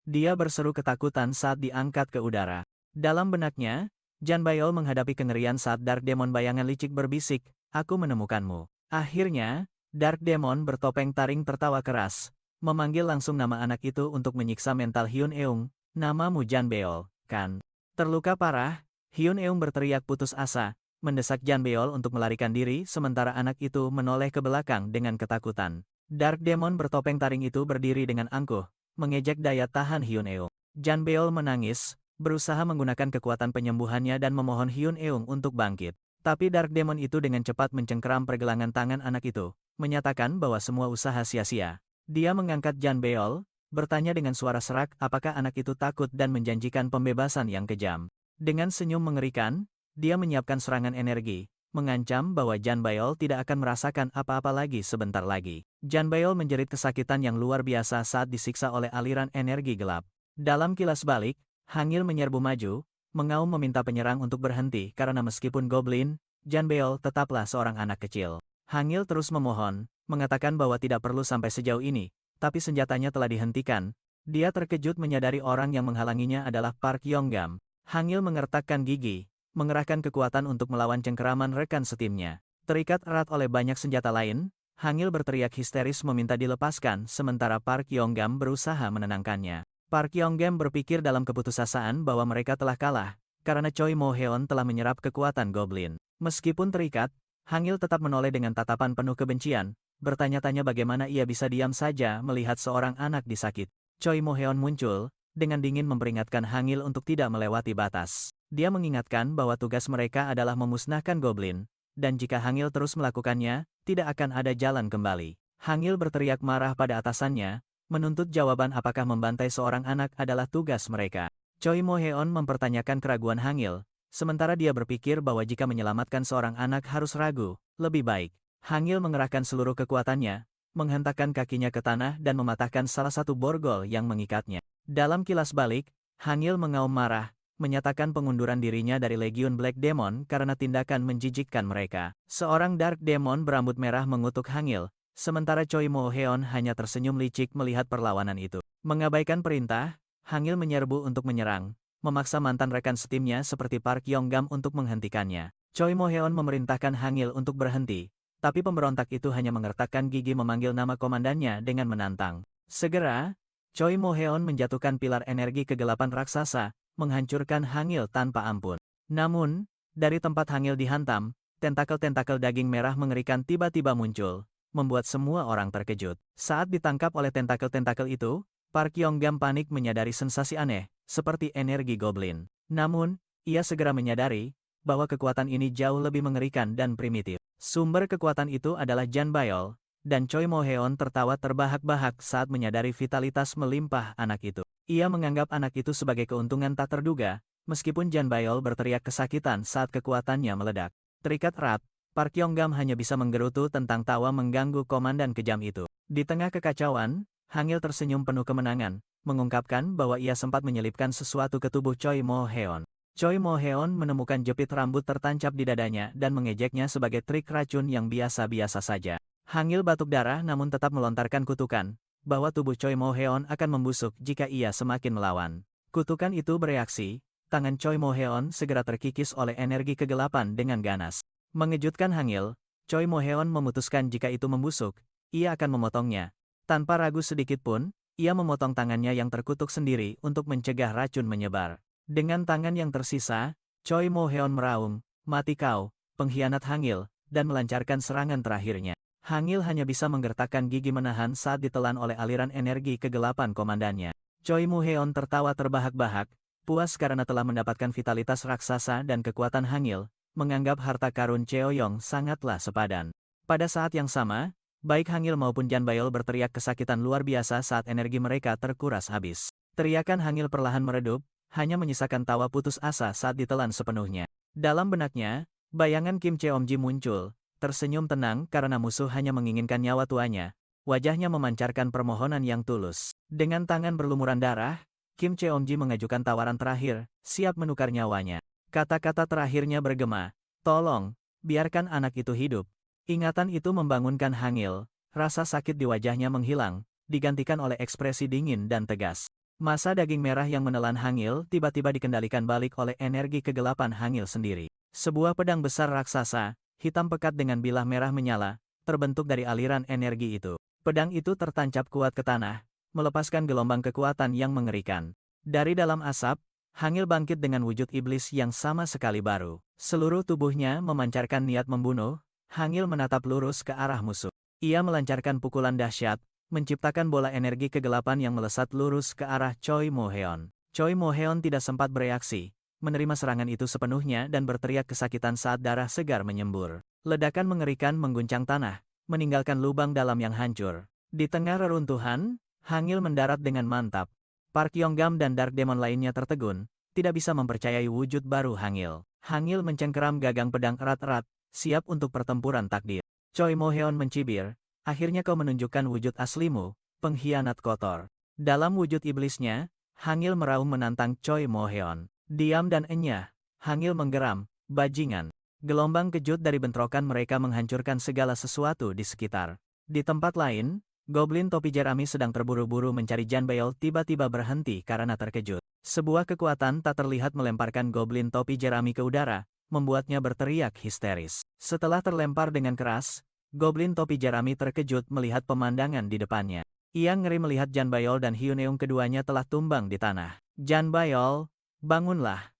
Dia berseru ketakutan saat diangkat ke udara. Dalam benaknya, Jan Bayol menghadapi kengerian saat Dark Demon bayangan licik berbisik, "Aku menemukanmu." Akhirnya, Dark Demon bertopeng taring tertawa keras, memanggil langsung nama anak itu untuk menyiksa mental Hyun Eung. "Namamu Jan Beol, kan?" Terluka parah, Hyun Eung berteriak putus asa, mendesak Jan Beol untuk melarikan diri sementara anak itu menoleh ke belakang dengan ketakutan. Dark Demon bertopeng taring itu berdiri dengan angkuh, mengejek daya tahan Hyun Eung. Jan Beol menangis, berusaha menggunakan kekuatan penyembuhannya dan memohon Hyun Eung untuk bangkit. Tapi Dark Demon itu dengan cepat mencengkeram pergelangan tangan anak itu, menyatakan bahwa semua usaha sia-sia. Dia mengangkat Jan Beol, bertanya dengan suara serak apakah anak itu takut dan menjanjikan pembebasan yang kejam. Dengan senyum mengerikan, dia menyiapkan serangan energi, mengancam bahwa Jan Bayol tidak akan merasakan apa-apa lagi sebentar lagi. Jan Bayol menjerit kesakitan yang luar biasa saat disiksa oleh aliran energi gelap. Dalam kilas balik, Hangil menyerbu maju, mengaum meminta penyerang untuk berhenti karena meskipun goblin, Jan Bayol tetaplah seorang anak kecil. Hangil terus memohon, mengatakan bahwa tidak perlu sampai sejauh ini, tapi senjatanya telah dihentikan. Dia terkejut menyadari orang yang menghalanginya adalah Park Yonggam. Hangil mengertakkan gigi, mengerahkan kekuatan untuk melawan cengkeraman rekan setimnya. Terikat erat oleh banyak senjata lain, Hangil berteriak histeris meminta dilepaskan sementara Park Yonggam berusaha menenangkannya. Park Yonggam berpikir dalam keputusasaan bahwa mereka telah kalah, karena Choi Mo-heon telah menyerap kekuatan Goblin. Meskipun terikat, Hangil tetap menoleh dengan tatapan penuh kebencian, bertanya-tanya bagaimana ia bisa diam saja melihat seorang anak disakit. Choi Mo-heon muncul, dengan dingin memperingatkan Hangil untuk tidak melewati batas. Dia mengingatkan bahwa tugas mereka adalah memusnahkan Goblin, dan jika Hangil terus melakukannya, tidak akan ada jalan kembali. Hangil berteriak marah pada atasannya, menuntut jawaban apakah membantai seorang anak adalah tugas mereka. Choi Mo-heon mempertanyakan keraguan Hangil, sementara dia berpikir bahwa jika menyelamatkan seorang anak harus ragu, lebih baik. Hangil mengerahkan seluruh kekuatannya, menghentakkan kakinya ke tanah dan mematahkan salah satu borgol yang mengikatnya. Dalam kilas balik, Hangil mengaum marah, menyatakan pengunduran dirinya dari Legiun Black Demon karena tindakan menjijikkan mereka. Seorang Dark Demon berambut merah mengutuk Hangil, sementara Choi Mo-heon hanya tersenyum licik melihat perlawanan itu. Mengabaikan perintah, Hangil menyerbu untuk menyerang, memaksa mantan rekan setimnya seperti Park Yonggam untuk menghentikannya. Choi Mo-heon memerintahkan Hangil untuk berhenti, tapi pemberontak itu hanya mengertakkan gigi memanggil nama komandannya dengan menantang. Segera, Choi Mo-heon menjatuhkan pilar energi kegelapan raksasa, menghancurkan Hangil tanpa ampun. Namun, dari tempat Hangil dihantam, tentakel-tentakel daging merah mengerikan tiba-tiba muncul, membuat semua orang terkejut. Saat ditangkap oleh tentakel-tentakel itu, Park Yonggam panik menyadari sensasi aneh, seperti energi goblin. Namun, ia segera menyadari bahwa kekuatan ini jauh lebih mengerikan dan primitif. Sumber kekuatan itu adalah Jan Bayol, dan Choi Mo-heon tertawa terbahak-bahak saat menyadari vitalitas melimpah anak itu. Ia menganggap anak itu sebagai keuntungan tak terduga, meskipun Jan Bayol berteriak kesakitan saat kekuatannya meledak. Terikat erat, Park Yonggam hanya bisa menggerutu tentang tawa mengganggu komandan kejam itu. Di tengah kekacauan, Hangil tersenyum penuh kemenangan, mengungkapkan bahwa ia sempat menyelipkan sesuatu ke tubuh Choi Mo-heon. Choi Mo-heon menemukan jepit rambut tertancap di dadanya dan mengejeknya sebagai trik racun yang biasa-biasa saja. Hangil batuk darah namun tetap melontarkan kutukan, bahwa tubuh Choi Mo-heon akan membusuk jika ia semakin melawan. Kutukan itu bereaksi, tangan Choi Mo-heon segera terkikis oleh energi kegelapan dengan ganas. Mengejutkan Hangil, Choi Mo-heon memutuskan jika itu membusuk, ia akan memotongnya. Tanpa ragu sedikit pun, ia memotong tangannya yang terkutuk sendiri untuk mencegah racun menyebar. Dengan tangan yang tersisa, Choi Mo-heon meraung, "Mati kau, pengkhianat Hangil," dan melancarkan serangan terakhirnya. Hangil hanya bisa menggertakkan gigi menahan saat ditelan oleh aliran energi kegelapan komandannya. Choi Mo-heon tertawa terbahak-bahak, puas karena telah mendapatkan vitalitas raksasa dan kekuatan Hangil, menganggap harta karun Cheoyong sangatlah sepadan. Pada saat yang sama, baik Hangil maupun Jan Bayol berteriak kesakitan luar biasa saat energi mereka terkuras habis. Teriakan Hangil perlahan meredup, hanya menyisakan tawa putus asa saat ditelan sepenuhnya. Dalam benaknya, bayangan Kim Cheomji muncul, tersenyum tenang karena musuh hanya menginginkan nyawa tuanya. Wajahnya memancarkan permohonan yang tulus. Dengan tangan berlumuran darah, Kim Cheomji mengajukan tawaran terakhir, siap menukar nyawanya. Kata-kata terakhirnya bergema, "Tolong, biarkan anak itu hidup." Ingatan itu membangunkan Hangil, rasa sakit di wajahnya menghilang, digantikan oleh ekspresi dingin dan tegas. Massa daging merah yang menelan Hangil tiba-tiba dikendalikan balik oleh energi kegelapan Hangil sendiri. Sebuah pedang besar raksasa, hitam pekat dengan bilah merah menyala, terbentuk dari aliran energi itu. Pedang itu tertancap kuat ke tanah, melepaskan gelombang kekuatan yang mengerikan. Dari dalam asap, Hangil bangkit dengan wujud iblis yang sama sekali baru. Seluruh tubuhnya memancarkan niat membunuh. Hangil menatap lurus ke arah musuh. Ia melancarkan pukulan dahsyat, menciptakan bola energi kegelapan yang melesat lurus ke arah Choi Mo-heon. Choi Mo-heon tidak sempat bereaksi, menerima serangan itu sepenuhnya dan berteriak kesakitan saat darah segar menyembur. Ledakan mengerikan mengguncang tanah, meninggalkan lubang dalam yang hancur. Di tengah reruntuhan, Hangil mendarat dengan mantap. Park Yonggam dan Dark Demon lainnya tertegun, tidak bisa mempercayai wujud baru Hangil. Hangil mencengkeram gagang pedang erat-erat, siap untuk pertempuran takdir. Choi Mo-heon mencibir, "Akhirnya kau menunjukkan wujud aslimu, pengkhianat kotor." Dalam wujud iblisnya, Hangil meraung menantang Choi Mo-heon. Diam dan enyah, Hangil menggeram, "Bajingan." Gelombang kejut dari bentrokan mereka menghancurkan segala sesuatu di sekitar. Di tempat lain, Goblin topi jerami sedang terburu-buru mencari Jan Bayol tiba-tiba berhenti karena terkejut. Sebuah kekuatan tak terlihat melemparkan Goblin topi jerami ke udara, membuatnya berteriak histeris. Setelah terlempar dengan keras, Goblin topi jerami terkejut melihat pemandangan di depannya. Ia ngeri melihat Jan Bayol dan Hyuneung keduanya telah tumbang di tanah. Jan Bayol, bangunlah.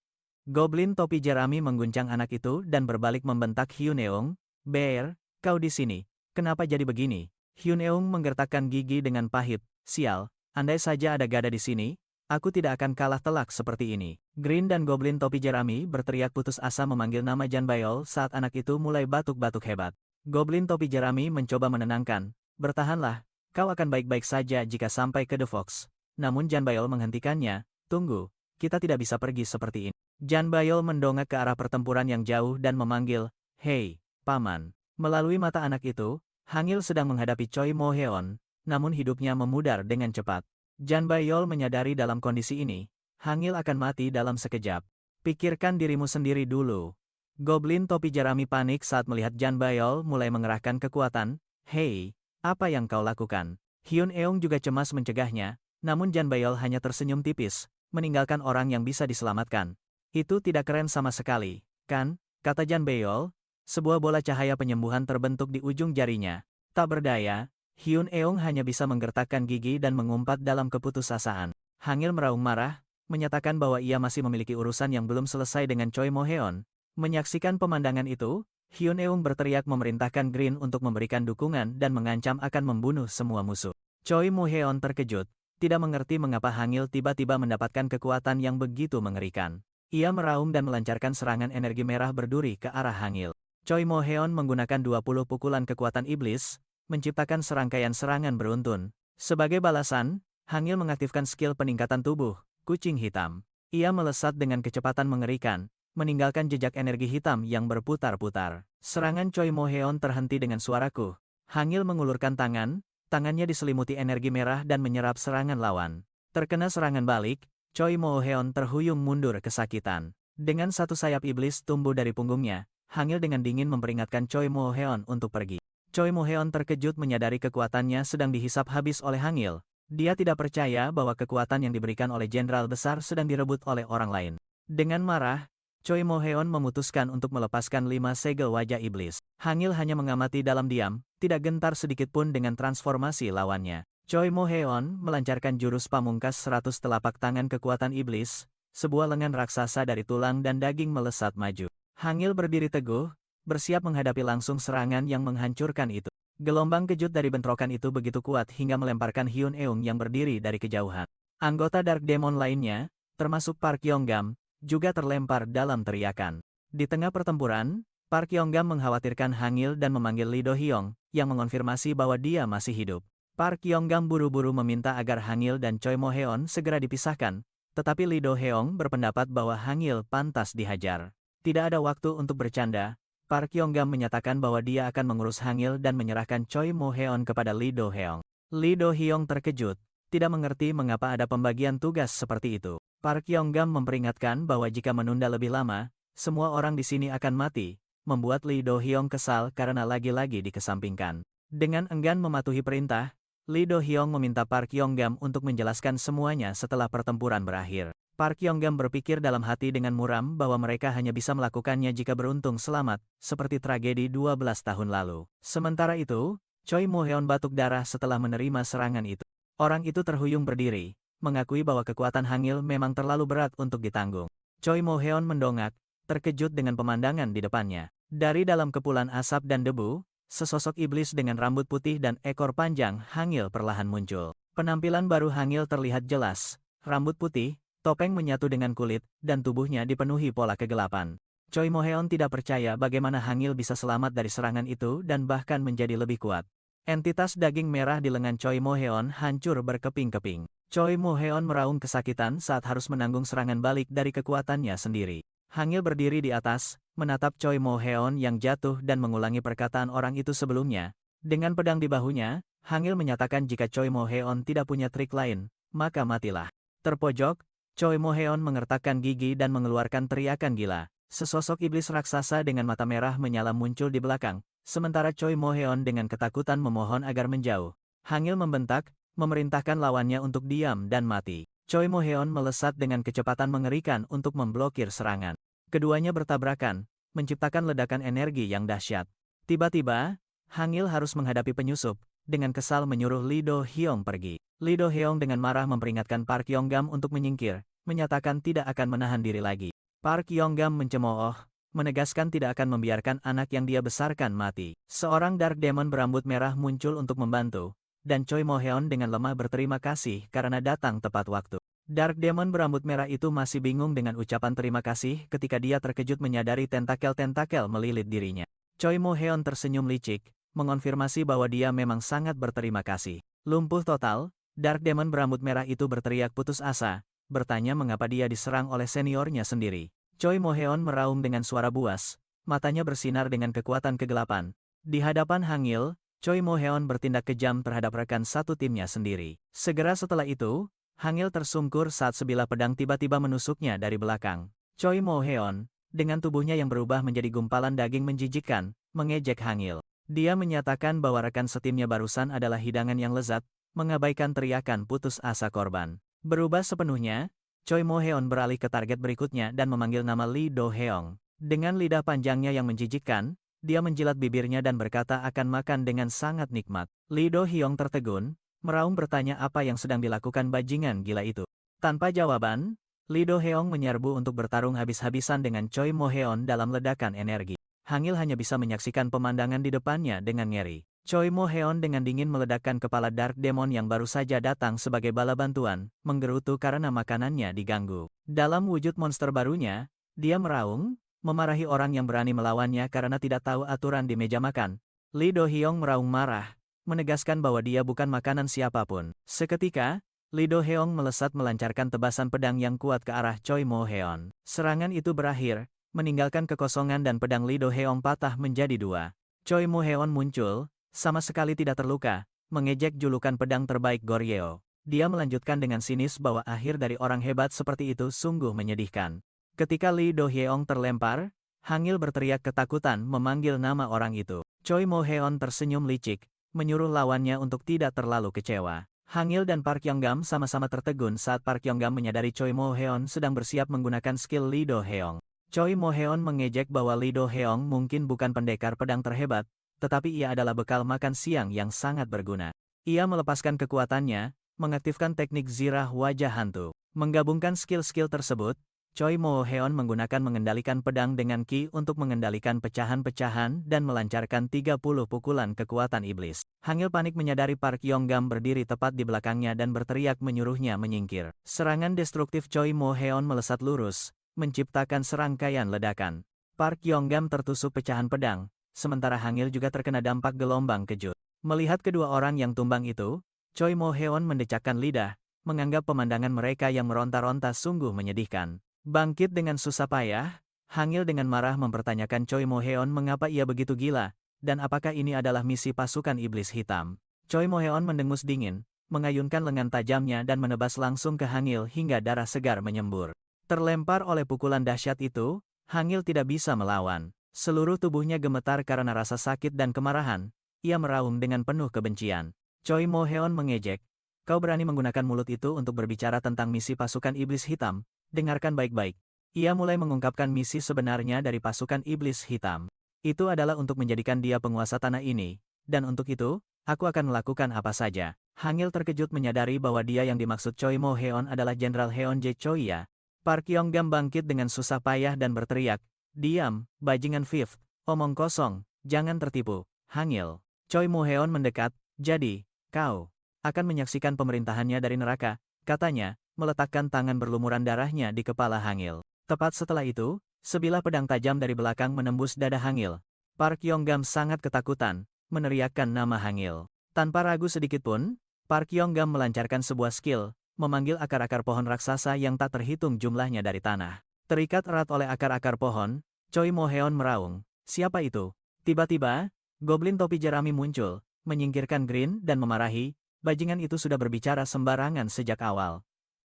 Goblin topi jerami mengguncang anak itu dan berbalik membentak Hyuneung. Bear, kau di sini. Kenapa jadi begini? Hyuneung menggertakkan gigi dengan pahit. Sial, andai saja ada Gada di sini, aku tidak akan kalah telak seperti ini. Green dan Goblin topi jerami berteriak putus asa memanggil nama Jan Bayol saat anak itu mulai batuk-batuk hebat. Goblin topi jerami mencoba menenangkan. Bertahanlah, kau akan baik-baik saja jika sampai ke The Fox. Namun Jan Bayol menghentikannya. Tunggu, kita tidak bisa pergi seperti ini. Jan Bayol mendongak ke arah pertempuran yang jauh dan memanggil, "Hei, Paman." Melalui mata anak itu, Hangil sedang menghadapi Choi Mo Heon, namun hidupnya memudar dengan cepat. Jan Bayol menyadari dalam kondisi ini, Hangil akan mati dalam sekejap. Pikirkan dirimu sendiri dulu. Goblin topi jerami panik saat melihat Jan Bayol mulai mengerahkan kekuatan. Hei, apa yang kau lakukan? Hyun Eung juga cemas mencegahnya, namun Jan Bayol hanya tersenyum tipis, meninggalkan orang yang bisa diselamatkan. Itu tidak keren sama sekali, kan? Kata Jan Bayol. Sebuah bola cahaya penyembuhan terbentuk di ujung jarinya. Tak berdaya, Hyun Eung hanya bisa menggertakkan gigi dan mengumpat dalam keputusasaan. Hangil meraung marah, menyatakan bahwa ia masih memiliki urusan yang belum selesai dengan Choi Mo Heon. Menyaksikan pemandangan itu, Hyun Eung berteriak memerintahkan Green untuk memberikan dukungan dan mengancam akan membunuh semua musuh. Choi Mo Heon terkejut, tidak mengerti mengapa Hangil tiba-tiba mendapatkan kekuatan yang begitu mengerikan. Ia meraung dan melancarkan serangan energi merah berduri ke arah Hangil. Choi Mo Heon menggunakan 20 pukulan kekuatan iblis, menciptakan serangkaian serangan beruntun. Sebagai balasan, Hangil mengaktifkan skill peningkatan tubuh, kucing hitam. Ia melesat dengan kecepatan mengerikan, meninggalkan jejak energi hitam yang berputar-putar. Serangan Choi Mo Heon terhenti dengan suaraku. Hangil mengulurkan tangan, tangannya diselimuti energi merah dan menyerap serangan lawan. Terkena serangan balik, Choi Mo Heon terhuyung mundur kesakitan. Dengan satu sayap iblis tumbuh dari punggungnya, Hangil dengan dingin memperingatkan Choi Mo Heon untuk pergi. Choi Mo Heon terkejut menyadari kekuatannya sedang dihisap habis oleh Hangil. Dia tidak percaya bahwa kekuatan yang diberikan oleh Jenderal Besar sedang direbut oleh orang lain. Dengan marah, Choi Mo Heon memutuskan untuk melepaskan 5 segel wajah iblis. Hangil hanya mengamati dalam diam, tidak gentar sedikitpun dengan transformasi lawannya. Choi Mo Heon melancarkan jurus pamungkas 100 telapak tangan kekuatan iblis, sebuah lengan raksasa dari tulang dan daging melesat maju. Hangil berdiri teguh, bersiap menghadapi langsung serangan yang menghancurkan itu. Gelombang kejut dari bentrokan itu begitu kuat hingga melemparkan Hyun Eung yang berdiri dari kejauhan. Anggota Dark Demon lainnya, termasuk Park Yonggam, juga terlempar dalam teriakan. Di tengah pertempuran, Park Yonggam mengkhawatirkan Hangil dan memanggil Lee Do Hyung, yang mengonfirmasi bahwa dia masih hidup. Park Yonggam buru-buru meminta agar Hangil dan Choi Mo Heon segera dipisahkan, tetapi Lee Do Hyung berpendapat bahwa Hangil pantas dihajar. Tidak ada waktu untuk bercanda, Park Yonggam menyatakan bahwa dia akan mengurus Hangil dan menyerahkan Choi Mo Heon kepada Lee Do Hyung. Lee Do Hyung terkejut, tidak mengerti mengapa ada pembagian tugas seperti itu. Park Yonggam memperingatkan bahwa jika menunda lebih lama, semua orang di sini akan mati, membuat Lee Do Hyung kesal karena lagi-lagi dikesampingkan. Dengan enggan mematuhi perintah, Lee Do Hyung meminta Park Yonggam untuk menjelaskan semuanya setelah pertempuran berakhir. Park Yonggam berpikir dalam hati dengan muram bahwa mereka hanya bisa melakukannya jika beruntung selamat, seperti tragedi 12 tahun lalu. Sementara itu, Choi Mo Heon batuk darah setelah menerima serangan itu. Orang itu terhuyung berdiri, mengakui bahwa kekuatan Hangil memang terlalu berat untuk ditanggung. Choi Mo Heon mendongak, terkejut dengan pemandangan di depannya. Dari dalam kepulan asap dan debu, sesosok iblis dengan rambut putih dan ekor panjang Hangil perlahan muncul. Penampilan baru Hangil terlihat jelas, rambut putih, topeng menyatu dengan kulit, dan tubuhnya dipenuhi pola kegelapan. Choi Mo Heon tidak percaya bagaimana Hangil bisa selamat dari serangan itu dan bahkan menjadi lebih kuat. Entitas daging merah di lengan Choi Mo Heon hancur berkeping-keping. Choi Mo Heon meraung kesakitan saat harus menanggung serangan balik dari kekuatannya sendiri. Hangil berdiri di atas, menatap Choi Mo Heon yang jatuh dan mengulangi perkataan orang itu sebelumnya. Dengan pedang di bahunya, Hangil menyatakan jika Choi Mo Heon tidak punya trik lain, maka matilah. Terpojok, Choi Mo Heon mengertakkan gigi dan mengeluarkan teriakan gila. Sesosok iblis raksasa dengan mata merah menyala muncul di belakang, sementara Choi Mo Heon dengan ketakutan memohon agar menjauh. Hangil membentak, memerintahkan lawannya untuk diam dan mati. Choi Mo Heon melesat dengan kecepatan mengerikan untuk memblokir serangan. Keduanya bertabrakan, menciptakan ledakan energi yang dahsyat. Tiba-tiba, Hangil harus menghadapi penyusup, dengan kesal menyuruh Lee Do-hyung pergi. Lee Do-hyung dengan marah memperingatkan Park Yonggam untuk menyingkir, menyatakan tidak akan menahan diri lagi. Park Yonggam mencemooh, menegaskan tidak akan membiarkan anak yang dia besarkan mati. Seorang Dark Demon berambut merah muncul untuk membantu, dan Choi Mo-heon dengan lemah berterima kasih karena datang tepat waktu. Dark Demon berambut merah itu masih bingung dengan ucapan terima kasih ketika dia terkejut menyadari tentakel-tentakel melilit dirinya. Choi Mo-heon tersenyum licik, mengonfirmasi bahwa dia memang sangat berterima kasih. Lumpuh total, Dark Demon berambut merah itu berteriak putus asa, bertanya mengapa dia diserang oleh seniornya sendiri. Choi Mo-heon meraung dengan suara buas, matanya bersinar dengan kekuatan kegelapan. Di hadapan Hangil, Choi Mo-heon bertindak kejam terhadap rekan satu timnya sendiri. Segera setelah itu, Hangil tersungkur saat sebilah pedang tiba-tiba menusuknya dari belakang. Choi Mo-heon, dengan tubuhnya yang berubah menjadi gumpalan daging menjijikkan, mengejek Hangil. Dia menyatakan bahwa rekan setimnya barusan adalah hidangan yang lezat, mengabaikan teriakan putus asa korban. Berubah sepenuhnya, Choi Mo-heon beralih ke target berikutnya dan memanggil nama Lee Do-hyung. Dengan lidah panjangnya yang menjijikkan, dia menjilat bibirnya dan berkata akan makan dengan sangat nikmat. Lee Do-hyung tertegun, meraung bertanya apa yang sedang dilakukan bajingan gila itu. Tanpa jawaban, Lee Do-hyung menyerbu untuk bertarung habis-habisan dengan Choi Mo-heon dalam ledakan energi. Hangil hanya bisa menyaksikan pemandangan di depannya dengan ngeri. Choi Mo-heon dengan dingin meledakkan kepala Dark Demon yang baru saja datang sebagai bala bantuan, menggerutu karena makanannya diganggu. Dalam wujud monster barunya, dia meraung, memarahi orang yang berani melawannya karena tidak tahu aturan di meja makan. Lee Do-hyung meraung marah, menegaskan bahwa dia bukan makanan siapapun. Seketika, Lee Do-hyung melesat melancarkan tebasan pedang yang kuat ke arah Choi Mo-heon. Serangan itu berakhir, meninggalkan kekosongan dan pedang Lee Do-hyung patah menjadi dua. Choi Mo-heon muncul, sama sekali tidak terluka, mengejek julukan pedang terbaik Goryeo. Dia melanjutkan dengan sinis bahwa akhir dari orang hebat seperti itu sungguh menyedihkan. Ketika Lee Do-hyung terlempar, Hangil berteriak ketakutan memanggil nama orang itu. Choi Mo-heon tersenyum licik, menyuruh lawannya untuk tidak terlalu kecewa. Hangil dan Park Yonggam sama-sama tertegun saat Park Yonggam menyadari Choi Mo-heon sedang bersiap menggunakan skill Lee Do-hyung. Choi Mo-heon mengejek bahwa Lee Do-hyung mungkin bukan pendekar pedang terhebat, tetapi ia adalah bekal makan siang yang sangat berguna. Ia melepaskan kekuatannya, mengaktifkan teknik zirah wajah hantu. Menggabungkan skill-skill tersebut, Choi Mo-heon menggunakan mengendalikan pedang dengan ki untuk mengendalikan pecahan-pecahan dan melancarkan 30 pukulan kekuatan iblis. Hangil panik menyadari Park Yonggam berdiri tepat di belakangnya dan berteriak menyuruhnya menyingkir. Serangan destruktif Choi Mo-heon melesat lurus, menciptakan serangkaian ledakan. Park Yonggam tertusuk pecahan pedang, sementara Hangil juga terkena dampak gelombang kejut. Melihat kedua orang yang tumbang itu, Choi Mo-heon mendecakkan lidah, menganggap pemandangan mereka yang meronta-ronta sungguh menyedihkan. Bangkit dengan susah payah, Hangil dengan marah mempertanyakan Choi Mo-heon mengapa ia begitu gila, dan apakah ini adalah misi pasukan iblis hitam. Choi Mo-heon mendengus dingin, mengayunkan lengan tajamnya dan menebas langsung ke Hangil hingga darah segar menyembur. Terlempar oleh pukulan dahsyat itu, Hangil tidak bisa melawan. Seluruh tubuhnya gemetar karena rasa sakit dan kemarahan, ia meraung dengan penuh kebencian. Choi Mo-heon mengejek, "Kau berani menggunakan mulut itu untuk berbicara tentang misi pasukan iblis hitam? Dengarkan baik-baik." Ia mulai mengungkapkan misi sebenarnya dari pasukan iblis hitam. Itu adalah untuk menjadikan dia penguasa tanah ini, dan untuk itu, aku akan melakukan apa saja. Hangil terkejut menyadari bahwa dia yang dimaksud Choi Mo-heon adalah Jenderal Heonje Choi-ya. Park Yonggam bangkit dengan susah payah dan berteriak, "Diam, bajingan Fifth, omong kosong, jangan tertipu." Hangil. Choi Mo-heon mendekat, "Jadi, kau akan menyaksikan pemerintahannya dari neraka," katanya, meletakkan tangan berlumuran darahnya di kepala Hangil. Tepat setelah itu, sebilah pedang tajam dari belakang menembus dada Hangil. Park Yonggam sangat ketakutan, meneriakkan nama Hangil. Tanpa ragu sedikitpun, Park Yonggam melancarkan sebuah skill, memanggil akar-akar pohon raksasa yang tak terhitung jumlahnya dari tanah. Terikat erat oleh akar-akar pohon, Choi Mo-heon meraung, "Siapa itu?" Tiba-tiba, goblin topi jerami muncul, menyingkirkan Green dan memarahi, "Bajingan itu sudah berbicara sembarangan sejak awal.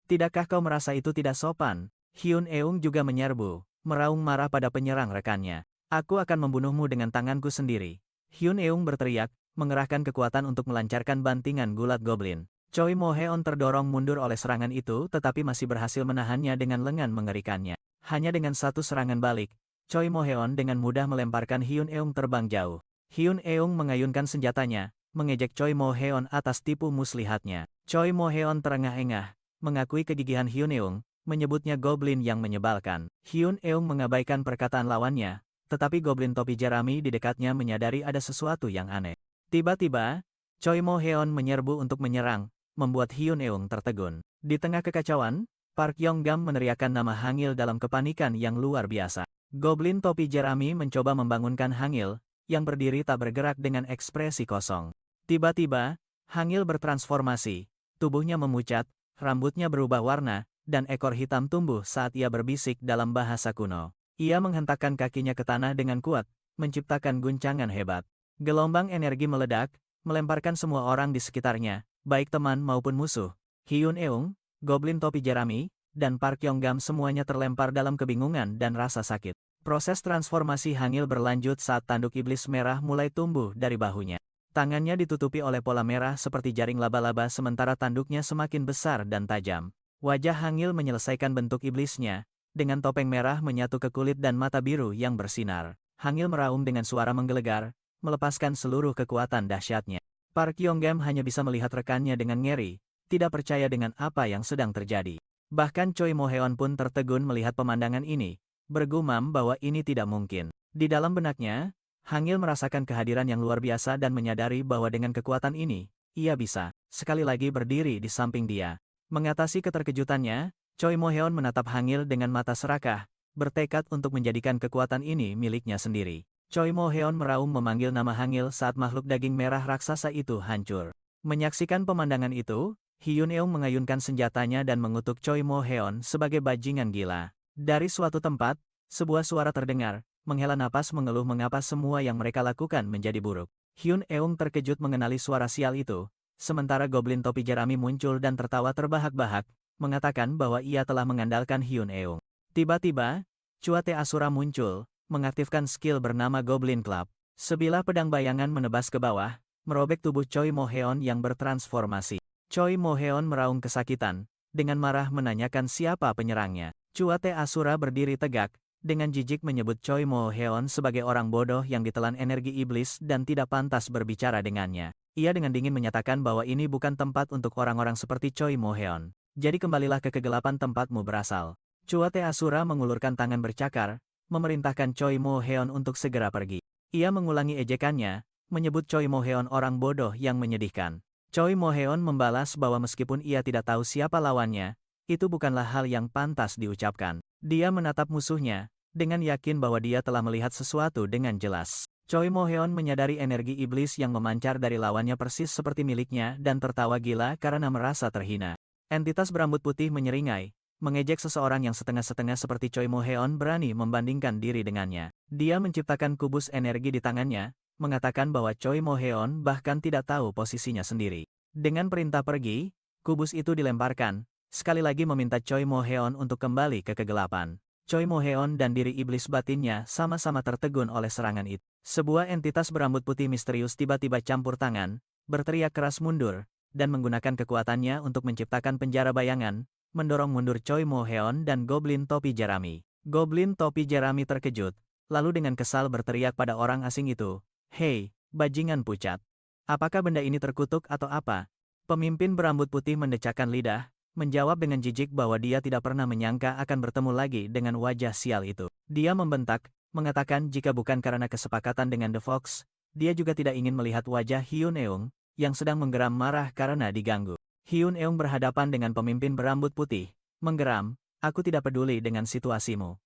Tidakkah kau merasa itu tidak sopan?" Hyun Eung juga menyerbu, meraung marah pada penyerang rekannya. "Aku akan membunuhmu dengan tanganku sendiri." Hyun Eung berteriak, mengerahkan kekuatan untuk melancarkan bantingan gulat goblin. Choi Mo-heon terdorong mundur oleh serangan itu tetapi masih berhasil menahannya dengan lengan mengerikannya. Hanya dengan satu serangan balik, Choi Mo-heon dengan mudah melemparkan Hyun Eung terbang jauh. Hyun Eung mengayunkan senjatanya, mengejek Choi Mo-heon atas tipu muslihatnya. Choi Mo-heon terengah-engah, mengakui kegigihan Hyun Eung, menyebutnya goblin yang menyebalkan. Hyun Eung mengabaikan perkataan lawannya, tetapi goblin topi jerami di dekatnya menyadari ada sesuatu yang aneh. Tiba-tiba, Choi Mo-heon menyerbu untuk menyerang, membuat Hyun Eung tertegun. Di tengah kekacauan, Park Yong-gam meneriakkan nama Hangil dalam kepanikan yang luar biasa. Goblin topi jerami mencoba membangunkan Hangil, yang berdiri tak bergerak dengan ekspresi kosong. Tiba-tiba, Hangil bertransformasi, tubuhnya memucat, rambutnya berubah warna, dan ekor hitam tumbuh saat ia berbisik dalam bahasa kuno. Ia menghentakkan kakinya ke tanah dengan kuat, menciptakan guncangan hebat. Gelombang energi meledak, melemparkan semua orang di sekitarnya, baik teman maupun musuh. Hyun Eung, goblin topi jerami, dan Park Yong-gam semuanya terlempar dalam kebingungan dan rasa sakit. Proses transformasi Hangil berlanjut saat tanduk iblis merah mulai tumbuh dari bahunya. Tangannya ditutupi oleh pola merah seperti jaring laba-laba sementara tanduknya semakin besar dan tajam. Wajah Hangil menyelesaikan bentuk iblisnya, dengan topeng merah menyatu ke kulit dan mata biru yang bersinar. Hangil meraung dengan suara menggelegar, melepaskan seluruh kekuatan dahsyatnya. Park Yong-gam hanya bisa melihat rekannya dengan ngeri, tidak percaya dengan apa yang sedang terjadi. Bahkan Choi Mo-heon pun tertegun melihat pemandangan ini, bergumam bahwa ini tidak mungkin. Di dalam benaknya, Hangil merasakan kehadiran yang luar biasa dan menyadari bahwa dengan kekuatan ini, ia bisa, sekali lagi berdiri di samping dia. Mengatasi keterkejutannya, Choi Mo-heon menatap Hangil dengan mata serakah, bertekad untuk menjadikan kekuatan ini miliknya sendiri. Choi Mo-heon meraung memanggil nama Hangil saat makhluk daging merah raksasa itu hancur. Menyaksikan pemandangan itu, Hyun Eung mengayunkan senjatanya dan mengutuk Choi Mo-heon sebagai bajingan gila. Dari suatu tempat, sebuah suara terdengar, menghela napas mengeluh mengapa semua yang mereka lakukan menjadi buruk. Hyun Eung terkejut mengenali suara sial itu, sementara goblin topi jerami muncul dan tertawa terbahak-bahak, mengatakan bahwa ia telah mengandalkan Hyun Eung. Tiba-tiba, Cuate Asura muncul, mengaktifkan skill bernama Goblin Club. Sebilah pedang bayangan menebas ke bawah, merobek tubuh Choi Mo-heon yang bertransformasi. Choi Mo-heon meraung kesakitan, dengan marah menanyakan siapa penyerangnya. Cuate Asura berdiri tegak, dengan jijik menyebut Choi Mo-heon sebagai orang bodoh yang ditelan energi iblis dan tidak pantas berbicara dengannya. Ia dengan dingin menyatakan bahwa ini bukan tempat untuk orang-orang seperti Choi Mo-heon. Jadi kembalilah ke kegelapan tempatmu berasal. Cuate Asura mengulurkan tangan bercakar, memerintahkan Choi Mo-heon untuk segera pergi. Ia mengulangi ejekannya, menyebut Choi Mo-heon orang bodoh yang menyedihkan. Choi Mo-heon membalas bahwa meskipun ia tidak tahu siapa lawannya, itu bukanlah hal yang pantas diucapkan. Dia menatap musuhnya, dengan yakin bahwa dia telah melihat sesuatu dengan jelas. Choi Mo-heon menyadari energi iblis yang memancar dari lawannya persis seperti miliknya dan tertawa gila karena merasa terhina. Entitas berambut putih menyeringai, mengejek seseorang yang setengah-setengah seperti Choi Mo-heon berani membandingkan diri dengannya. Dia menciptakan kubus energi di tangannya, mengatakan bahwa Choi Mo-heon bahkan tidak tahu posisinya sendiri. Dengan perintah pergi, kubus itu dilemparkan, sekali lagi meminta Choi Mo-heon untuk kembali ke kegelapan. Choi Mo-heon dan diri iblis batinnya sama-sama tertegun oleh serangan itu. Sebuah entitas berambut putih misterius tiba-tiba campur tangan, berteriak keras mundur, dan menggunakan kekuatannya untuk menciptakan penjara bayangan, mendorong mundur Choi Mo-heon dan goblin topi jerami. Goblin topi jerami terkejut, lalu dengan kesal berteriak pada orang asing itu, "Hei, bajingan pucat. Apakah benda ini terkutuk atau apa?" Pemimpin berambut putih mendecakkan lidah, menjawab dengan jijik bahwa dia tidak pernah menyangka akan bertemu lagi dengan wajah sial itu. Dia membentak, mengatakan jika bukan karena kesepakatan dengan The Fox, dia juga tidak ingin melihat wajah Hyun Eung, yang sedang menggeram marah karena diganggu. Hyun Eung berhadapan dengan pemimpin berambut putih, menggeram, "Aku tidak peduli dengan situasimu.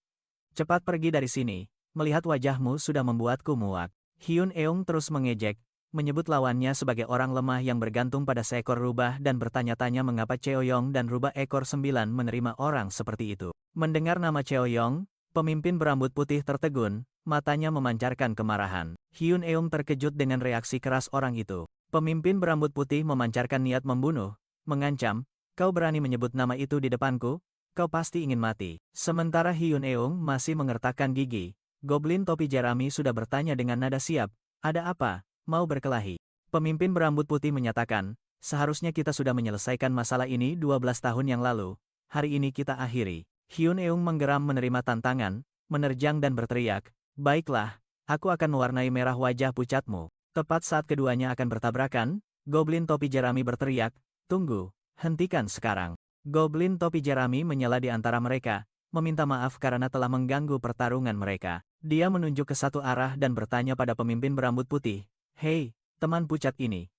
Cepat pergi dari sini, melihat wajahmu sudah membuatku muak." Hyun Eung terus mengejek, menyebut lawannya sebagai orang lemah yang bergantung pada seekor rubah dan bertanya-tanya mengapa Cheoyong dan rubah ekor 9 menerima orang seperti itu. Mendengar nama Cheoyong, pemimpin berambut putih tertegun, matanya memancarkan kemarahan. Hyun Eung terkejut dengan reaksi keras orang itu. Pemimpin berambut putih memancarkan niat membunuh, mengancam, "Kau berani menyebut nama itu di depanku? Kau pasti ingin mati." Sementara Hyun Eung masih mengertakkan gigi, goblin topi jerami sudah bertanya dengan nada siap, "Ada apa? Mau berkelahi?" Pemimpin berambut putih menyatakan, "Seharusnya kita sudah menyelesaikan masalah ini 12 tahun yang lalu. Hari ini kita akhiri." Hyun Eung menggeram menerima tantangan, menerjang dan berteriak, "Baiklah, aku akan mewarnai merah wajah pucatmu." Tepat saat keduanya akan bertabrakan, Goblin topi jerami berteriak, "Tunggu, hentikan sekarang." Goblin topi jerami menyela di antara mereka, meminta maaf karena telah mengganggu pertarungan mereka. Dia menunjuk ke satu arah dan bertanya pada pemimpin berambut putih, "Hei, teman pucat ini.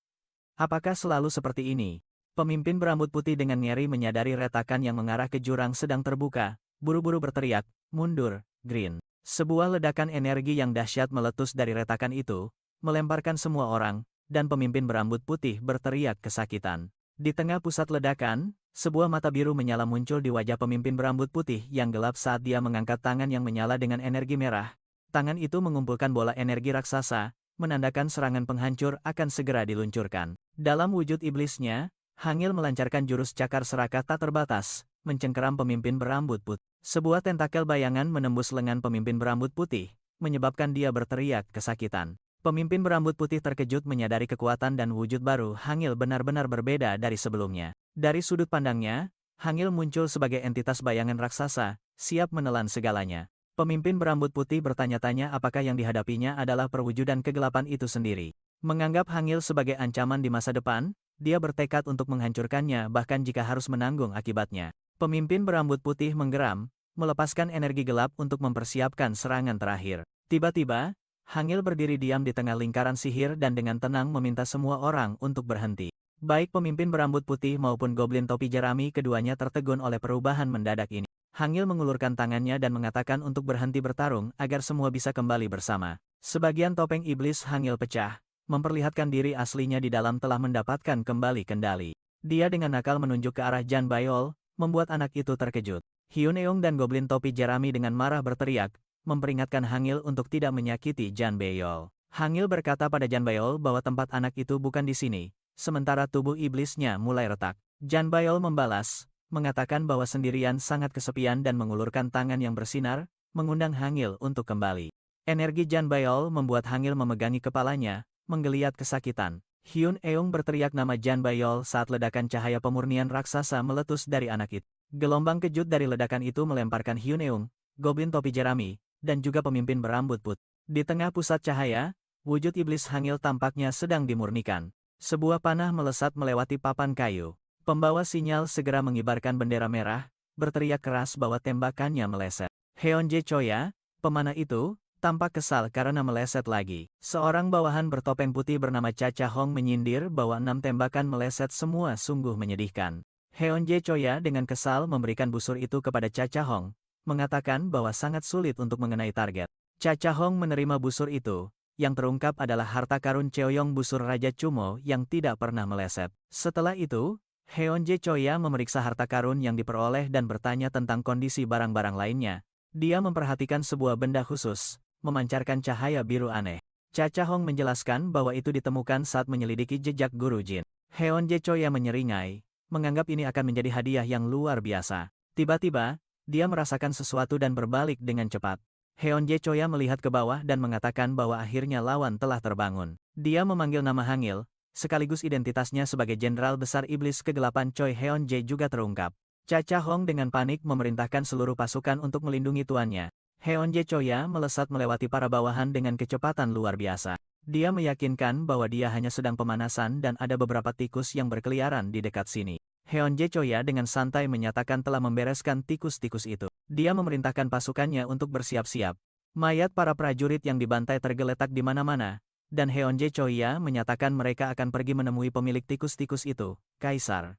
Apakah selalu seperti ini?" Pemimpin berambut putih dengan ngeri menyadari retakan yang mengarah ke jurang sedang terbuka, buru-buru berteriak, "Mundur, Green." Sebuah ledakan energi yang dahsyat meletus dari retakan itu, melemparkan semua orang, dan pemimpin berambut putih berteriak kesakitan. Di tengah pusat ledakan, sebuah mata biru menyala muncul di wajah pemimpin berambut putih yang gelap saat dia mengangkat tangan yang menyala dengan energi merah. Tangan itu mengumpulkan bola energi raksasa, menandakan serangan penghancur akan segera diluncurkan. Dalam wujud iblisnya, Hangil melancarkan jurus cakar serakah tak terbatas, mencengkeram pemimpin berambut putih. Sebuah tentakel bayangan menembus lengan pemimpin berambut putih, menyebabkan dia berteriak kesakitan. Pemimpin berambut putih terkejut menyadari kekuatan dan wujud baru Hangil benar-benar berbeda dari sebelumnya. Dari sudut pandangnya, Hangil muncul sebagai entitas bayangan raksasa, siap menelan segalanya. Pemimpin berambut putih bertanya-tanya apakah yang dihadapinya adalah perwujudan kegelapan itu sendiri. Menganggap Hangil sebagai ancaman di masa depan, dia bertekad untuk menghancurkannya bahkan jika harus menanggung akibatnya. Pemimpin berambut putih menggeram, melepaskan energi gelap untuk mempersiapkan serangan terakhir. Tiba-tiba, Hangil berdiri diam di tengah lingkaran sihir dan dengan tenang meminta semua orang untuk berhenti. Baik pemimpin berambut putih maupun goblin topi jerami keduanya tertegun oleh perubahan mendadak ini. Hangil mengulurkan tangannya dan mengatakan untuk berhenti bertarung agar semua bisa kembali bersama. Sebagian topeng iblis Hangil pecah, memperlihatkan diri aslinya di dalam telah mendapatkan kembali kendali. Dia dengan nakal menunjuk ke arah Jan Bayol, membuat anak itu terkejut. Hyun Eung dan goblin topi jerami dengan marah berteriak, memperingatkan Hangil untuk tidak menyakiti Jan Bayol. Hangil berkata pada Jan Bayol bahwa tempat anak itu bukan di sini, sementara tubuh iblisnya mulai retak. Jan Bayol membalas, mengatakan bahwa sendirian sangat kesepian dan mengulurkan tangan yang bersinar, mengundang Hangil untuk kembali. Energi Jan Bayol membuat Hangil memegangi kepalanya, menggeliat kesakitan. Hyun Eung berteriak nama Jan Bayol saat ledakan cahaya pemurnian raksasa meletus dari anak itu. Gelombang kejut dari ledakan itu melemparkan Hyun Eung, goblin topi jerami, dan juga pemimpin berambut putih. Di tengah pusat cahaya, wujud iblis Hangil tampaknya sedang dimurnikan. Sebuah panah melesat melewati papan kayu. Pembawa sinyal segera mengibarkan bendera merah, berteriak keras bahwa tembakannya meleset. Heonje Choya, pemanah itu, tampak kesal karena meleset lagi. Seorang bawahan bertopeng putih bernama Cha Hong menyindir bahwa 6 tembakan meleset semua sungguh menyedihkan. Heonje Choya dengan kesal memberikan busur itu kepada Cha Hong, mengatakan bahwa sangat sulit untuk mengenai target. Cha Hong menerima busur itu, yang terungkap adalah harta karun Cheoyong busur Raja Chumo yang tidak pernah meleset. Setelah itu, Heonje Choya memeriksa harta karun yang diperoleh dan bertanya tentang kondisi barang-barang lainnya. Dia memperhatikan sebuah benda khusus, memancarkan cahaya biru aneh. Cha Hong menjelaskan bahwa itu ditemukan saat menyelidiki jejak Guru Jin. Heonje Choya menyeringai, menganggap ini akan menjadi hadiah yang luar biasa. Tiba-tiba, dia merasakan sesuatu dan berbalik dengan cepat. Heonje Choya melihat ke bawah dan mengatakan bahwa akhirnya lawan telah terbangun. Dia memanggil nama Hangil, sekaligus identitasnya sebagai Jenderal Besar Iblis Kegelapan Choi Heonje juga terungkap. Cha Hong dengan panik memerintahkan seluruh pasukan untuk melindungi tuannya. Heonje Choya melesat melewati para bawahan dengan kecepatan luar biasa. Dia meyakinkan bahwa dia hanya sedang pemanasan dan ada beberapa tikus yang berkeliaran di dekat sini. Heonje Choya dengan santai menyatakan telah membereskan tikus-tikus itu. Dia memerintahkan pasukannya untuk bersiap-siap. Mayat para prajurit yang dibantai tergeletak di mana-mana, dan Heonje Choya menyatakan mereka akan pergi menemui pemilik tikus-tikus itu, Kaisar.